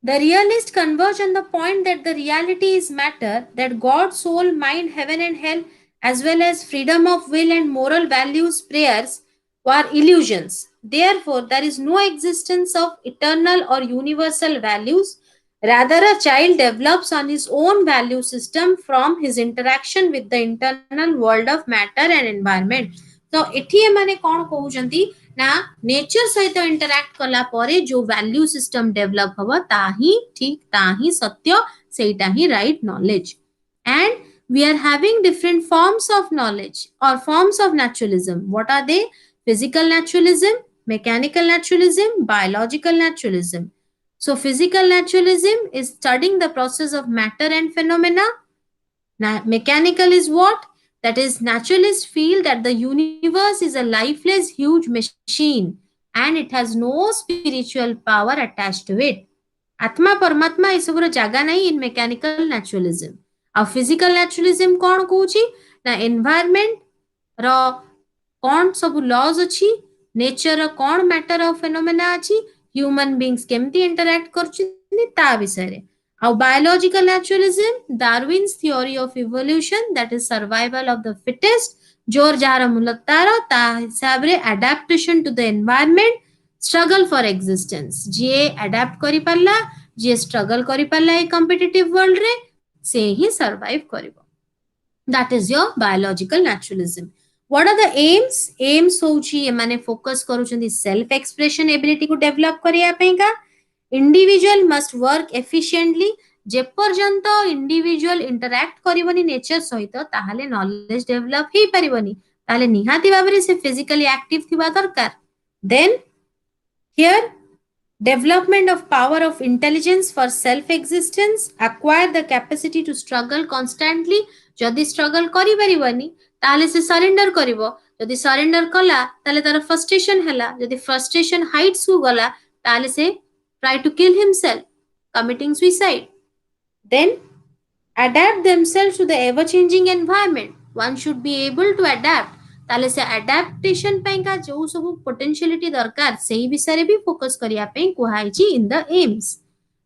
the realists converge on the point that the reality is matter, that God, soul, mind, heaven and hell, as well as freedom of will and moral values, prayers, are illusions. Therefore, there is no existence of eternal or universal values. Rather, a child develops on his own value system from his interaction with the internal world of matter and environment. So, ଏଠି ଏମାନେ କ'ଣ କହୁଛନ୍ତି ନା nature ସହିତ Interact କଲା ପରେ ଯୋଉ value system develop ହବ ତା ହିଁ ଠିକ ତା ହିଁ ସତ୍ୟ ସେଇଟା ହିଁ right knowledge and we are having different forms of knowledge or forms of naturalism. What are they? Physical naturalism, mechanical naturalism, biological naturalism. So physical naturalism is studying the process of matter and phenomena. Mechanical is what? That is, naturalists feel that the universe is a lifeless, huge machine and it has no spiritual power attached to it. आत्मा परमात्मा ए सबुर जागा नहीं इन mechanical naturalism. आ physical naturalism कौन कहूची ना environment रो कौन सब laws अछि, नेचर कौन मैटर ऑफ फेनोमेना अछि, ह्यूमन बीइंग्स केमती इंटरैक्ट करछिनी ता विषय रे. Our biological naturalism, Darwin's theory of evolution, that is survival of the fittest, जोर जार मुलतार ता हिसाब रे adaptation to the environment, struggle for existence. J adapt करि पाला, जे struggle करि पाला ए competitive world रे, से ही survive करिवो. That is your biological naturalism. What are the aims? Aims होउची एमाने focus करूछंदी self expression ability को develop करिया पेका. Individual must work efficiently. जेपर्यंत इंडिविजुअल इंटरैक्ट करिवनी नेचर सहित ताहाले नॉलेज डेवलप हे परिवनी ताहाले निहाती भाबरे से फिजिकली एक्टिव थिबा दरकार. Then here development of power of intelligence for self existence, acquire the capacity to struggle constantly. जदि स्ट्रगल करि परिवनी ताहाले से सरेंडर करिवो. जदि सरेंडर कला ताहाले तार फ्रस्ट्रेशन हैला. जदि फ्रस्ट्रेशन हाइट्स को गला ताहाले से try to kill himself, committing suicide. Then adapt themselves to the ever changing environment. One should be able to adapt. ताले से adaptation पेंका जो सब potentiality दरकार सेही विषय रे भी फोकस करिया पे कुहाइची in the aims.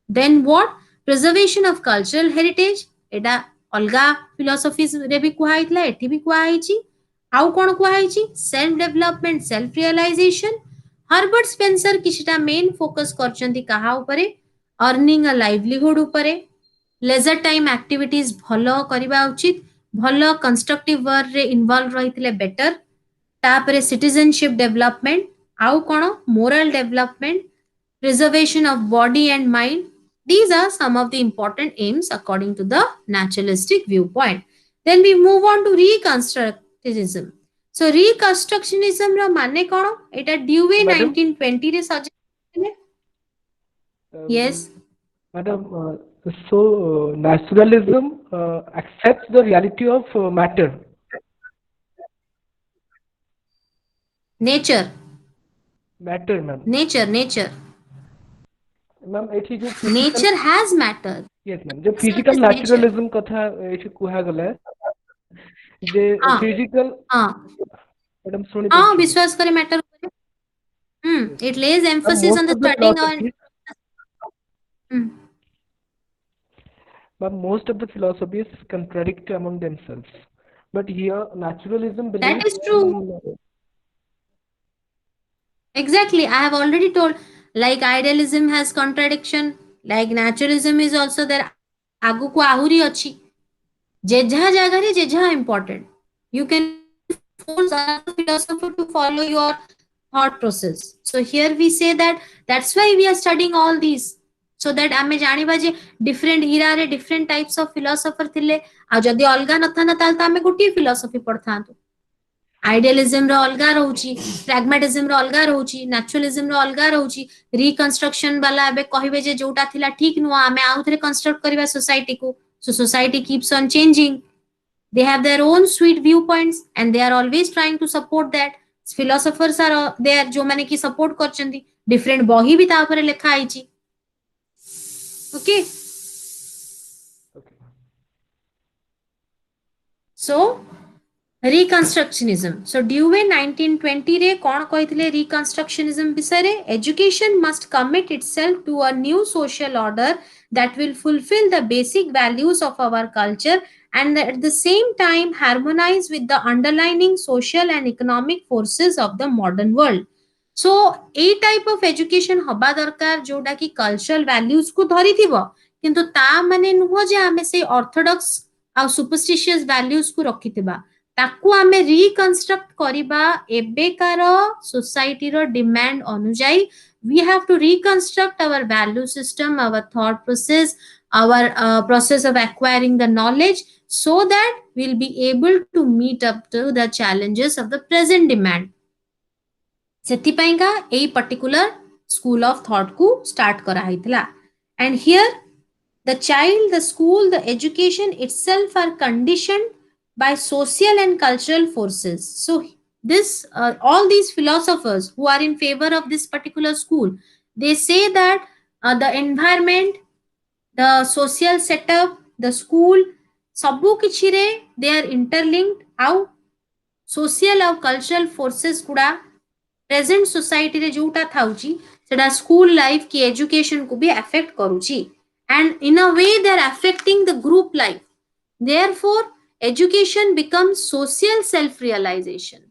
Then what? Preservation of cultural heritage. एडा अलगा philosophies रे भी कुहाइतला एठी भी कुहाइची. आउ कोन कुहाइची? Self development, self realization. Herbert Spencer किछटा मेन फोकस करचंती कहा उपरे? अर्निंग अ लाइवलीहुड उपरे. लेजर टाइम एक्टिविटीज भलो करिबा उचित, भलो कंस्ट्रक्टिव वर्क रे इन्वॉल्व रहितले बेटर. तापरे सिटीजनशिप डेवलपमेंट, आउ कोन? Moral development, preservation of body and mind. These are some of the important aims according to the naturalistic viewpoint. Then we move on to reconstructivism. So reconstructionism रा माने कोन? एटा ड्यूवे Madam? 1920 रे suggest. Yes. Madam, so naturalism accepts the reality of matter. Nature. Matter, ma'am. Nature. Ma'am एठी जो physical nature has matter. Yes ma'am जो Self physical is nature. Naturalism कथा एठी कुहा गला जे हाँ फिजिकल हाँ मैडम सुनी हाँ, पारछन विश्वास करे मैटर करे। it lays ma'am emphasis on most the of the studying our philosophy hmm. but most of the philosophies contradict among themselves. But here, naturalism That believes is true. in Exactly. I have already told, like idealism has contradiction, like naturalism is also there. Agu ko ahuri achi. Jejha jagare jejha important. You cannot force another philosopher to follow your thought process. So here we say that that's why we are studying all these. So that ଆମେ ଜାଣିବା ଯେ different eraରେ different types of philosopher ଥିଲେ ଆଉ ଯଦି ଅଲଗା ନଥାନ୍ତା ତାହେଲେ ତ ଆମେ ଗୋଟିଏ philosophy ପଢିଥାନ୍ତୁ ଆଇଡିଆଲିଜମ ର ଅଲଗା ରହୁଛି ପ୍ରାଗ୍ମାଟିଜମ ର ଅଲଗା ରହୁଛି ନ୍ୟାଚୁରାଲିଜମ ର ଅଲଗା ରହୁଛି ରିକନଷ୍ଟ୍ରକ୍ସନ ବାଲା ଏବେ କହିବେ ଯେ ଯୋଉଟା ଥିଲା ଠିକ ନୁହଁ ଆମେ ଆଉ ଥରେ କନଷ୍ଟ୍ରକ୍ଟ କରିବା ସୋସାଇଟିକୁ so society keeps on changing they have their own sweet viewpoints and they are always trying to support that philosophers are there जो माने की support करचंदी different बही भी ता ऊपर लिखा आइची okay okay. so reconstructionism so Dewey 1920 रे कौन कहिथिले reconstructionism विषय education must commit itself to a new social order that will fulfill the basic values of our culture and at the same time harmonize with the underlying social and economic forces of the modern world so a type of education हबा दरकार जोटा कि cultural values को धरी थिबो किंतु ता माने नुह जे आमे से orthodox आ superstitious values को रखिथिबा ताकू आमे रिकनस्ट्रक्ट करिबा एबेकार सोसाइटी रो डिमांड अनुଯାयी we have to reconstruct our value system our thought process our process of acquiring the knowledge so that we'll be able to meet up to the challenges of the present demand ସେଥିପାଇଁକା ଏଇ particular school of thought କୁ start କରାହେଇଥିଲା and here the child the school the education itself are conditioned by social and cultural forces so this all these philosophers who are in favor of this particular school they say that the environment the social setup the school ସବୁ କିଛିରେ they are interlinked ଆଉ social ଆଉ cultural forces ଗୁଡା present society ରେ ଯୋଉଟା ଥାଉଛି ସେଟା school life କି education କୁ ବି affect କରୁଛି and in a way they are affecting the group life therefore education becomes social self realization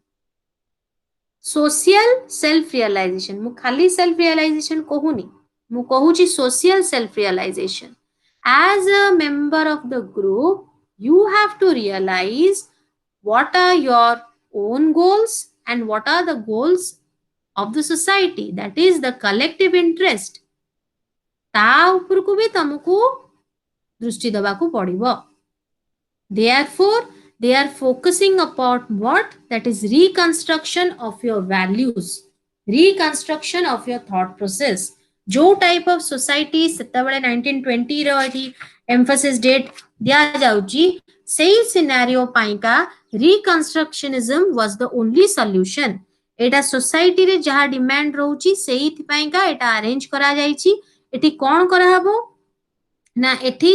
ମୁଁ ଖାଲି self realization କହୁନି ମୁଁ କହୁଛି social self realization as a member of the group you have to realize what are your own goals and what are the goals of the society that is the collective interest ତା ଉପରକୁ ବି ତମକୁ ଦୃଷ୍ଟି ଦେବାକୁ ପଡିବ therefore they are focusing upon what that is reconstruction of your values reconstruction of your thought process जो type of society ସେତେବେଳେ 1920 ର ଏଠି emphasis date ଦିଆ ଯାଉଛି ସେଇ scenario ପାଇଁକା reconstructionism was the only solution Etah society रे जहा डिमांड रहउची सेही पाइंका एटा अरेंज करा जाईची एठी कोन करा हबो ना एठी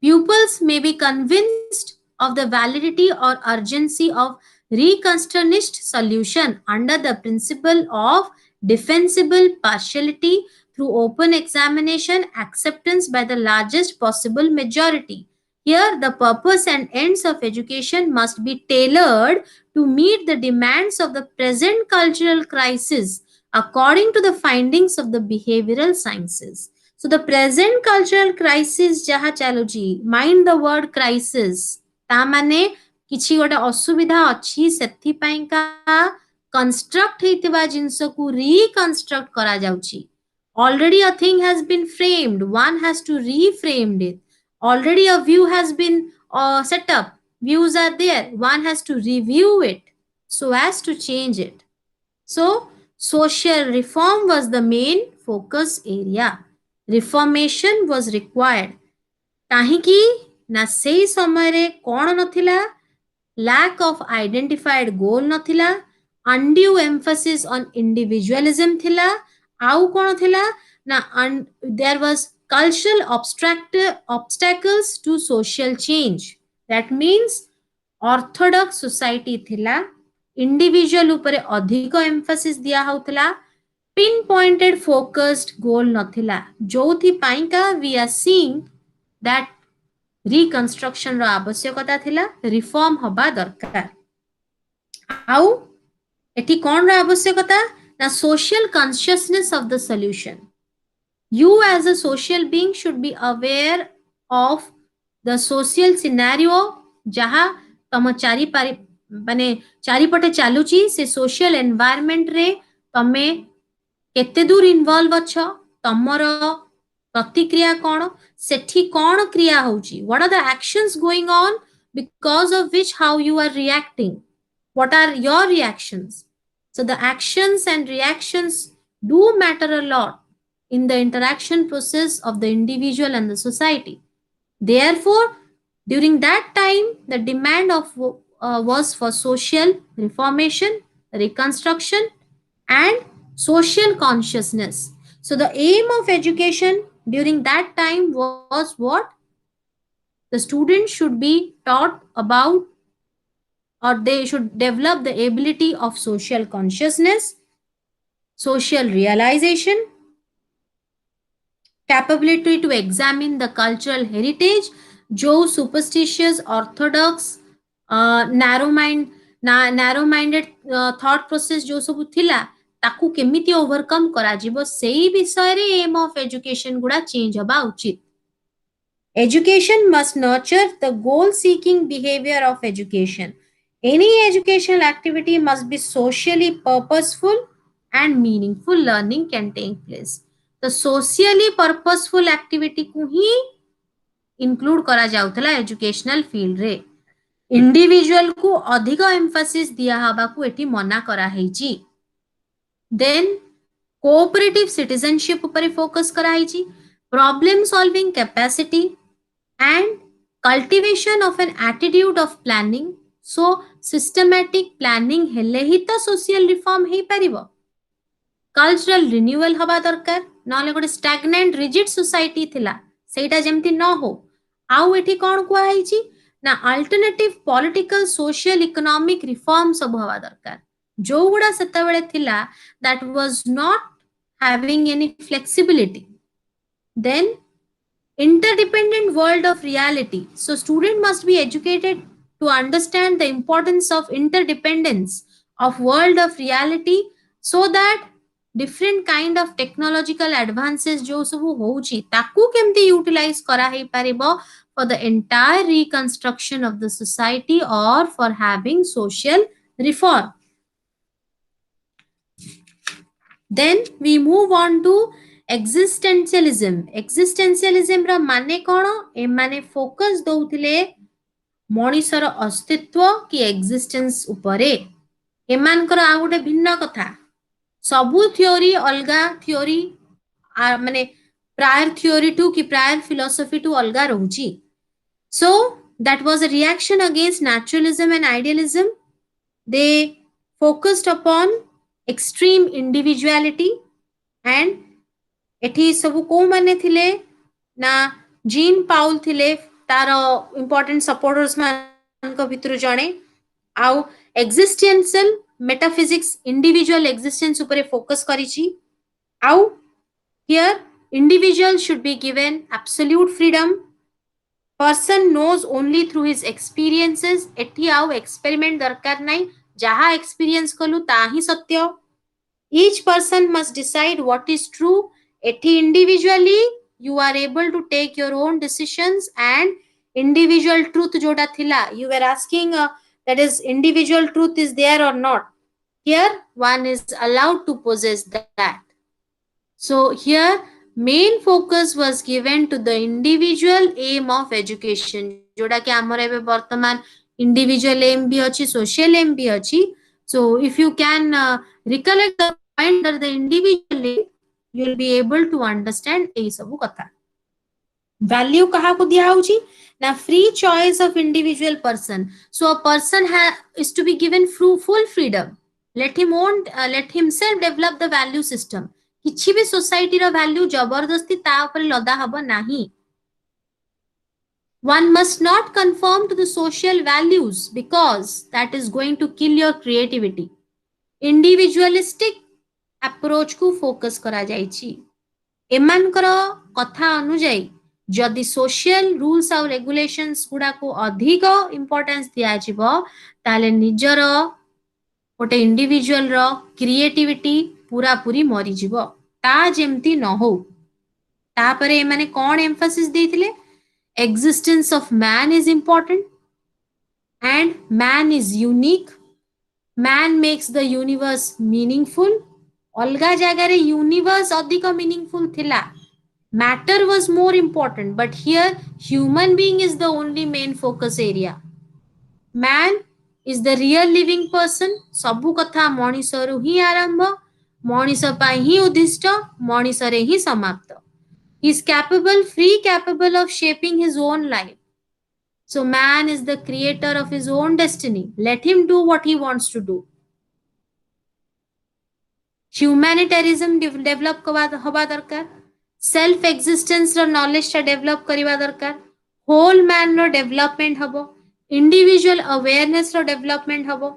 pupils may be convinced of the validity or urgency of reconstructionist solution under the principle of defensible partiality through open examination acceptance by the largest possible majority here the purpose and ends of education must be tailored to meet the demands of the present cultural crisis according to the findings of the behavioral sciences. So the present cultural crisis jaha chaluchi, mind the word crisis. ता माने किछि गोटे असुविधा अछि सेथि पाइंका construct हेतिबा जिंस को reconstruct करा जाउची. Already a thing has been framed, one has to reframe it. Already a view has been set up, views are there, one has to review it so as to change it. So social reform was the main focus area. Reformation was required. କାହିଁକି ନା ସେଇ ସମୟରେ କ'ଣ ନଥିଲା lack of identified goal ନଥିଲା undue emphasis on individualism ଥିଲା आउ कौन थिला ना there was cultural obstacles to social change. That means orthodox society थिला, individual उपरे अधिक emphasis दिया होतला, पिन पॉइंटेड फोकस्ड गोल नथिला, जोथि पाइका we are seeing that reconstruction रो आवश्यकता थिला, रिफॉर्म हबा दरकार। आउ एठी कोन रो आवश्यकता ना social consciousness of the solution. You as a social being should be aware of the social scenario जहा तम चारि पारि माने चारिपटे चालुची से सोशल एनवायरनमेंट रे तमे केते दूर इन्वॉल्व अछ, तमर प्रतिक्रिया कौन, सेठी कौन क्रिया होची, what are the actions going on because of which how you are reacting, what are your reactions. So the actions and reactions do matter a lot in the interaction process of the individual and the society. Therefore, during that time, the demand of was for social reformation, reconstruction, and social consciousness. So the aim of education during that time was what? The students should be taught about, or they should develop the ability of social consciousness, social realization, capability to examine the cultural heritage, जो superstitious, orthodox, narrow minded thought process जो सब थिला ताकू केमिति overcome करा जिवो सेही विषय रे एम ऑफ एजुकेशन गुडा चेंज हबा उचित। Education must nurture the goal seeking behavior of education. Any educational activity must be socially purposeful and meaningful learning can take place. The socially purposeful activity को ही include करा जाउथला educational field रे। Individual को अधिक एम्फासिस दिया हबा को एठी मना करा हेची। देन कोऑपरेटिव सिटीजनशिप ऊपर फोकस करा हेची, problem solving capacity and cultivation of an attitude of planning. So systematic planning हेले ही तो सोशल रिफॉर्म हे परिबो। कल्चरल रिन्यूअल हबा दरकार, नले गोटे स्टैग्नेंट रिजिड सोसाइटी थिला सेटा जेमति न हो। आउ एठी कोन कुआ हेची ना alternative political social economic reform सब हवा दरकार, जो गुडा सेता बेले थिला that was not having any flexibility. Then interdependent world of reality, so student must be educated to understand the importance of interdependence of world of reality, so that different kind of technological advances जो सब होउची ताकू केमती utilise करा हे परिबो for the entire reconstruction of the society or for having social reform. Then we move on to existentialism. Existentialism रा माने कोन, ए माने focus दउथिले मणिसर अस्तित्व कि एक्जिस्टेंस उपरे। एमानकर आ गोटे भिन्न कथा, सबु थ्योरी अलगा थ्योरी माने प्रायर थ्योरी टू कि प्रायर फिलोसफी टू अलगा रहउची। So that was a reaction against naturalism and idealism. They focused upon extreme individuality and एठी सबु को माने थिले ना जीन पाउल थिले तारो इंपोर्टेंट सपोर्टर्स मान को भितरु जणे। आउ एक्जिस्टेंशियल मेटाफिजिक्स इंडिविजुअल एक्जिस्टेंस ऊपर फोकस करिछि। आउ here individual should be given absolute freedom, person knows only through his experiences. एठी आउ एक्सपेरिमेंट दरकार नाही, जहा एक्सपीरियंस कलु ता ही सत्य। Each person must decide what is true. एठी individually you are able to take your own decisions and individual truth जोड़ा थिला, you were asking that is individual truth is there or not. Here one is allowed to possess that. So here main focus was given to the individual aim of education, जोड़ा कि हमर एबे वर्तमान individual aim भी अछि, social aim भी अछि. So if you can recollect the point under the individual aim, you will be able to understand ए सबु कथा। वैल्यू कहा को दिया होची ना free choice of individual person. So a person is to be given full freedom. Let himself develop the value system किछि भी society रो value जबरदस्ती ता ऊपर लदा हबो नाही. One must not conform to the social values because that is going to kill your creativity. Individualistic approach को focus करा जाइछि. एमानकर कथा अनुଯାयी जदि सोशल रूल्स और रेगुलेशंस गुडा को अधिक इंपोर्टेंस दिया जिवो ताले निजर गोटे इंडिविजुअल रो क्रिएटिविटी पूरा पूरी मरी जिवो ता जेमती न हो. तापरे एमाने कोन emphasis देथिले existence of man is important and man is unique. Man makes the universe meaningful. अलगा जगह रे universe अधिक meaningful थिला. Matter was more important, but here human being is the only main focus area. Man is the real living person. सबु कथा मणिसरु ही आरंभ, मणिस पाई ही उद्दिष्ट, मणिसरे ही समाप्त. He is capable, free capable of shaping his own life. So man is the creator of his own destiny. Let him do what he wants to do. Humanitarianism develop हवा दरकार. Self existence रो knowledge टा develop करिवा दरकार. Whole man रो development हबो. Individual awareness रो development हबो.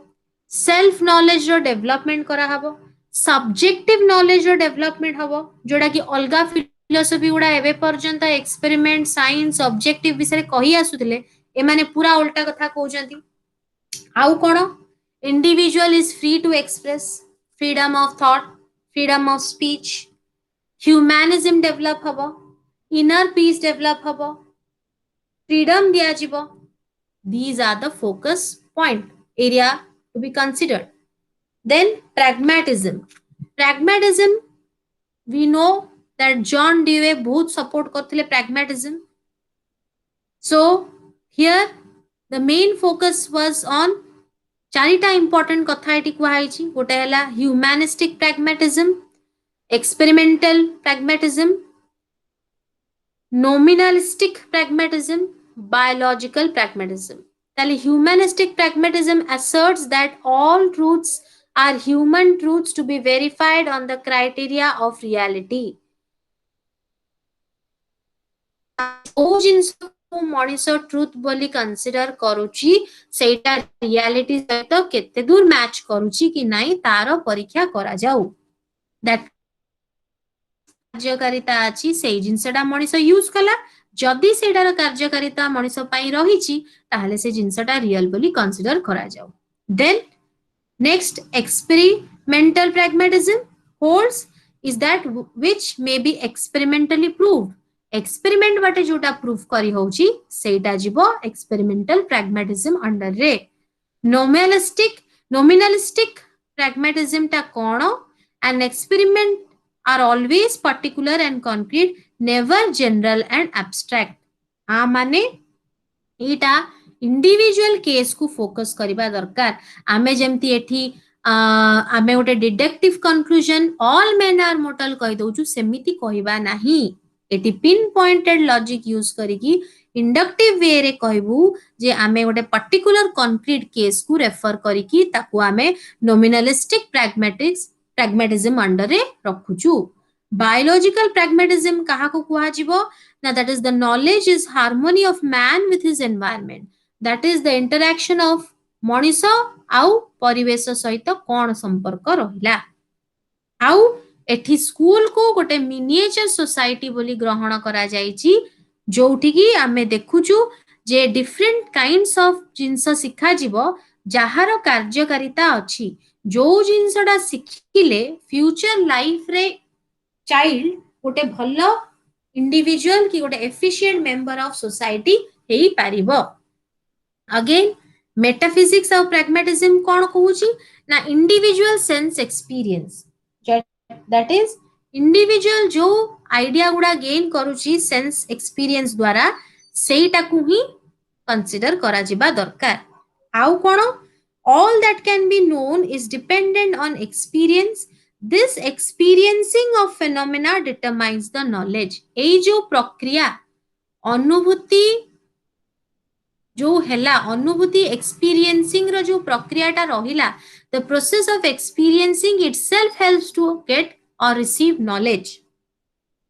Self knowledge रो development करा हबो. Subjective knowledge रो development हबो जोड़ा कि अलगा फिलोसफी गुड़ा एबे पर्यंत एक्सपेरिमेंट साइंस ऑब्जेक्टिव विषय कही आसुथिले एमाने पूरा उल्टा कथा कहउचंती. आउ कोन individual is free to express, freedom of thought, freedom of speech, humanism develop हबो, इनर पीस डेवलप हबो, फ्रीडम दिया जिवो. These are the focus point area to be considered. Then pragmatism. Pragmatism, we know that John Dewey बहुत support करथिले pragmatism. So here the main focus was on चारिटा important कथा eighty कुहाइछि. गोटे हला humanistic pragmatism, experimental pragmatism, nominalistic pragmatism, biological pragmatism. ताले humanistic pragmatism asserts that all truths are human truths to be verified on the criteria of reality. जो जिंस को Manish truth बोली consider करूची सेटा रियलिटी सहित केते दूर मैच करूची कि नाही तार परीक्षा करा जाऊ. दैट कार्यकारिता अछि सेई जिंसटा मनीष यूज कला जदि सेटार कार्यकारिता मनीष पई रहिची ताहले से जिंसटा रियल बोली कंसीडर करा जाऊ. Then next experimental pragmatism holds is that which may be experimentally proved. Experiment बाटे जोटा प्रूफ करी होउची सेटा जीवो एक्सपेरिमेंटल pragmatism अंडर रे. nominalistic pragmatism टा कोन? An experiment are always particular and concrete, never general and abstract. आ माने एटा इंडिविजुअल केस को फोकस करिबा दरकार. आमे जेमती एठी आमे गोटे deductive conclusion all men are mortal कहि दोछु सेमिति कहिबा नाही. एटी पिन पॉइंटेड लॉजिक यूज करिकी इंडक्टिव वे रे कहबू जे आमे गोटे पर्टिकुलर कंक्रीट केस को रेफर करिकी ताकू आमे नॉमिनलिस्टिक pragmatism अंडर रे रखुचू. बायोलॉजिकल pragmatism कहा को कुहा जिवो ना that is the knowledge is harmony of man with his environment. That is the interaction of Manish आउ परिवेश सहित कोन संपर्क रहिला. आउ एठी स्कूल को गोटे मिनिएचर सोसाइटी बोली ग्रहण करा जाइछि जोठी की आमे देखुचु जे डिफरेंट काइंड्स ऑफ जिंस शिखा जीवो जहार कार्यकारिता अछि. जो जिंसडा शिखिले फ्यूचर लाइफ रे चाइल्ड गोटे भलो इंडिविजुअल की गोटे एफिशिएंट मेंबर ऑफ सोसाइटी हेई पारिबो. अगेन मेटाफिजिक्स और pragmatism कोन कहूची ना individual sense experience. That is individual जो आइडिया गुड़ा गेन करूची सेंस एक्सपीरियंस द्वारा सेटा को ही कंसीडर करा जिबा दरकार. आउ कोन all that can be known is dependent on experience. This experiencing of phenomena determines the knowledge. एई जो प्रक्रिया अनुभूति जो हेला अनुभूति एक्सपीरियंसिंग रो जो प्रक्रियाटा रहिला the process of experiencing itself helps to get or receive knowledge.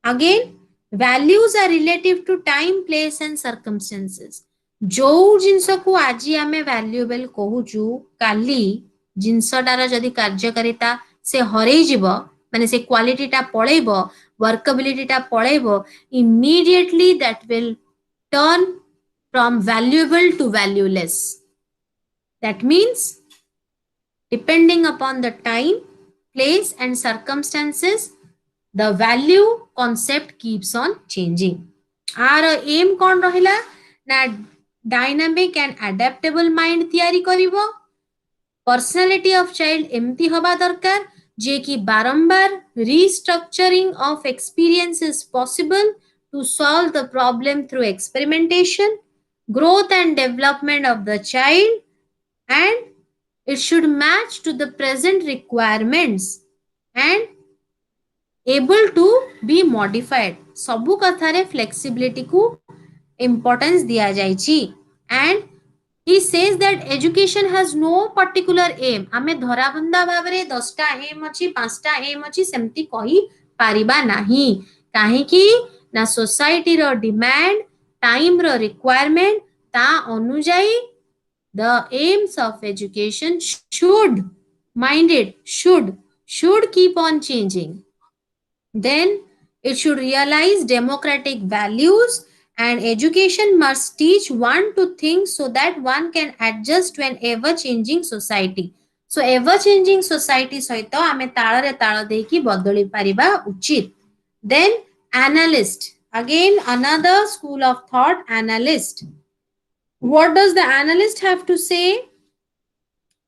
Again, values are relative to time, place and circumstances. जो जिनस को आज आम valuable कहूचु काली जिनसटार जदि कार्यकारिता से हरईजिब माने से क्वालिटी टा पळेइब वर्कबिलिटी टा पळेइब immediately that will turn from valuable to valueless. That means depending upon the time, place and circumstances, the value concept keeps on changing. Our aim kon rahila na dynamic and adaptable mind tiyari karibo. Personality of child एमती हवा दरकार जे कि बारंबार restructuring of experience is possible to solve the problem through experimentation, growth and development of the child, and it should match to the present requirements and able to be modified. सबु कथारे flexibility को importance दिया जाइछि. And he says that education has no particular aim. आमे धराबंधा Bhavre 10टा M अछि 5टा M अछि सेमति कहि Paribas नाही. काहे कि ना सोसाइटी रो डिमांड टाइम रो रिक्वायरमेंट ता अनुजाई the aims of education should mind it should keep on changing. Then it should realize democratic values, and education must teach one to think so that one can adjust to an ever changing society. So ever changing society सहित आमे ताळरे ताळ देकी बदली Paribas उचित. Then analyst, again another school of thought, analyst. What does the analyst have to say?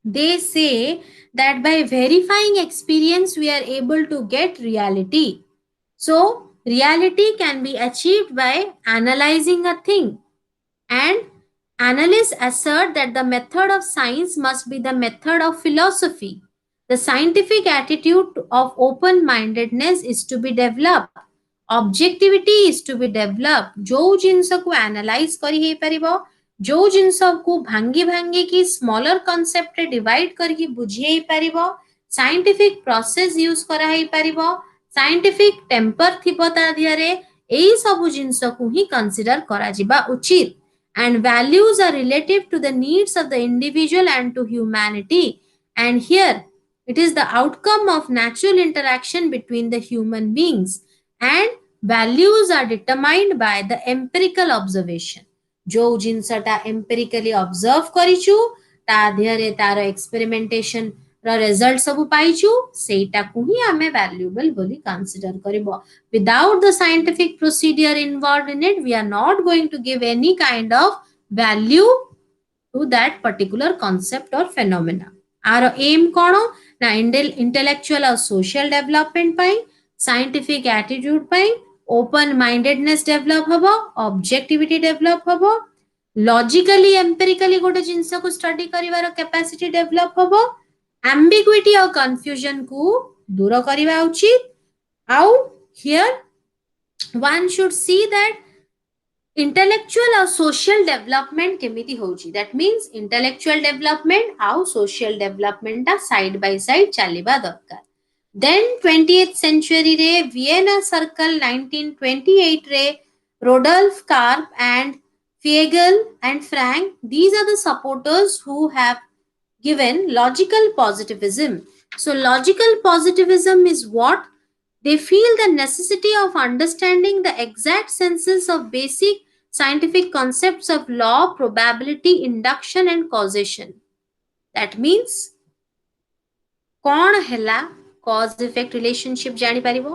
They say that by verifying experience, we are able to get reality. So, reality can be achieved by analyzing a thing. And analysts assert that the method of science must be the method of philosophy. The scientific attitude of open-mindedness is to be developed. Objectivity is to be developed. जो जिनस को analyze करी हे परिबो, जो जिनस को भांगी भांगी की smaller concept divide करके बुझी हे परिबो, साइंटिफिक प्रोसेस यूज करा हे परिबो, साइंटिफिक टेम्पर थिबो ता धियारे एई सब जिनस को ही कंसीडर करा जिबा उचित. And values are relative to the needs of the individual and to humanity. And here it is the outcome of natural interaction between the human beings. And values are determined by the empirical observation. जो जिनसटा empirically observe करिचु ता धियरे तार experimentation ର result ସବୁ ପାଇଛୁ ସେଇଟାକୁ ହିଁ ଆମେ valuable ବୋଲି consider କରିବ. Without the scientific procedure involved in it, we are not going to give any kind of value to that particular concept or phenomena. Our aim कौन ना intellectual और social development पाई, scientific attitude पाई, open mindedness develop हबो, objectivity develop हबो, logically empirically गोटे जिनस को study करिवार capacity develop हबो, ambiguity और confusion को दूर करिवा उचित. How here one should see that intellectual or social development केमिति होची. That means intellectual development और social development ता side by side चलिबा दरकार. Then 20th century रे Vienna Circle 1928 रे Rodolphe Karp and Fiegel and Frank, these are the supporters who have given logical positivism. So logical positivism is what? They feel the necessity of understanding the exact senses of basic scientific concepts of law, probability, induction and causation. That means कौन हैला cause effect relationship जानी पारिबो,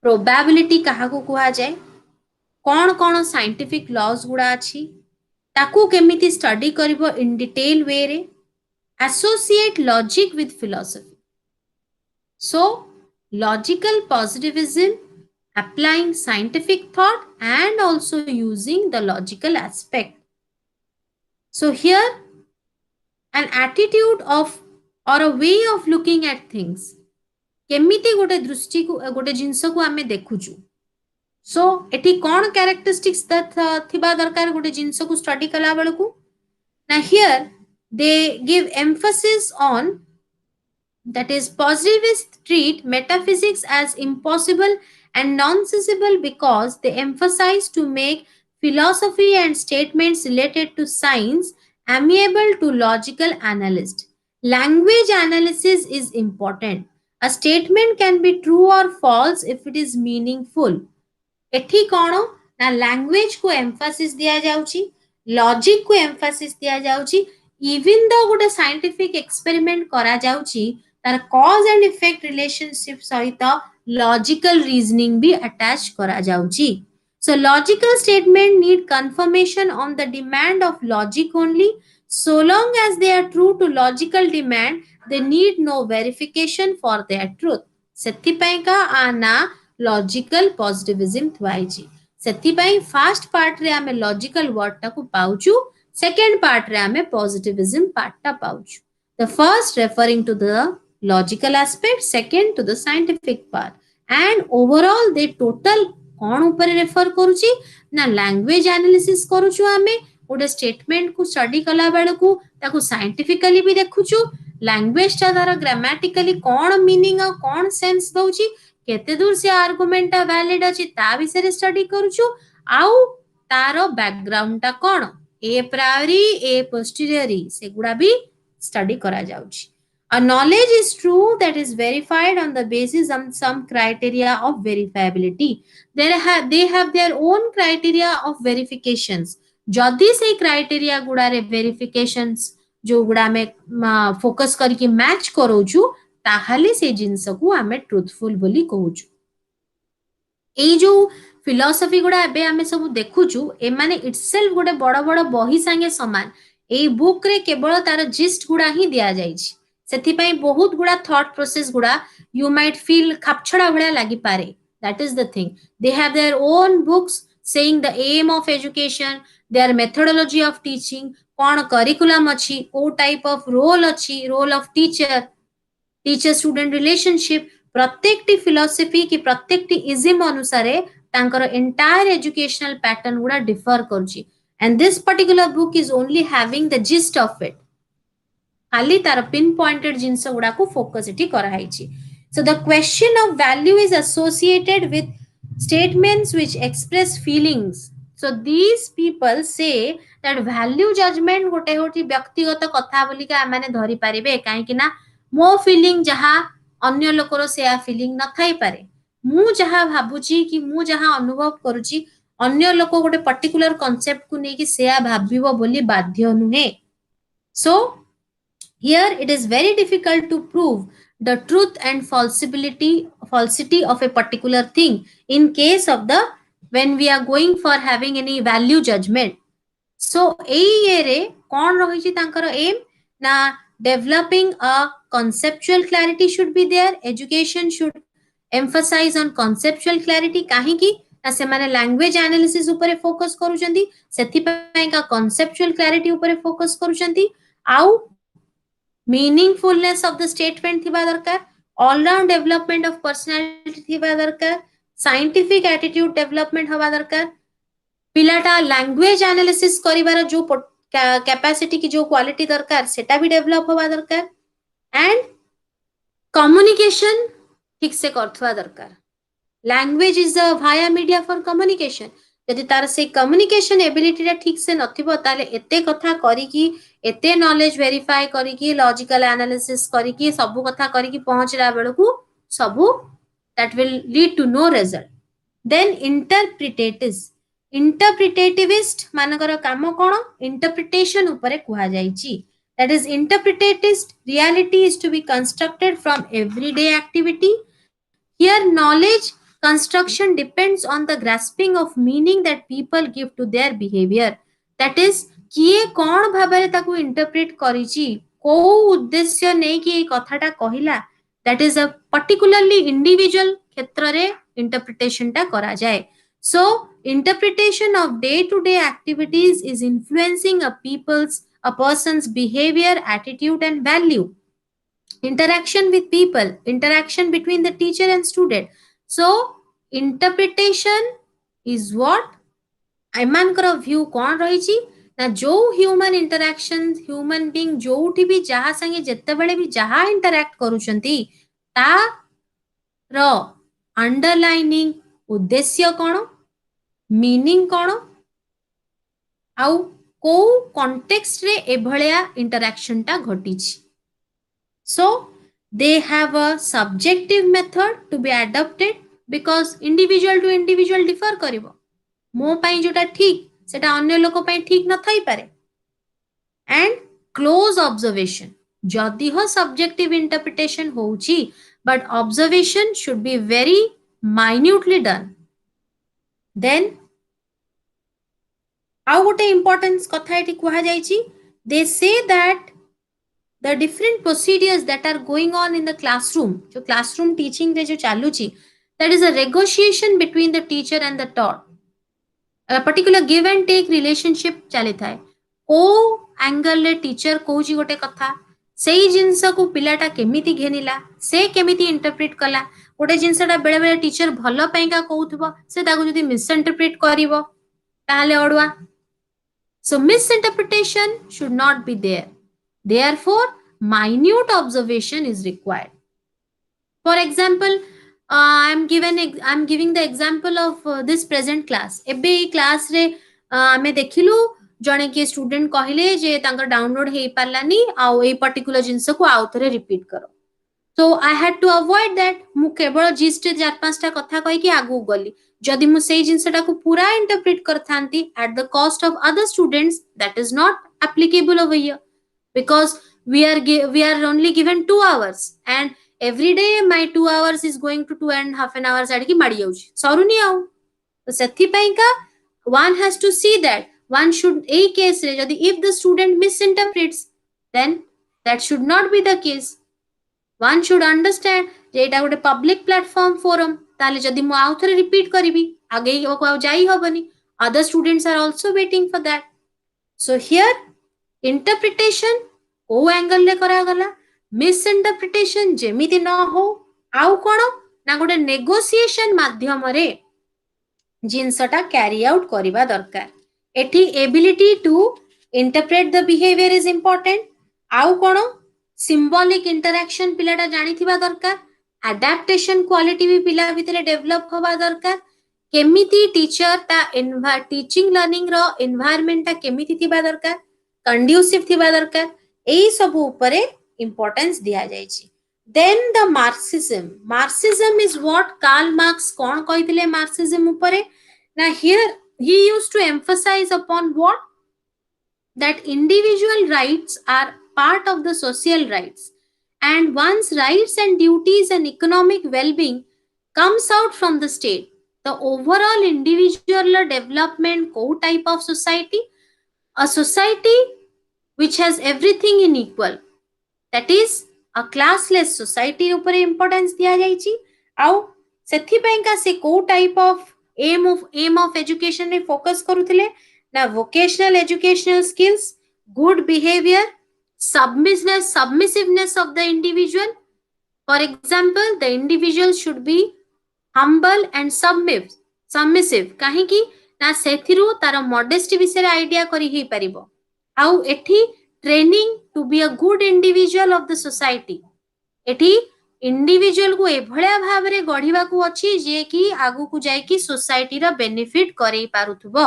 probability काहाकू कुहा जाए, कौन कौन scientific laws गुड़ा अछि ताकू केमिति study करिबो in detail way रे, associate logic with philosophy. So logical positivism applying scientific thought and also using the logical aspect. So here an attitude of or a way of looking at things. केमिति गोटे दृष्टि को गोटे जिंस को आमे देखुचु. So एठी कौन characteristics थिबा दरकार गोटे जिंस को स्टडी कला बेलकू. Now here they give emphasis on that is, positivists treat metaphysics as impossible and nonsensible because they emphasize to make philosophy and statements related to science amiable to logical analysts. Language analysis is important. A statement can be true or false if it is meaningful. ଏଠି କ'ଣ ନା language କୁ emphasis ଦିଆଯାଉଛି, logic କୁ emphasis ଦିଆଯାଉଛି। Even ଦ ଗୋଟେ scientific experiment କରାଯାଉଛି, ତାର କଜ୍ ଆଣ୍ଡ ଇଫେକ୍ଟ ରିଲେସନସିପ ସହିତ ଲଜିକାଲ ରିଜନିଂ ବି ଆଟାଚ କରାଯାଉଛି। So logical statement need confirmation on the demand of logic only. So long as they are true to logical demand, they need no verification for their truth. ସେଥିପାଇଁକା ଆ ନା logical ପଜିଟିଭିଜମ ଥୁଆ ହେଇଛି। ସେଥିପାଇଁ first ପାର୍ଟରେ ଆମେ logical ୱାର୍ଡଟାକୁ ପାଉଛୁ, second ପାର୍ଟରେ ଆମେ ପଜିଟିଭିଜମ ପାର୍ଟଟା ପାଉଛୁ। The first referring to the logical aspect, second to the scientific part, and overall they total କ'ଣ ଉପରେ ରେଫର କରୁଛି ନା ଲାଙ୍ଗୁଏଜ ଆନାଲିସିସ୍ କରୁଛୁ। ଆମେ ଗୋଟେ ଷ୍ଟେଟମେଣ୍ଟକୁ ଷ୍ଟଡି କଲା ବେଳକୁ ତାକୁ ସାଇଣ୍ଟିଫିକାଲି ବି ଦେଖୁଛୁ, ଲାଙ୍ଗୁଏଜଟା ତାର ଗ୍ରାମାଟିକାଲି କ'ଣ ମିନିଂ ଆଉ କ'ଣ ସେନ୍ସ ଦଉଛି, କେତେ ଦୂର ସେ ଆର୍ଗୁମେଣ୍ଟଟା ଭ୍ୟାଲିଡ ଅଛି ତା ବିଷୟରେ ଷ୍ଟଡି କରୁଛୁ, ଆଉ ତାର ବ୍ୟାକଗ୍ରାଉଣ୍ଡଟା କ'ଣ, ଏ ପ୍ରାୟୋରି ଏ ପୋଷ୍ଟେରିୟରି ସେଗୁଡା ବି ଷ୍ଟଡି କରାଯାଉଛି। A knowledge is true that is verified on the basis of some criteria of verifiability. They have their own criteria of verifications. ଯଦି ସେଇ କ୍ରାଇଟେରିଆ ଗୁଡାରେ ଭେରିଫିକେସନ୍ସ ଯୋଉଗୁଡା ଆମେ ଫୋକସ୍ କରିକି ମ୍ୟାଚ୍ କରଉଛୁ, ତାହେଲେ ସେଇ ଜିନିଷକୁ ଆମେ ଟ୍ରୁଥଫୁଲ ବୋଲି କହୁଛୁ। ଏଇ ଯୋଉ ଫିଲୋସଫି ଗୁଡା ଏବେ ଆମେ ସବୁ ଦେଖୁଛୁ, ଏମାନେ ଇଟସେଲ୍ଫ ଗୋଟେ ବଡ ବଡ ବହି ସାଙ୍ଗେ ସମାନ। ଏଇ ବୁକ୍ ରେ କେବଳ ତାର ଜିଷ୍ଟ ଗୁଡା ହିଁ ଦିଆଯାଇଛି। ସେଥିପାଇଁ ବହୁତ ଗୁଡା ଥଟ୍ ପ୍ରୋସେସ ଗୁଡା ୟୁ ମାଇଟ୍ ଫିଲ୍ ଖାପଛଡା ଭଳିଆ ଲାଗିପାରେ। That is the thing. They have their own books saying the aim of education, their methodology of teaching, କ'ଣ curriculum ଅଛି, କୋଉ type of role ଅଛି, role of teacher, teacher student relationship, प्रत्येकटी philosophy कि प्रत्येकटी ism अनुसारे तांकर एंटायर एजुकेशनल पैटर्न गुडा डिफर करूची। And this particular book is only having the gist of it, खाली तार पिन पॉइंटेड जिंस गुडा को फोकस इटी करा हैची। So the question of value is associated with statements which express feelings. So these people say that value judgment गोटे होती व्यक्तिगत कथा बोली का माने धरी पारिबे, काहे कि ना मो फीलिंग जहा अन्य लोकर से फीलिंग न थाई पारे। मु जहा भाबुची कि मु जहा अनुभव करूची अन्य लोक गोटे पर्टिकुलर कांसेप्ट को नेकी से भाबिबो बोली बाध्य नुहे। So here it is very difficult to prove the truth and falsity of a particular thing in case of the when we are going for having any value judgment. So ei ere kon rahichi tankara aim na developing a conceptual clarity should be there. Education should emphasize on conceptual clarity, kahi ki na semane language analysis upare focus karuchanti, sethi pai ka conceptual clarity upare focus karuchanti, au meaningfulness of the statement थिबा दरकार, all round development of personality थिबा दरकार, scientific attitude development हवा दरकार, पिलाटा language analysis करिवार जो capacity की जो quality दरकार सेटा भी develop हवा दरकार, and communication ठीक से करथवा दरकार। language is a via media for communication. यदि तार से कम्युनिकेशन एबिलिटी ठीक से नथिबो ताले एते कथा करिकी एते नॉलेज वेरीफाई करिकी लॉजिकल एनालिसिस करिकी सबु कथा करिकी पहुंचला बेलकू सबु that will lead to no result. Then interpretativist मानकर काम कोन, इंटरप्रिटेशन ऊपर कुहा जाईची। That is interpretativist reality is to be constructed from everyday activity. Here knowledge construction depends on the grasping of meaning that people give to their behavior. That is किए कौन भाबरे ताकू interpret करिची, को उद्देश्य नै कि कथाटा कहिला, that is a particularly individual क्षेत्र रे इंटरप्रिटेशन टा करा जाए। So interpretation of day to day activities is influencing a person's behavior, attitude and value. Interaction with people, interaction between the teacher and student. So interpretation is what एमानकर view कौन रही, ना जो ह्यूमन इंटरैक्शन ह्यूमन बीइंग जोठी भी जहा संगे जेतेबेले भी जहा इंटरैक्ट करूछंती तार अंडरलाइनिंग उद्देश्य कौन मीनिंग कौन आउ को कॉन्टेक्स्ट रे एभलिया इंटरैक्शन टा घटिछि सो they have a subjective method to be adopted because individual to individual differ करिवो मो पाई जोटा ठीक सेटा अन्य लोक पाई ठीक न थाई पारे and close observation जदि हो subjective interpretation होउची but observation should be very minutely done then आउ गोटे इम्पोर्टेंस कथा एटी कुहा जायची they say that the different procedures that are going on in the classroom जो classroom teaching रे जो चालुची that is a negotiation between the teacher and the taught a particular give and take relationship चली थाए को angle रे teacher कहूची गोटे कथा सेई जिंस को पिलाटा केमिति घेनिला से केमिति इंटरप्रेट कला गोटे जिंसटा बेले बेले टीचर भलो पैका कहउथबो से ताको जदी मिस इंटरप्रेट करिवो ताले अडुआ so misinterpretation should not be there therefore minute observation is required for example I'm giving the example of this present class ebe ei class re ame dekhilu जड़े किए स्टूडेंट कहले जे तांकर download हे पारलानी आउ a particular जिंस को आउ थरे repeat करो so I had to avoid that मु केवल जिस्ट चार पांचटा कथा कहि कि आगु गली जदि मु सेई जिंसटा को पूरा interpret करथांती at the cost of other students that is not applicable over here because we are only given 2 hours and every day my 2 hours is going to 2.5 hours आड़ की माड़ी जाउची सरुनी आउ तो सेथि पई का one has to see that one should a case रे जदि if the student misinterprets then that should not be the case one should understand जे एटा गोटे पब्लिक प्लेटफॉर्म फोरम ताले जदि मु आउ थरे रिपीट करिवि आगे को जाई हबनी other students are also waiting for that so here interpretation को एंगल ले करा गला मिसइंटरप्रिटेशन जेमिति न हो आउ कोन ना गोटे नेगोशिएशन माध्यम रे जिंसटा कैरी आउट करिबा दरकार एठी ability to interpret the behaviour is important आउ कोन सिंबॉलिक इंटरैक्शन पिलाटा जानिथिबा दरकार अडैप्टेशन क्वालिटी भी पिला भितरे डेवलप होबा दरकार केमिति टीचर ता टीचिंग लर्निंग रो एनवायरनमेंट ता केमिति थिबा दरकार कंड्यूसिव थिबा दरकार एई सब ऊपरे इंपोर्टेंस दिया जायछि then the marxism is what Karl Marx cone कहिथिले marxism ऊपरे ना here he used to emphasize upon what that individual rights are part of the social rights and one's rights and duties and economic well-being comes out from the state the overall individual development co type of society a society which has everything in equal that is a classless society ऊपर importance दिया जायछि आउ सेथि पई का से को type of aim of education रे focus करूथिले ना vocational educational skills good behavior submissiveness of the individual for example the individual should be humble and submissive काहे कि ना सेथिरु तार modesty विषय आइडिया करी ही परिबो आउ एठी training to be a good individual of the society एठी इंडिविजुअल को एभळ्या भाबरे गढिबा को अछि जे कि आगु को जाय कि सोसाइटी रा बेनिफिट करै पारुथबो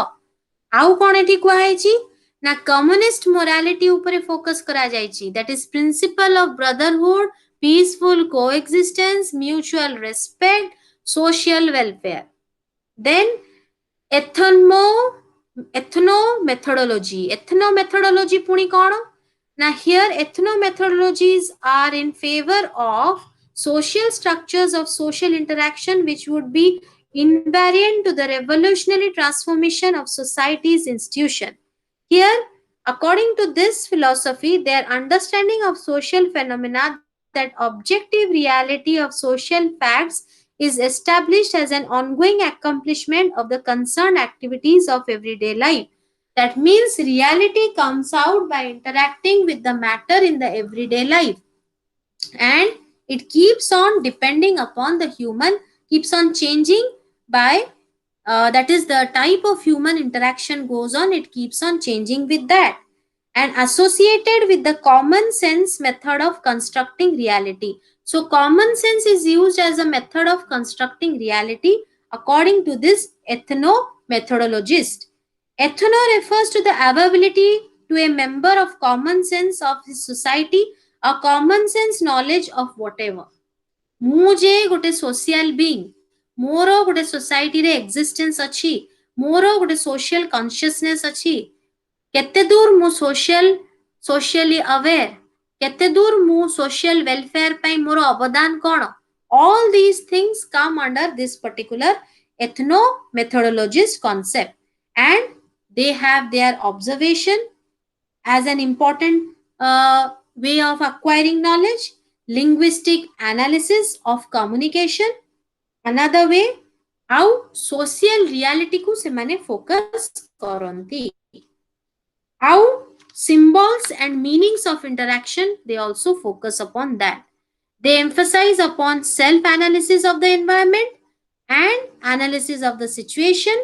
आउ कोन एठी कुआइछि ना कम्युनिस्ट मोरालिटी ऊपर फोकस करा जायछि that is principle of brotherhood peaceful coexistence mutual respect social welfare then ethno methodology पुणी कौन ना here ethno methodologies are in favor of social structures of social interaction which would be invariant to the revolutionary transformation of society's institution here according to this philosophy their understanding of social phenomena that objective reality of social facts is established as an ongoing accomplishment of the concerned activities of everyday life. That means reality comes out by interacting with the matter in the everyday life. And it keeps on depending upon the human, keeps on changing by that is the type of human interaction goes on, it keeps on changing with that, and associated with the common sense method of constructing reality. So common sense is used as a method of constructing reality according to this ethno methodologist. Ethno refers to the availability to a member of common sense of his society, a common sense knowledge of whatever. ମୁଁ ଯେ ଗୋଟେ social being, ମୋର ଗୋଟେ ସୋସାଇଟିରେ existence ଅଛି, ମୋର ଗୋଟେ social consciousness ଅଛି, କେତେ ଦୂର ମୁଁ ସୋସିଆଲି ଆୱେର, କେତେ ଦୂର ମୁଁ ସୋସିଆଲ ୱେଲଫେୟାର ପାଇଁ ମୋର ଅବଦାନ କ'ଣ, all these things come under this particular ethno methodologist concept, and they have their observation as an important way of acquiring knowledge, linguistic analysis of communication, another way, how social reality ku semane focus କରନ୍ତି, how symbols and meanings of interaction they also focus upon that. They emphasize upon self analysis of the environment and analysis of the situation,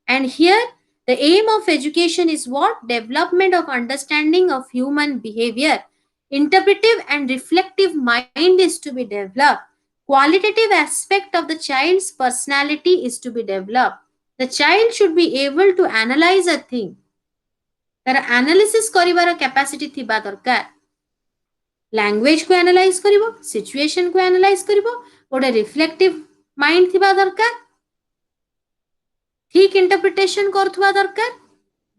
and here the aim of education is what? Development of understanding of human behavior. Interpretive and reflective mind is to be developed. Qualitative aspect of the child's personality is to be developed. The child should be able to analyze a thing. ତାର analysis କରିବାର capacity ଥିବା ଦରକାର। Language କୁ analyse କରିବ, situation କୁ analyse କରିବ, ଗୋଟେ reflective mind ଥିବା ଦରକାର, ଠିକ ଇଣ୍ଟରପ୍ରିଟେସନ କରୁଥିବା ଦରକାର।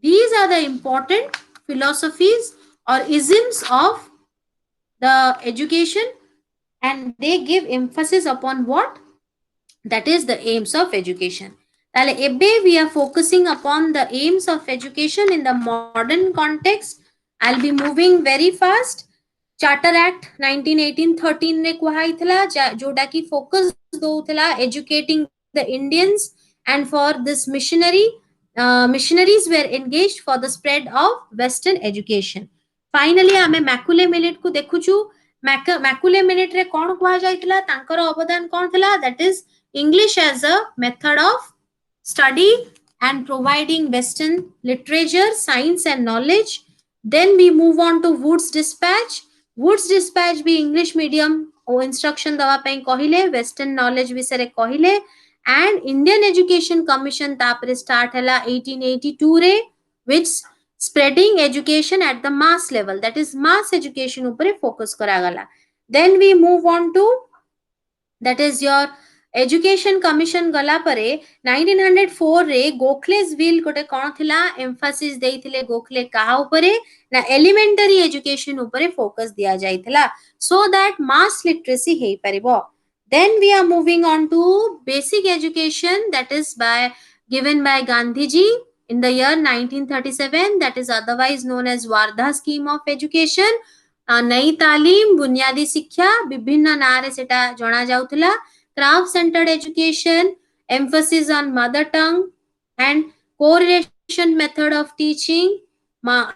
These are the important philosophies or isms of the education, and they give emphasis upon what? That is the aims of education. তাহলে ଏବେ we are focusing upon the aims of education in the modern context. I'll be moving very fast. Charter Act 1918-13 रे कुहा हितला जोटा की focus दोउतला educating the Indians, and for this missionaries were engaged for the spread of western education. Finally आमे Macaulay millet को देखुछु। Macaulay millet रे कोन कुहा जाइतला, तांकर अवदान कोन थला? That is English as a method of study and providing western literature, science and knowledge. Then we move on to Wood's Dispatch. Wood's Dispatch भी English medium ओ instruction दवा ପାଇଁ କହିଲେ, western knowledge विषय କହିଲେ, and Indian Education Commission तापरे start ହେଲା 1882 रे, which spreading education at the mass level, that is mass education उपरे focus करागला. Then we move on to, that is your education commission गला परे 1904 रे गोखलेस बिल गोटे कोन थिला एम्फासिस देइथिले गोखले काहा उपरे ना एलिमेंटरी एजुकेशन उपरे फोकस दिया जाइथिला सो दैट मास लिटरेसी हेई परिबो. Then we are moving on to basic education, that is given by Gandhiji in the year 1937, that is otherwise known as Wardha scheme of education. नई तालीम, बुनियादी शिक्षा, विभिन्न ना रे सेटा जणा जाउथिला. Craft centered education, emphasis on mother tongue and correlation method of teaching,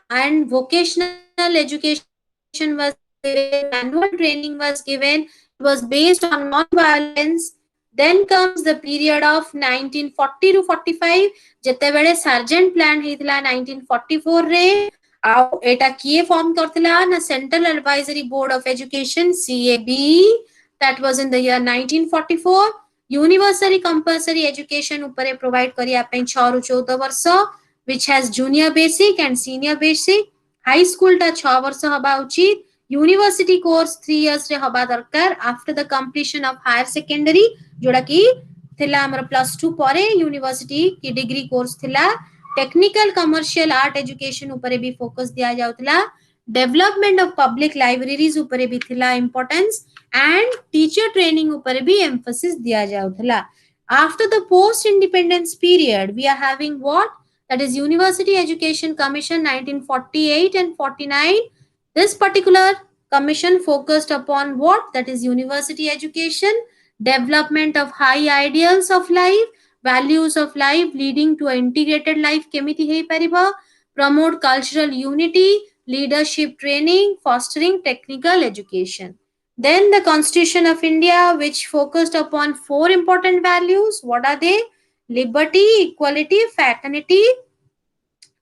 and vocational education was given, manual training was given, it was based on non-violence. Then comes the period of 1940 to 45 जेतेबेले sergeant plan हेतला 1944 रे आउ एटा किए form करथिला ना central advisory board of education CAB, that was in the year 1944. Universally compulsory education upare provide kariya pai 6 ru 14 varsa, which has junior basic and senior basic. High school ta 6 varsa haba uchit. University course 3 years re haba darkar after the completion of higher secondary, जोड़ा की थिला हमर +2 परे university की degree course थिला. Technical commercial art education ऊपर भी focus दिया जाउतला. डेवलपमेंट ऑफ पब्लिक लाइब्रेरीज ऊपर भी थिला इंपोर्टेंस, एंड टीचर ट्रेनिंग ऊपर भी एम्फसिस दिया जाउतला. After the post independence period we are having what? That is University Education Commission 1948 and 49. This particular commission focused upon what? That is university education, development of high ideals of life, values of life leading to an integrated life केमिति हेई परिबा, promote cultural unity, leadership training, fostering technical education. Then the Constitution of India, which focused upon 4 important values. What are they? liberty, equality, fraternity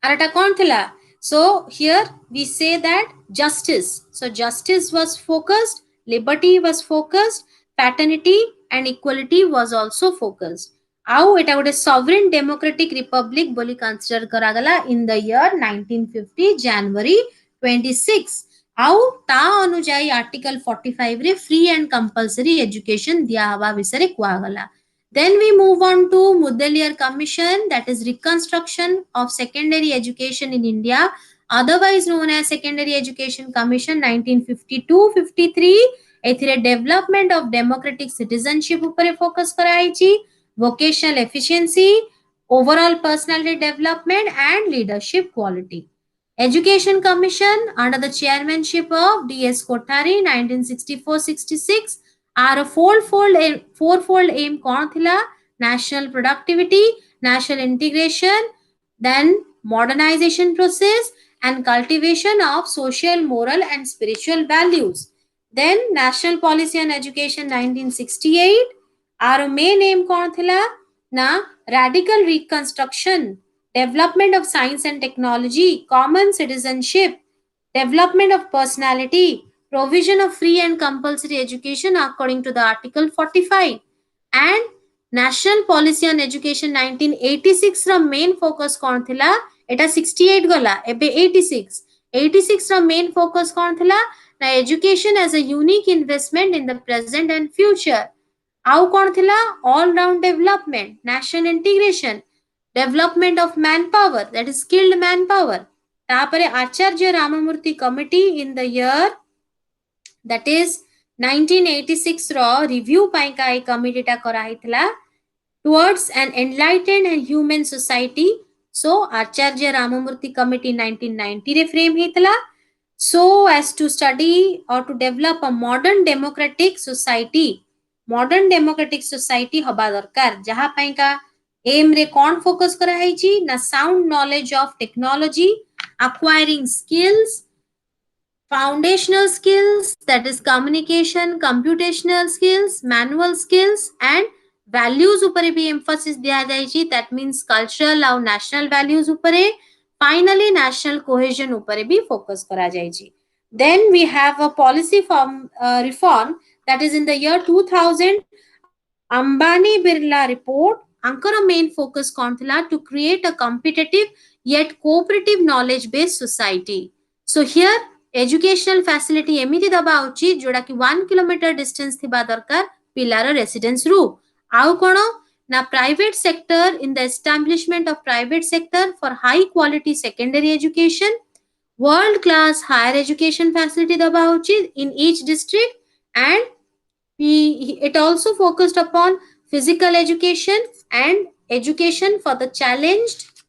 আর এটা কোন থিলা? So here we say that justice. So justice was focused, liberty was focused, fraternity and equality was also focused. ଆଉ এটা ଗୋଟେ sovereign democratic republic ବୋଲି consider କରାଗଲା in the year 1950 January 26. ଆଉ ତା ଅନୁଯାୟୀ article 45 ରେ free and compulsory education ଦିଆ ହବା ବିଷୟରେ କୁହାଗଲା. Then we move on to Mudaliar Commission, that is reconstruction of secondary education in India, otherwise known as Secondary Education Commission 1952-53. एथिरे development of democratic citizenship ଉପରେ focus କରାଯାଇଛି, vocational efficiency, overall personality development and leadership quality. Education Commission under the chairmanship of D.S. Kothari 1964-66 are a fourfold aim कौन थिला? National productivity, national integration, then modernization process and cultivation of social, moral and spiritual values. Then National Policy on Education 1968 our main aim कौन थिला? ना radical reconstruction, development of science and technology, common citizenship, development of personality, provision of free and compulsory education according to the article 45 and national policy on education 1986 ର main focus कौन थिला? एटा 68 गला एबे 86 ର main focus कौन थिला? ना education as a unique investment in the present and future. ଆଉ कौन थिला? all round development, national integration, development of manpower, that is skilled manpower. तापरे Acharya Ramamurti committee in the year that is 1986 रो रिव्यू पाई का एक कमिटी टा करा हितला towards an enlightened and human society. So Acharya Ramamurti committee 1990 रे फ्रेम हितला so as to study or to develop a modern democratic society. modern democratic society हबा दरकार जहा पाई का एम रे कौन फोकस करा हिची ना sound knowledge of technology, acquiring skills, foundational skills, that is communication, computational skills, manual skills and values upare bhi emphasis diya jaichi, that means cultural और national values upare. Finally national cohesion upare bhi focus kara jaichi. Then we have a policy reform that is in the year 2000 Ambani Birla report. Ankara main focus कौन थिला? To create a competitive yet cooperative knowledge based society. So here educational facility एमिति दबा उचित जोड़ा कि 1 kilometre distance थिबा दरकार पिलार residence रू. आउ कोण ना private sector in the establishment of private sector for high quality secondary education, world class higher education facility दबा उचित in each district and it also focused upon physical education and education for the challenged.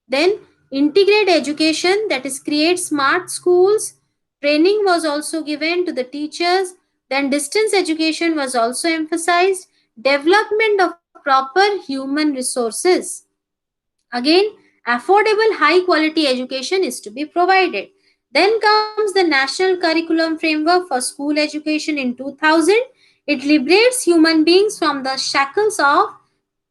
Then integrate education, that is create smart schools. Training was also given to the teachers. Then distance education was also emphasized. Development of proper human resources. Again, affordable high quality education is to be provided. Then comes the National Curriculum Framework for School Education in 2000. It liberates human beings from the shackles of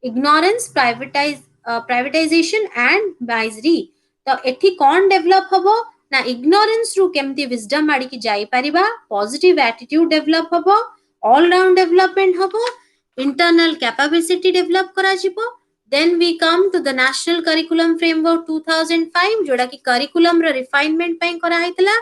ignorance, privatization and misery. तो एठी कौन develop हबो ना ignorance रू केमती wisdom आड़ी की जाई परिबा, positive attitude develop हबो, all round development हबो, internal capacity develop करा जिबो. Then we come to the National Curriculum Framework 2005 जोड़ा की curriculum रो refinement ପାଇଁ करा हितला.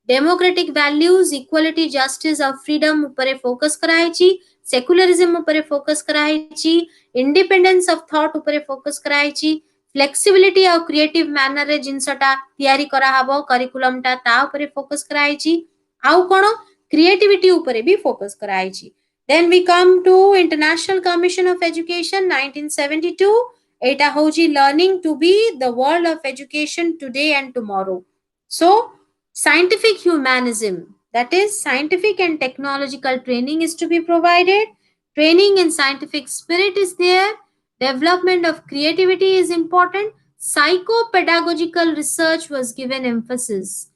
Democratic values, equality, justice और freedom उपरे focus करा हिची, secularism उपरे focus करा हिची, independence of thought उपरे focus करा हिची, flexibility और creative manner रे जिनसटा तैयारी करा हबो curriculum टा ता उपरे focus करा हिची, आउ कोन creativity उपरे भी focus करा हिची. Then we come to International Commission of Education 1972. एटा होची learning to be the world of education today and tomorrow. So scientific humanism, that is scientific and technological training is to be provided. Training in scientific spirit is there. Development of creativity is important. Psychopedagogical research was given emphasis,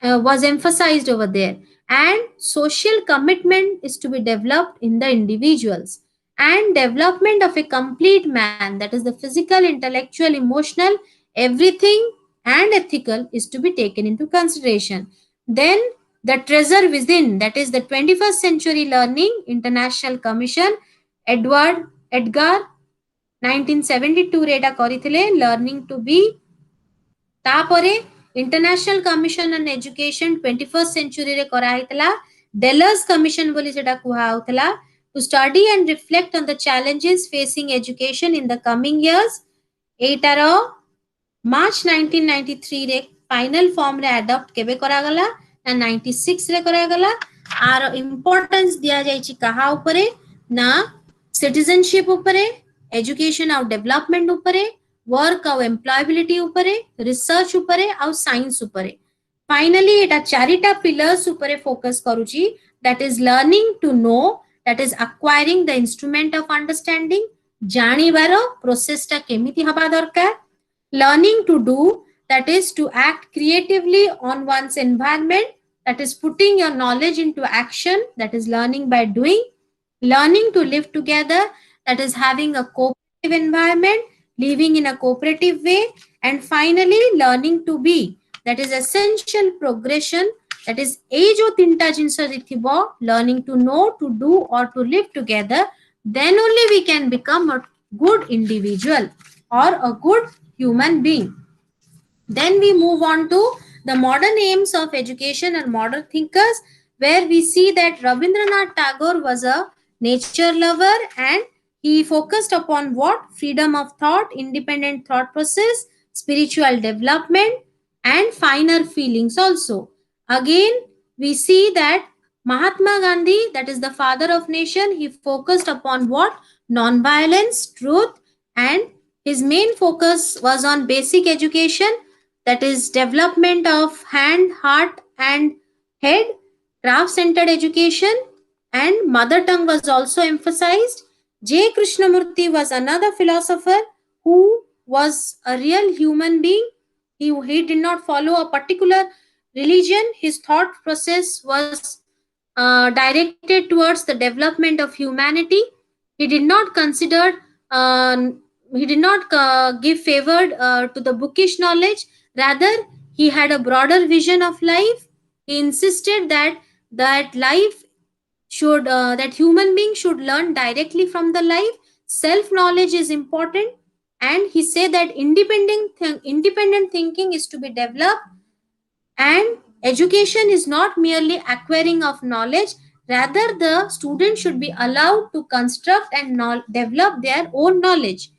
was emphasized over there. And social commitment is to be developed in the individuals. and development of a complete man, that is the physical, intellectual, emotional, everything and ethical is to be taken into consideration. Then the treasure within, that is the 21st century learning international commission, Edgar 1972 ରେ ଏଟା କରିଥିଲେ learning to be। ତାପରେ international commission on education 21st ସେଞ୍ଚୁରୀରେ କରାହେଇଥିଲା, Delors commission ବୋଲି ସେଟା କୁହାଯାଉଥିଲା, to study and reflect on the challenges facing education in the coming years। ଏଇଟାର ମାର୍ଚ୍ଚ 1993 ରେ ଫାଇନାଲ ଫର୍ମ ରେ ଆଡପ୍ଟ କେବେ କରାଗଲା ନା 96 ରେ କରାଗଲା। ଆର ଇମ୍ପୋର୍ଟାନ୍ସ ଦିଆଯାଇଛି କାହା ଉପରେ ନା ସିଟିଜନशिप ଉପରେ, एजुकेशन ଆଉ ଡେଭଲପମେଣ୍ଟ ଉପରେ, वर्क ଆଉ एम्प्लॉयबिलिटी ଉପରେ, रिसर्च ଉପରେ ଆଉ ସାଇନ୍ସ ଉପରେ। फाइनली एटा चारिटा पिलर्स ଉପରେ फोकस करूची, that is learning to know, that is acquiring the instrument of understanding, ଜାଣିବାର ପ୍ରୋସେସଟା କେମିତି ହବା ଦରକାର, learning to do, that is to act creatively on one's environment, that is putting your knowledge into action, that is learning by doing, learning to live together, that is having a cooperative environment, living in a cooperative way, and finally learning to be, that is essential progression, that is ei jo tinta jinsa thibo, learning to know, to do or to live together, then only we can become a good individual or a good human being। Then we move on to the modern aims of education and modern thinkers, where we see that Rabindranath Tagore was a nature lover and he focused upon what? Freedom of thought, independent thought process, spiritual development, and finer feelings also. Again, we see that Mahatma Gandhi, that is the father of nation, he focused upon what? Non-violence, truth, and his main focus was on basic education, that is development of hand, heart and head, craft centered education, and mother tongue was also emphasized। J. Krishnamurti was another philosopher who was a real human being. He did not follow a particular religion. His thought process was directed towards the development of humanity. He did not consider, uh, he did not give favor to the bookish knowledge. Rather, he had a broader vision of life. He insisted that life should that human being should learn directly from the life. Self knowledge is important, and he said that independent thinking is to be developed, and education is not merely acquiring of knowledge, rather the student should be allowed to construct and develop their own knowledge।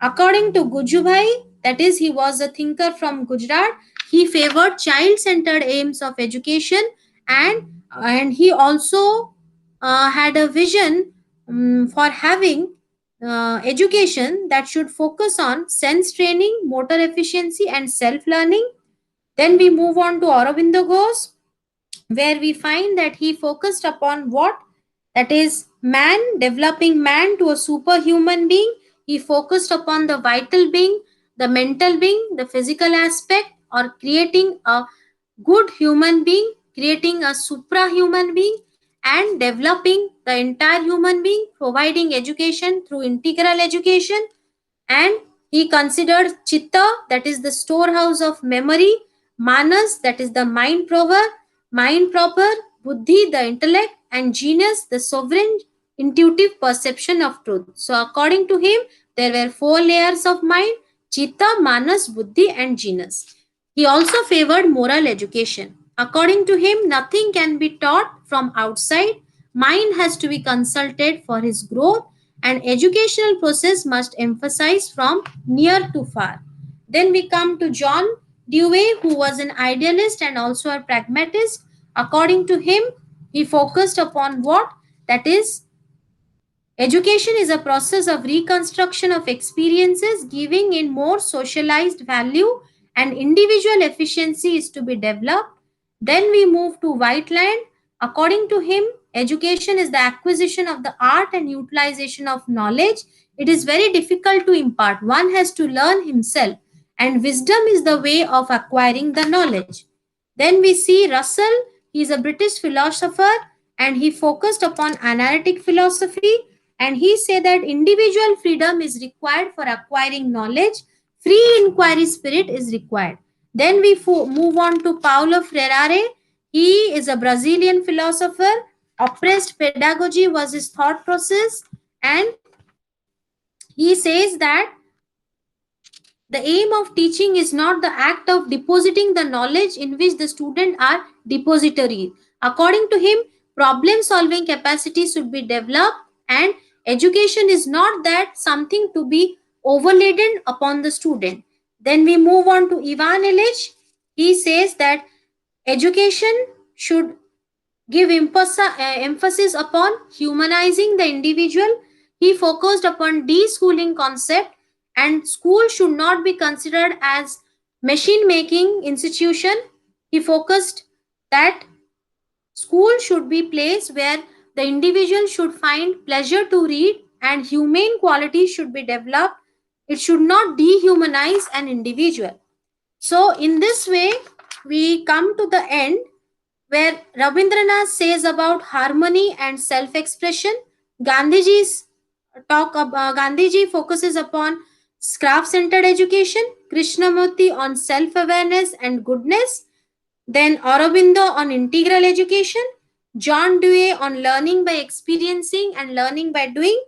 According to Gujubhai, that is, he was a thinker from Gujarat, he favored child centered aims of education, and he also had a vision for having education that should focus on sense training, motor efficiency, and self learning। Then we move on to Aurobindo Ghosh, where we find that he focused upon what? That is man, developing man to a superhuman being. He focused upon the vital being, the mental being, the physical aspect, or creating a good human being, creating a supra-human being, and developing the entire human being, providing education through integral education. And he considered chitta, that is the storehouse of memory, manas, that is the mind proper, buddhi, the intellect, and genius, the sovereign intuitive perception of truth। So according to him, there were four layers of mind: chitta, manas, buddhi, and genius। He also favored moral education. According to him, nothing can be taught from outside. Mind has to be consulted for his growth, and educational process must emphasize from near to far। Then we come to John Dewey, who was an idealist and also a pragmatist. According to him, he focused upon what? That is, education is a process of reconstruction of experiences, giving in more socialized value, and individual efficiency is to be developed। Then we move to Whiteland. According to him, education is the acquisition of the art and utilization of knowledge. It is very difficult to impart. One has to learn himself, and wisdom is the way of acquiring the knowledge। Then we see Russell. He is a British philosopher, and he focused upon analytic philosophy, And he said that individual freedom is required for acquiring knowledge, free inquiry spirit is required. Then we move on to Paulo Freire. He is a Brazilian philosopher. Oppressed pedagogy was his thought process, and he says that the aim of teaching is not the act of depositing the knowledge in which the student are depository. According to him, problem solving capacity should be developed, and education is not that something to be overladen upon the student. Then we move on to Ivan Illich. He says that education should give emphasis upon humanizing the individual. He focused upon deschooling concept, and school should not be considered as machine making institution. He focused that school should be place where the individual should find pleasure to read and humane qualities should be developed. It should not dehumanize an individual. So in this way, we come to the end where Rabindranath says about harmony and self-expression. Gandhiji focuses upon craft-centered education. Krishnamurti on self-awareness and goodness. Then Aurobindo on integral education. John Dewey on learning by experiencing and learning by doing.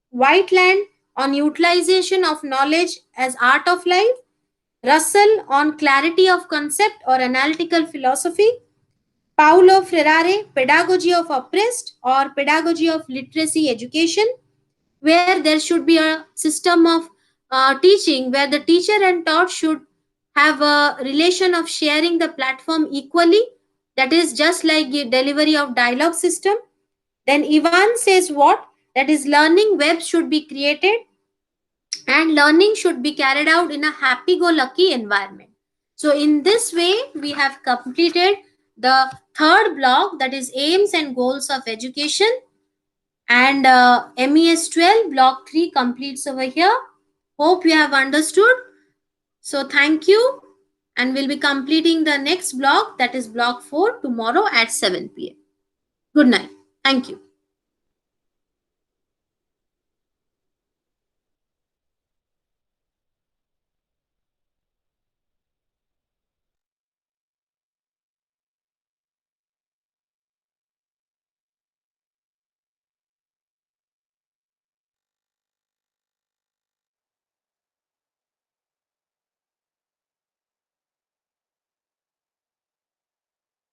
Whiteland on utilization of knowledge as art of life. Russell on clarity of concept or analytical philosophy. Paulo Freire, Pedagogy of Oppressed or Pedagogy of Literacy Education, where there should be a system of teaching where the teacher and taught should have a relation of sharing the platform equally. That is just like the delivery of dialogue system. Then Ivan says what? That is learning webs should be created and learning should be carried out in a happy-go-lucky environment. So in this way, we have completed the third block, that is aims and goals of education, and MES-12 block 3 completes over here. Hope you have understood. So thank you, and we'll be completing the next block, that is block 4, tomorrow at 7 p.m. Good night. Thank you.